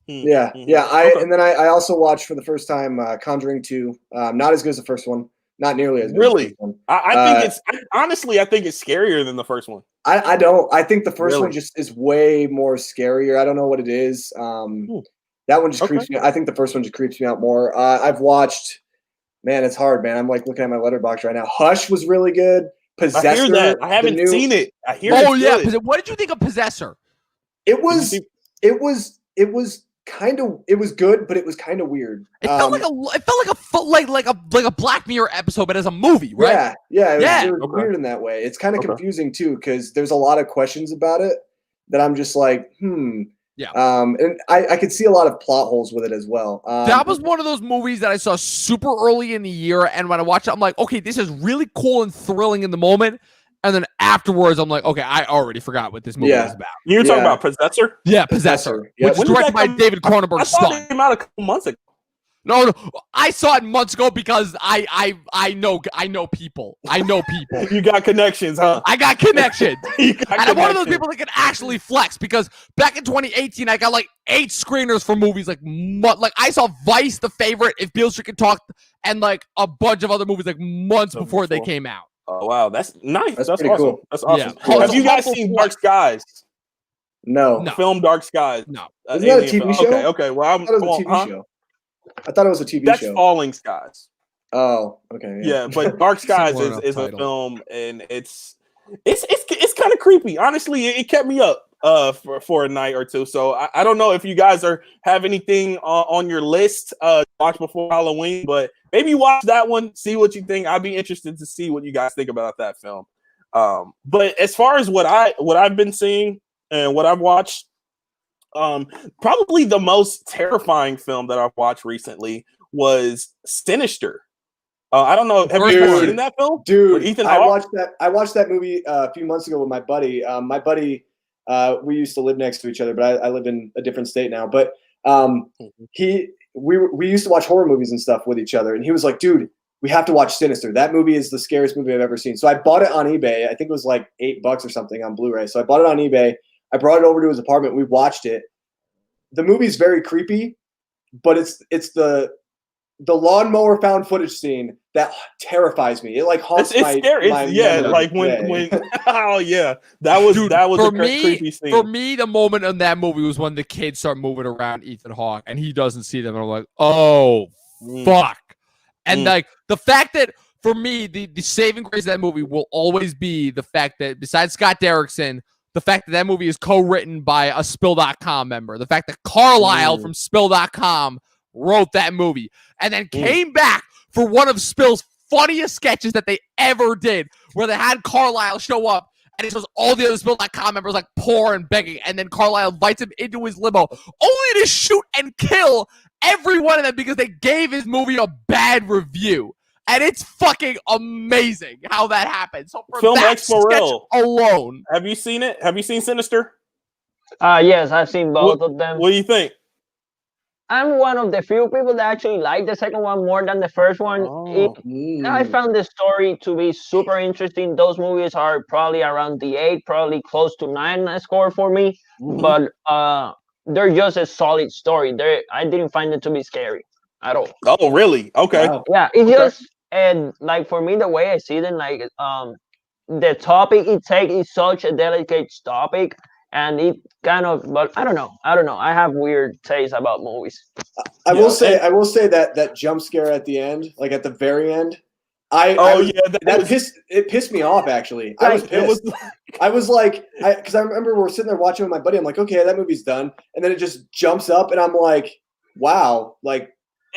And then I also watched for the first time Conjuring 2. Not as good as the first one. Not nearly as good. Really? As the first one. I think I think it's scarier than the first one. I don't. I think the first one just is way more scarier. I don't know what it is. That one just creeps me out. I think the first one just creeps me out more. I've watched, man, it's hard, man. I'm like looking at my letterbox right now. Hush was really good. Possessor. I hear that. I haven't seen it. I hear it. Oh, yeah. What did you think of Possessor? It was kind of, it was good, but it was kind of weird. It felt like a Black Mirror episode, but as a movie, right? It was weird in that way. It's kind of confusing too, because there's a lot of questions about it that I'm just like, and I could see a lot of plot holes with it as well. That was one of those movies that I saw super early in the year, and when I watched it, I'm like, okay, this is really cool and thrilling in the moment. And then afterwards, I'm like, okay, I already forgot what this movie was about. You're talking about Possessor? Yeah, Possessor. Which is directed by David Cronenberg's son. It came out a couple months ago. No, I saw it months ago because I know people. I know people. You got connections, huh? I got connections. I'm one of those people that can actually flex, because back in 2018, I got like 8 screeners for movies. Like I saw Vice, The Favorite, If Beale Street Could Talk, and like a bunch of other movies like months before they came out. Oh, wow. That's nice. That's pretty awesome. Cool. That's awesome. Yeah. Have you guys seen Dark Skies? No. The film Dark Skies. No. Isn't that a TV show? Okay. Well, I thought it was a TV show. I thought it was a TV show. That's Falling Skies. Oh, okay. Yeah, but Dark Skies is a film, and it's kind of creepy. Honestly, it kept me up for a night or two. So I don't know if you guys have anything on your list watch before Halloween, but maybe watch that one, see what you think. I'd be interested to see what you guys think about that film. But as far as what I've been seeing and what I've watched, probably the most terrifying film that I've watched recently was Sinister. I don't know. Have you ever seen that film? Dude, Ethan I Hawke? watched that movie a few months ago with my buddy. We used to live next to each other, but I live in a different state now. But we used to watch horror movies and stuff with each other, and he was like, "Dude, we have to watch Sinister. That movie is the scariest movie I've ever seen." So I bought it on eBay. I think it was like $8 or something on Blu-ray. So I bought it on eBay. I brought it over to his apartment. We watched it. The movie's very creepy, but it's the lawnmower found footage scene that terrifies me. It like haunts it's scary. Like when oh yeah, that was a creepy scene. For me, the moment in that movie was when the kids start moving around Ethan Hawke and he doesn't see them, and I'm like, oh fuck. And like the fact that for me, the saving grace of that movie will always be the fact that besides Scott Derrickson, the fact that movie is co-written by a Spill.com member, the fact that Carlisle from Spill.com wrote that movie and then came back for one of Spill's funniest sketches that they ever did, where they had Carlisle show up and it shows all the other Spill.com members like poor and begging, and then Carlisle invites him into his limo only to shoot and kill every one of them because they gave his movie a bad review. And it's fucking amazing how that happened. So for Film that Explorel sketch alone. Have you seen it? Have you seen Sinister? Yes, I've seen both of them. What do you think? I'm one of the few people that actually like the second one more than the first one. I found the story to be super interesting. Those movies are probably around the 8, probably close to 9 score for me. But they're just a solid story. I didn't find it to be scary at all. Oh, really? Okay. Wow. Yeah, it's just, and like for me, the way I see it, like the topic it takes is such a delicate topic, and it kind of, but I don't know. I have weird taste about movies. I will say that jump scare at the end, like at the very end, it pissed me off actually. I was pissed. I was like, because I remember we're sitting there watching with my buddy. I'm like, okay, that movie's done, and then it just jumps up, and I'm like, wow, like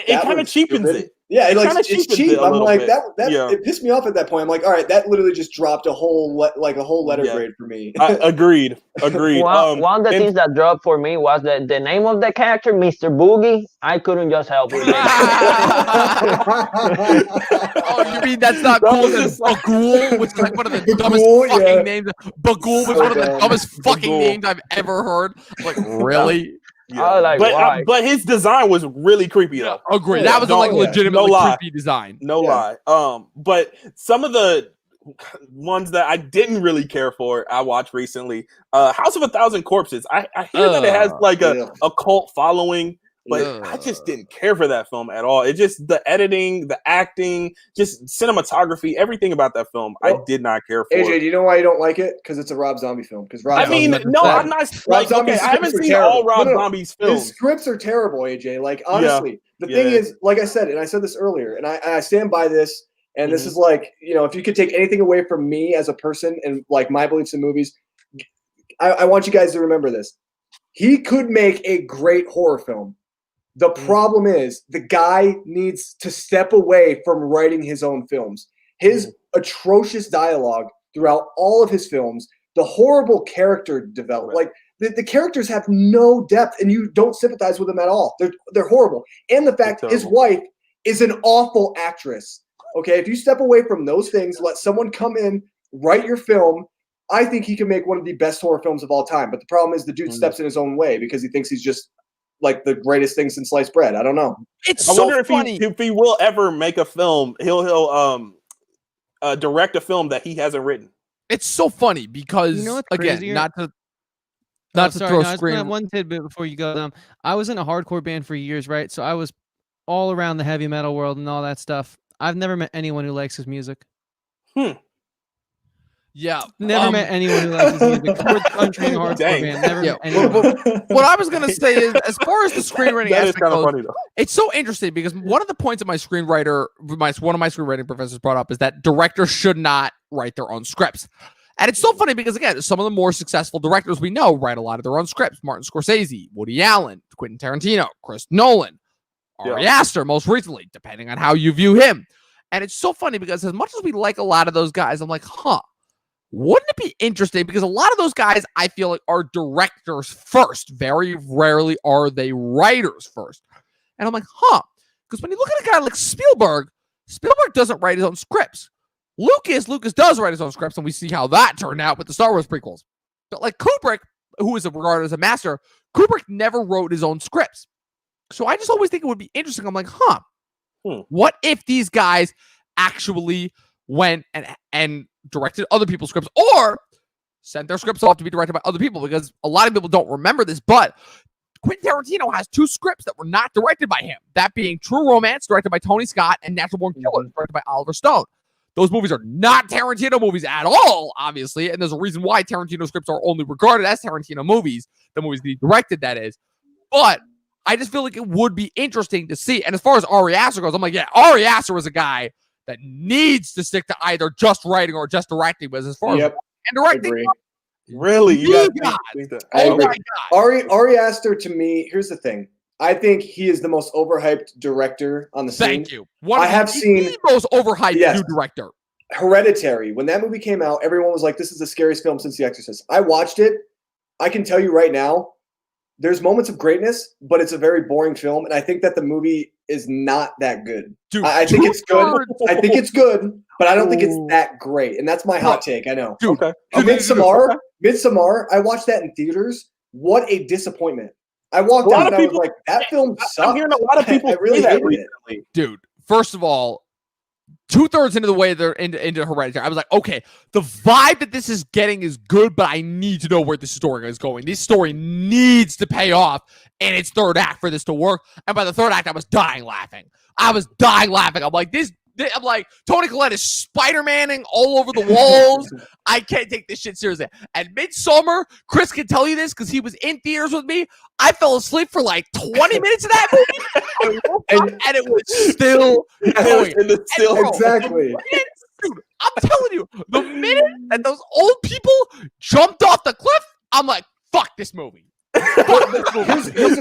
it kind of cheapens it. Yeah, it's cheap. I'm like that. It pissed me off at that point. I'm like, all right, that literally just dropped a whole letter grade for me. Agreed. One of the things that dropped for me was the name of the character, Mr. Boogie. I couldn't just help with it. Oh, you mean that's not cool? Bagul, which is like one of the dumbest fucking names. Bagul was one of the dumbest fucking names I've ever heard. Like, really? Yeah. But his design was really creepy though. Agree. That was legitimately creepy design. No lie. But some of the ones that I didn't really care for, I watched recently. House of a Thousand Corpses. I hear that it has like a cult following, but I just didn't care for that film at all. It just the editing, the acting, just cinematography, everything about that film, I did not care for. AJ, do you know why you don't like it? Because it's a Rob Zombie film. Because I'm not like, okay, I haven't seen all Rob Zombie's films. His scripts are terrible, AJ. Like honestly, the thing is, like I said, and I said this earlier, and I stand by this. And this is like, if you could take anything away from me as a person and like my beliefs in movies, I want you guys to remember this. He could make a great horror film. The problem is the guy needs to step away from writing his own films. His atrocious dialogue throughout all of his films, the horrible character development, like the characters have no depth and you don't sympathize with them at all. They're horrible. And the fact his wife is an awful actress. Okay, if you step away from those things, let someone come in, write your film, I think he can make one of the best horror films of all time. But the problem is the dude steps in his own way because he thinks he's just like the greatest thing since sliced bread. I don't know. It's so wonder funny. if he will ever make a film. He'll direct a film that he hasn't written. It's so funny because again, not to throw screen. One tidbit before you go. I was in a hardcore band for years, right? So I was all around the heavy metal world and all that stuff. I've never met anyone who likes his music. Yeah. Never met anyone who likes his music. Country and hardcore band. Never met anyone. What I was going to say is, as far as the screenwriting aspect goes, funny, though. it's so interesting because one of the points that one of my screenwriting professors brought up is that directors should not write their own scripts. And it's so funny because, again, some of the more successful directors we know write a lot of their own scripts. Martin Scorsese, Woody Allen, Quentin Tarantino, Chris Nolan, Ari Aster, most recently, depending on how you view him. And it's so funny because as much as we like a lot of those guys, I'm like, wouldn't it be interesting? Because a lot of those guys, I feel like, are directors first. Very rarely are they writers first. And I'm like, because when you look at a guy like Spielberg doesn't write his own scripts. Lucas does write his own scripts, and we see how that turned out with the Star Wars prequels. But like Kubrick, who is regarded as a master, Kubrick never wrote his own scripts. So I just always think it would be interesting. I'm like, what if these guys actually went and directed other people's scripts or sent their scripts off to be directed by other people? Because a lot of people don't remember this, but Quentin Tarantino has 2 scripts that were not directed by him. That being True Romance, directed by Tony Scott, and Natural Born Killers, directed by Oliver Stone. Those movies are not Tarantino movies at all, obviously, and there's a reason why Tarantino scripts are only regarded as Tarantino movies, the movies that he directed, that is. But I just feel like it would be interesting to see. And as far as Ari Aster goes, I'm like, Ari Aster was a guy that needs to stick to either just writing or just directing. But as far as and directing, really, oh my God, Ari Aster to me. Here's the thing. I think he is the most overhyped director on the scene. Thank you. I have seen the most overhyped new director. Hereditary. When that movie came out, everyone was like, "This is the scariest film since The Exorcist." I watched it. I can tell you right now, there's moments of greatness, but it's a very boring film, and I think that the movie is not that good. Dude, I think it's good. I think it's good, but I don't think it's that great, and that's my hot take. I know. Dude, Midsommar. I watched that in theaters. What a disappointment! I walked out and I was like, "That film sucked." I'm hearing a lot of people I really say that hated recently. Dude, first of all, 2/3 into the way they're into Hereditary, I was like, okay, the vibe that this is getting is good, but I need to know where this story is going. This story needs to pay off in its third act for this to work. And by the third act, I was dying laughing. I'm like, Toni Collette is Spider-Maning all over the walls. I can't take this shit seriously. And Midsommar, Chris can tell you this because he was in theaters with me. I fell asleep for like 20 minutes of that movie. And it was still going. Exactly. Dude, I'm telling you, the minute that those old people jumped off the cliff, I'm like, fuck this movie. The first 10 minutes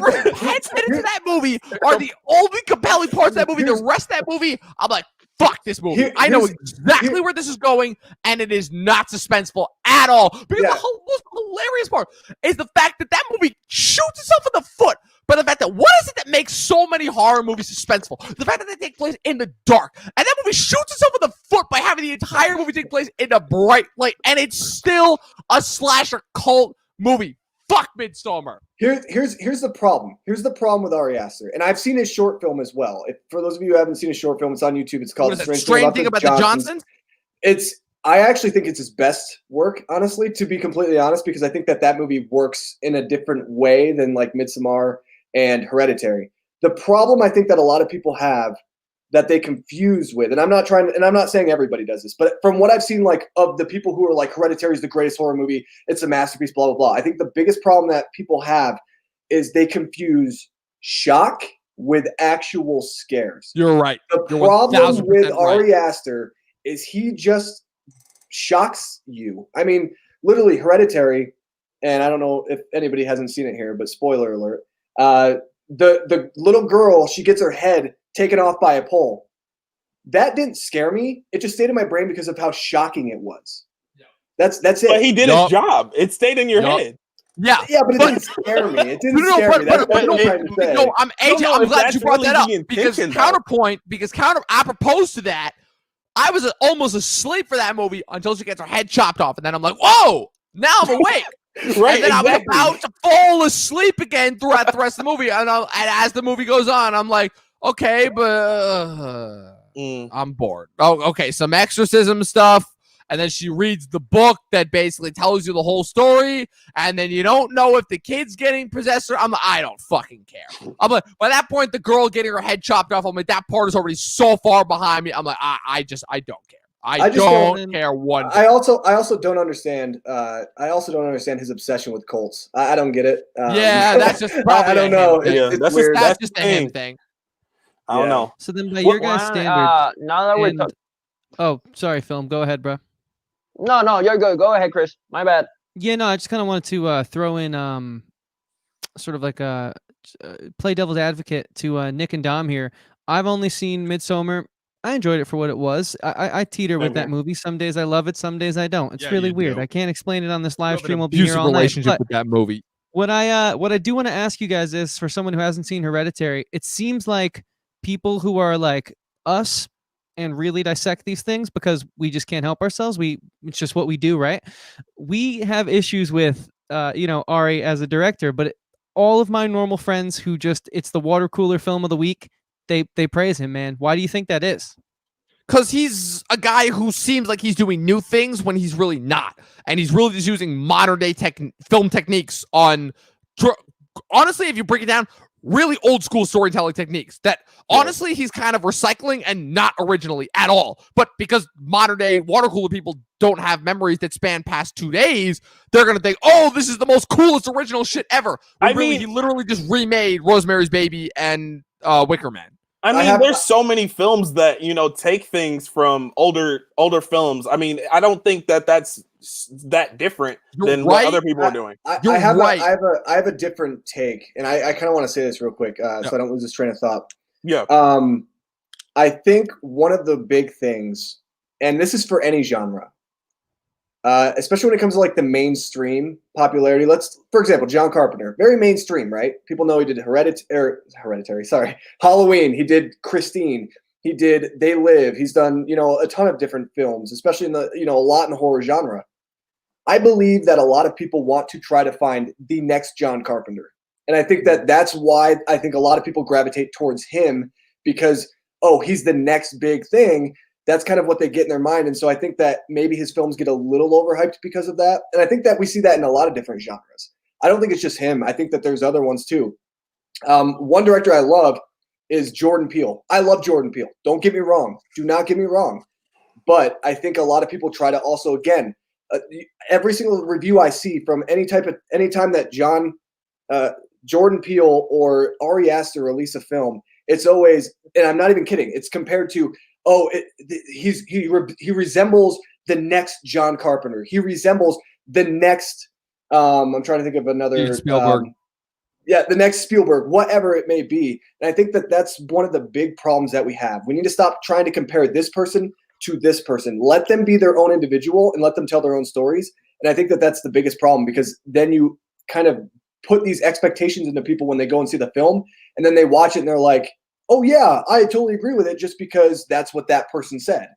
of that movie are the only compelling parts of that movie. The rest of that movie, I'm like, fuck this movie. I know exactly where this is going, and it is not suspenseful at all. Because the most hilarious part is the fact that that movie shoots itself in the foot. But the fact that what is it that makes so many horror movies suspenseful? The fact that they take place in the dark. And that movie shoots itself in the foot by having the entire movie take place in a bright light. And it's still a slasher cult movie. Fuck Midsommar. Here's the problem. Here's the problem with Ari Aster, and I've seen his short film as well. For those of you who haven't seen his short film, it's on YouTube. It's called Strange Thing About the Johnsons. I actually think it's his best work, honestly, to be completely honest, because I think that movie works in a different way than like Midsommar and Hereditary. The problem I think that a lot of people have that they confuse with, and I'm not saying everybody does this, but from what I've seen, like of the people who are like, Hereditary is the greatest horror movie, it's a masterpiece, blah, blah, blah. I think the biggest problem that people have is they confuse shock with actual scares. You're right. The problem with Ari Aster is he just shocks you. I mean, literally Hereditary, and I don't know if anybody hasn't seen it here, but spoiler alert, the little girl, she gets her head taken off by a pole. That didn't scare me. It just stayed in my brain because of how shocking it was. That's it. But he did his job. It stayed in your head. Yeah, but it didn't scare me. It didn't scare me. That's what I'm trying to say. No, I'm glad you brought that up because apropos to that, I was almost asleep for that movie until she gets her head chopped off, and then I'm like, whoa, now I'm awake. Right, and then I'm about to fall asleep again throughout the rest of the movie, and as the movie goes on, I'm like, okay, but I'm bored. Oh, okay, some exorcism stuff, and then she reads the book that basically tells you the whole story, and then you don't know if the kid's getting possessed or I don't fucking care. I'm like, by that point, the girl getting her head chopped off, I'm like, that part is already so far behind me. I'm like, I don't care. I don't care one bit. I also don't understand. I also don't understand his obsession with cults. I don't get it. Yeah, that's just probably I don't know. That's weird. That's just a him thing. I don't know. So then, by your guys' standards, now that we're oh, sorry, Film. Go ahead, bro. No, you're good. Go ahead, Chris. My bad. Yeah, no, I just kind of wanted to throw in sort of like a play devil's advocate to Nick and Dom here. I've only seen Midsommar. I enjoyed it for what it was. I teeter with that movie. Some days I love it, some days I don't. It's really weird. I can't explain it on this live stream. We'll be here all night. Relationship with that movie. What I do want to ask you guys is, for someone who hasn't seen Hereditary, it seems like people who are like us and really dissect these things because we just can't help ourselves. It's just what we do, right? We have issues with Ari as a director, but all of my normal friends who it's the water cooler film of the week, they praise him, man. Why do you think that is? Because he's a guy who seems like he's doing new things when he's really not. And he's really just using modern day film techniques on, honestly, if you break it down, really old school storytelling techniques that honestly he's kind of recycling and not originally at all. But because modern day water cooler people don't have memories that span past 2 days, they're going to think, oh, this is the most coolest original shit ever. He literally just remade Rosemary's Baby and Wicker Man. I mean, there's so many films that, take things from older films. I mean, I don't think that's that different than what other people are doing. I have a different take, and I kind of want to say this real quick so I don't lose this train of thought. Yeah. I think one of the big things, and this is for any genre, especially when it comes to like the mainstream popularity. For example, John Carpenter, very mainstream, right? People know he did Hereditary. Sorry, Halloween. He did Christine. He did They Live. He's done a ton of different films, especially in the a lot in the horror genre. I believe that a lot of people want to try to find the next John Carpenter, and I think that's why I think a lot of people gravitate towards him because he's the next big thing. that's kind of what they get in their mind. And so I think that maybe his films get a little overhyped because of that. And I think that we see that in a lot of different genres. I don't think it's just him. I think that there's other ones too. One director I love is Jordan Peele. I love Jordan Peele. Don't get me wrong. Do not get me wrong. But I think a lot of people try to also, again, every single review I see from anytime that Jordan Peele or Ari Aster release a film, it's always, and I'm not even kidding, it's compared to, he resembles the next John Carpenter. He resembles the next, I'm trying to think of another. Spielberg. The next Spielberg, whatever it may be. And I think that that's one of the big problems that we have. We need to stop trying to compare this person to this person. Let them be their own individual and let them tell their own stories. And I think that that's the biggest problem, because then you kind of put these expectations into people when they go and see the film, and then they watch it and they're like, oh yeah, I totally agree with it just because that's what that person said.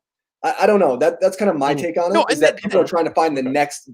I don't know. That's kind of my take on it, is that people are trying to find the next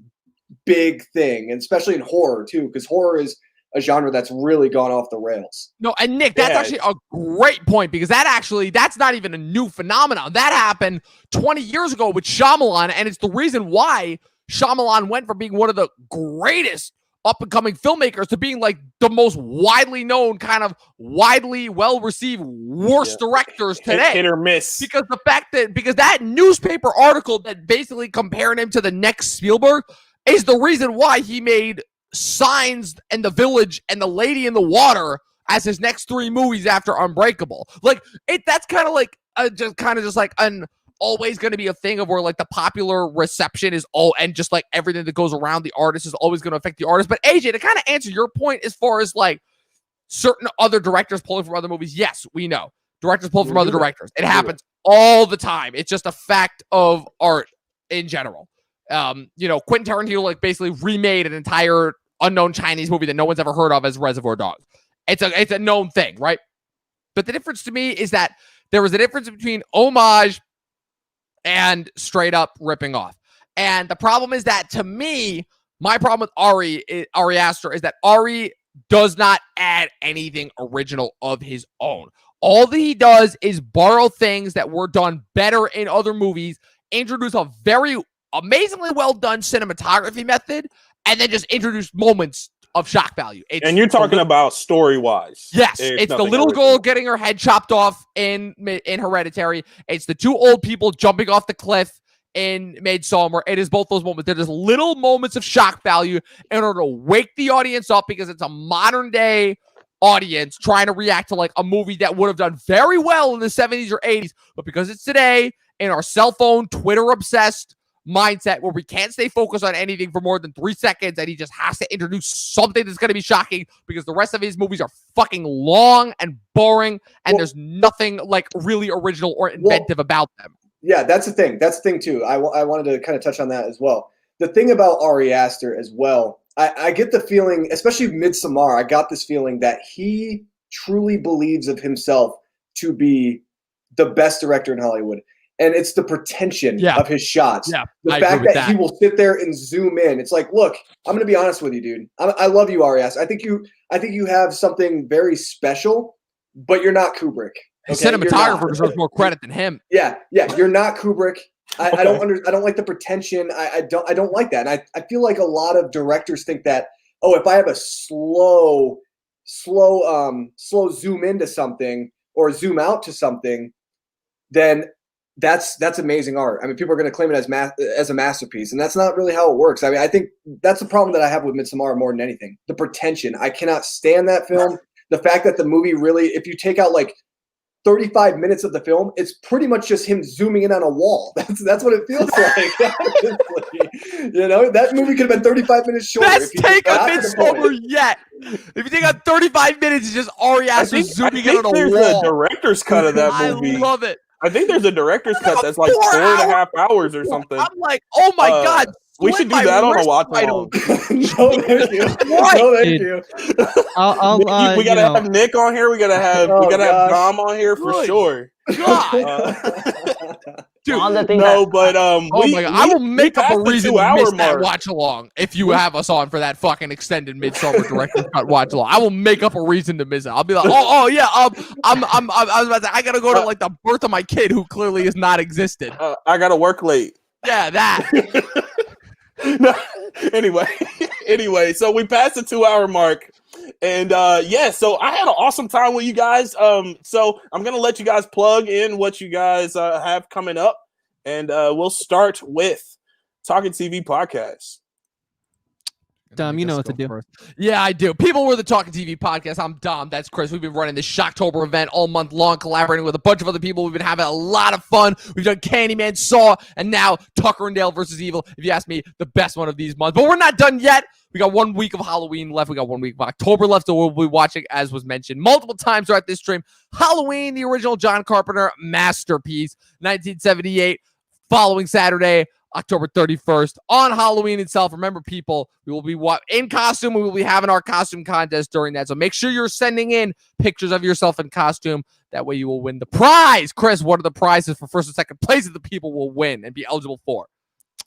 big thing, and especially in horror too, because horror is a genre that's really gone off the rails. No, and Nick, that's actually a great point, because that's not even a new phenomenon. That happened 20 years ago with Shyamalan, and it's the reason why Shyamalan went from being one of the greatest up-and-coming filmmakers to being like the most widely known, kind of widely well-received worst directors today. Hit or miss. Because that newspaper article that basically compared him to the next Spielberg is the reason why he made Signs and The Village and The Lady in the Water as his next 3 movies after Unbreakable. Like, that's kind of like just like an always going to be a thing of where like the popular reception is all, and just like everything that goes around the artist is always going to affect the artist. But AJ, to kind of answer your point as far as like certain other directors pulling from other movies, yes, we know directors pull from other directors. It happens all the time. It's just a fact of art in general. Quentin Tarantino like basically remade an entire unknown Chinese movie that no one's ever heard of as Reservoir Dogs. It's a known thing, right? But the difference to me is that there was a difference between homage and straight up ripping off. And the problem is that, to me, my problem with Ari Aster is that Ari does not add anything original of his own. All that he does is borrow things that were done better in other movies, introduce a very amazingly well done cinematography method, and then just introduce moments of shock value. And you're talking about story-wise. Yes, it's the little girl getting her head chopped off in Hereditary. It's the 2 old people jumping off the cliff in Midsommar. It is both those moments. They're just little moments of shock value in order to wake the audience up, because it's a modern-day audience trying to react to like a movie that would have done very well in the 70s or 80s, but because it's today, in our cell phone, Twitter-obsessed mindset where we can't stay focused on anything for more than 3 seconds, and he just has to introduce something that's going to be shocking, because the rest of his movies are fucking long and boring, and there's nothing like really original or inventive about them. Yeah, that's the thing. That's the thing too. I wanted to kind of touch on that as well. The thing about Ari Aster as well, I get the feeling, especially Midsommar, I got this feeling that he truly believes of himself to be the best director in Hollywood. And it's the pretension of his shots. Yeah, the fact that he will sit there and zoom in. It's like, look, I'm going to be honest with you, dude. I love you, Ari Aster. I think you have something very special, but you're not Kubrick. His cinematographer deserves more credit than him. Yeah, you're not Kubrick. I don't like the pretension. I don't like that. And I feel like a lot of directors think that, if I have a slow zoom into something or zoom out to something, then that's amazing art. I mean, people are going to claim it as a masterpiece, and that's not really how it works. I mean, I think that's the problem that I have with Midsommar more than anything. The pretension. I cannot stand that film. The fact that the movie really, if you take out like 35 minutes of the film, it's pretty much just him zooming in on a wall. That's what it feels like. That movie could have been 35 minutes shorter. Best take of Midsommar yet. If you take out 35 minutes, it's just Ari Aster zooming in on a wall. There's a director's cut of that movie. I love it. I think there's a director's cut that's like 4.5 hours or something. I'm like, oh my God. We should do that on a watch along. No, thank you. No, thank you. We gotta have Nick on here. We gotta have Dom on here for sure. God. Dude, All the things No, that- but oh my God. I will make up a passed the reason to 2 hour miss that mark. watch along if you have us on for that fucking extended Midsummer director's cut watch along. I will make up a reason to miss it. I'll be like, oh yeah, I was about to say I gotta go to like the birth of my kid who clearly has not existed. I gotta work late. Yeah, that. No, anyway, so we passed the 2 hour mark. And so I had an awesome time with you guys. So I'm gonna let you guys plug in what you guys have coming up, and we'll start with Talkin TV Podcast. Dom, you know what to do. First. Yeah, I do. People were the Talkin TV Podcast. I'm Dom. That's Chris. We've been running this Shocktober event all month long, collaborating with a bunch of other people. We've been having a lot of fun. We've done Candyman, Saw, and now Tucker and Dale versus Evil. If you ask me, the best one of these months. But we're not done yet. We got 1 week of Halloween left. We got 1 week of October left, so we'll be watching, as was mentioned multiple times throughout this stream, Halloween, the original John Carpenter masterpiece, 1978, following Saturday, October 31st, on Halloween itself. Remember, people, we will be in costume. We will be having our costume contest during that, so make sure you're sending in pictures of yourself in costume. That way you will win the prize. Chris, what are the prizes for first and second place that the people will win and be eligible for?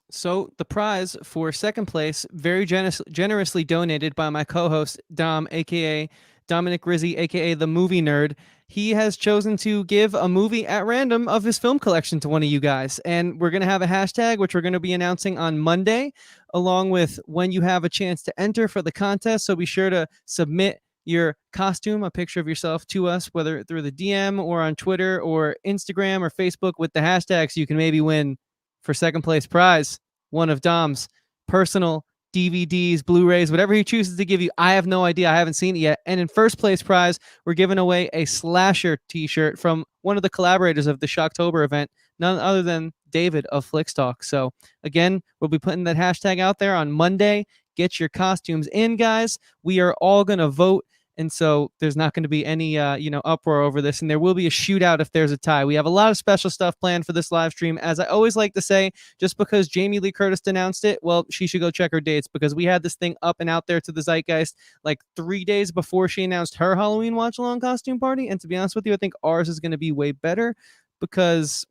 So the prize for second place, very generously donated by my co-host Dom, aka Dominic Rizzi, aka the Movie Nerd. He has chosen to give a movie at random of his film collection to one of you guys, and we're gonna have a hashtag which we're gonna be announcing on Monday, along with when you have a chance to enter for the contest. So be sure to submit your costume, a picture of yourself, to us, whether through the DM or on Twitter or Instagram or Facebook with the hashtag, so you can maybe win for second place prize one of Dom's personal DVDs, Blu-rays, whatever he chooses to give you. I have no idea. I haven't seen it yet. And in first place prize, we're giving away a Slasher t-shirt from one of the collaborators of the Shocktober event, none other than David of Flicks Talk. So again, we'll be putting that hashtag out there on Monday. Get your costumes in, guys. We are all going to vote. And so there's not going to be any, uproar over this. And there will be a shootout if there's a tie. We have a lot of special stuff planned for this live stream. As I always like to say, just because Jamie Lee Curtis announced it, well, she should go check her dates, because we had this thing up and out there to the zeitgeist like 3 days before she announced her Halloween watch-along costume party. And to be honest with you, I think ours is going to be way better, because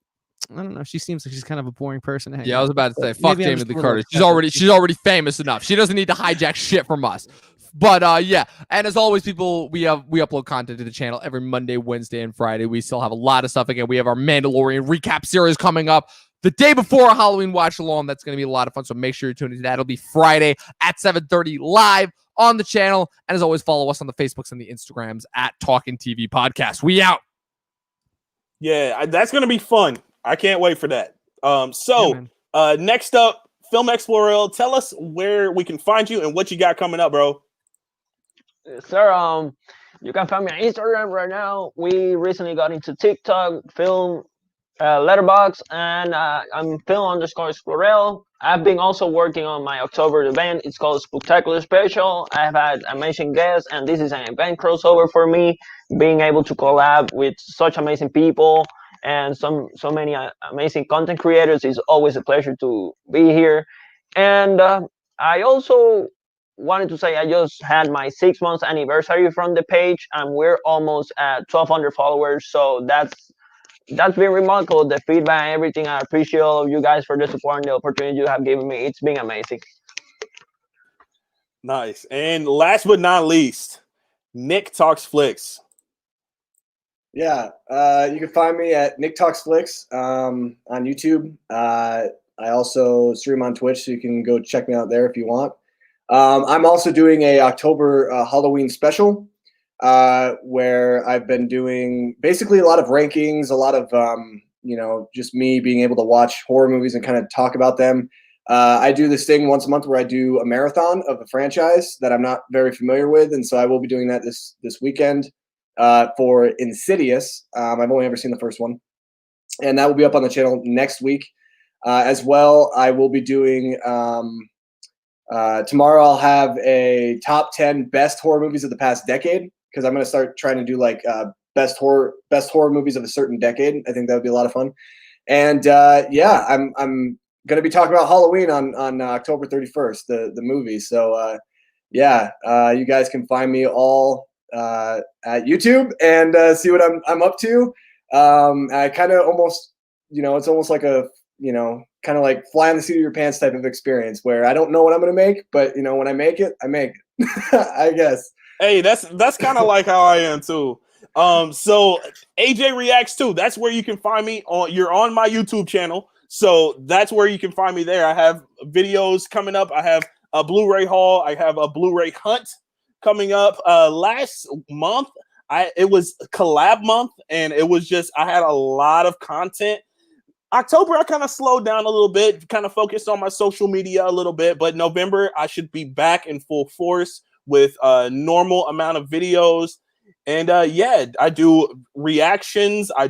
I don't know. She seems like she's kind of a boring person to hang Yeah, out I was about to say, fuck Jamie Lee Curtis. She's upset. already famous enough. She doesn't need to hijack shit from us. But yeah, and as always, people, we upload content to the channel every Monday, Wednesday, and Friday. We still have a lot of stuff. Again, we have our Mandalorian recap series coming up the day before our Halloween watch along. That's going to be a lot of fun. So make sure you tune into that. It'll be Friday at 7:30 live on the channel. And as always, follow us on the Facebooks and the Instagrams at Talkin TV Podcast. We out. Yeah, that's gonna be fun. I can't wait for that. Next up, Film Explorel. Tell us where we can find you and what you got coming up, bro. Sir, you can find me on Instagram right now. We recently got into TikTok, Film Letterbox, and I'm Film_Explorel. I've been also working on my October event. It's called Spectacular Special. I've had amazing guests, and this is an event crossover for me. Being able to collab with such amazing people and so many amazing content creators is always a pleasure to be here. And I also wanted to say I just had my 6 months anniversary from the page, and we're almost at 1,200 followers. So that's been remarkable, the feedback and everything. I appreciate all of you guys for the support and the opportunity you have given me. It's been amazing. Nice. And last but not least, Nick Talks Flicks. Yeah, you can find me at Nick Talks Flicks on YouTube. I also stream on Twitch, so you can go check me out there if you want. I'm also doing a October Halloween special where I've been doing basically a lot of rankings, a lot of, just me being able to watch horror movies and kind of talk about them. I do this thing once a month where I do a marathon of a franchise that I'm not very familiar with. And so I will be doing that this weekend for Insidious. I've only ever seen the first one. And that will be up on the channel next week. As well, I will be doing... tomorrow I'll have a top 10 best horror movies of the past decade, because I'm going to start trying to do like best horror movies of a certain decade. I think that would be a lot of fun. And I'm going to be talking about Halloween on October 31st, the movie. So you guys can find me all at YouTube and see what I'm up to. I kind of almost it's almost like a, kind of like fly on the seat of your pants type of experience where I don't know what I'm going to make, but when I make it, I make it. I guess. Hey, that's kind of like how I am too. So AJREACTS2, that's where you can find me you're on my YouTube channel. So that's where you can find me there. I have videos coming up. I have a Blu-ray haul. I have a Blu-ray hunt coming up. Last month, it was collab month, and it was just, I had a lot of content. October, I kind of slowed down a little bit, kind of focused on my social media a little bit, but November, I should be back in full force with a normal amount of videos. And yeah, I do reactions. I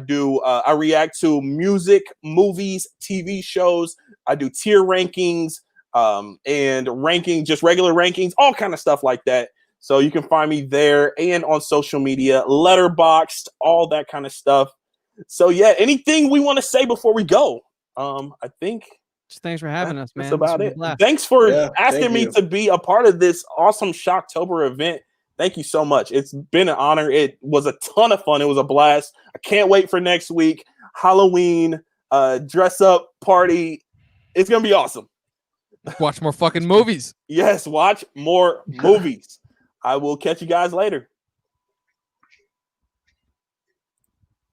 react to music, movies, TV shows. I do tier rankings and just regular rankings, all kind of stuff like that. So you can find me there and on social media, Letterboxd, all that kind of stuff. So yeah, anything we want to say before we go? I think. Just thanks for having us, man. That's about it. Thanks for asking me to be a part of this awesome Shocktober event. Thank you so much. It's been an honor. It was a ton of fun. It was a blast. I can't wait for next week. Halloween, dress up party. It's going to be awesome. Watch more fucking movies. Yes, watch more movies. I will catch you guys later.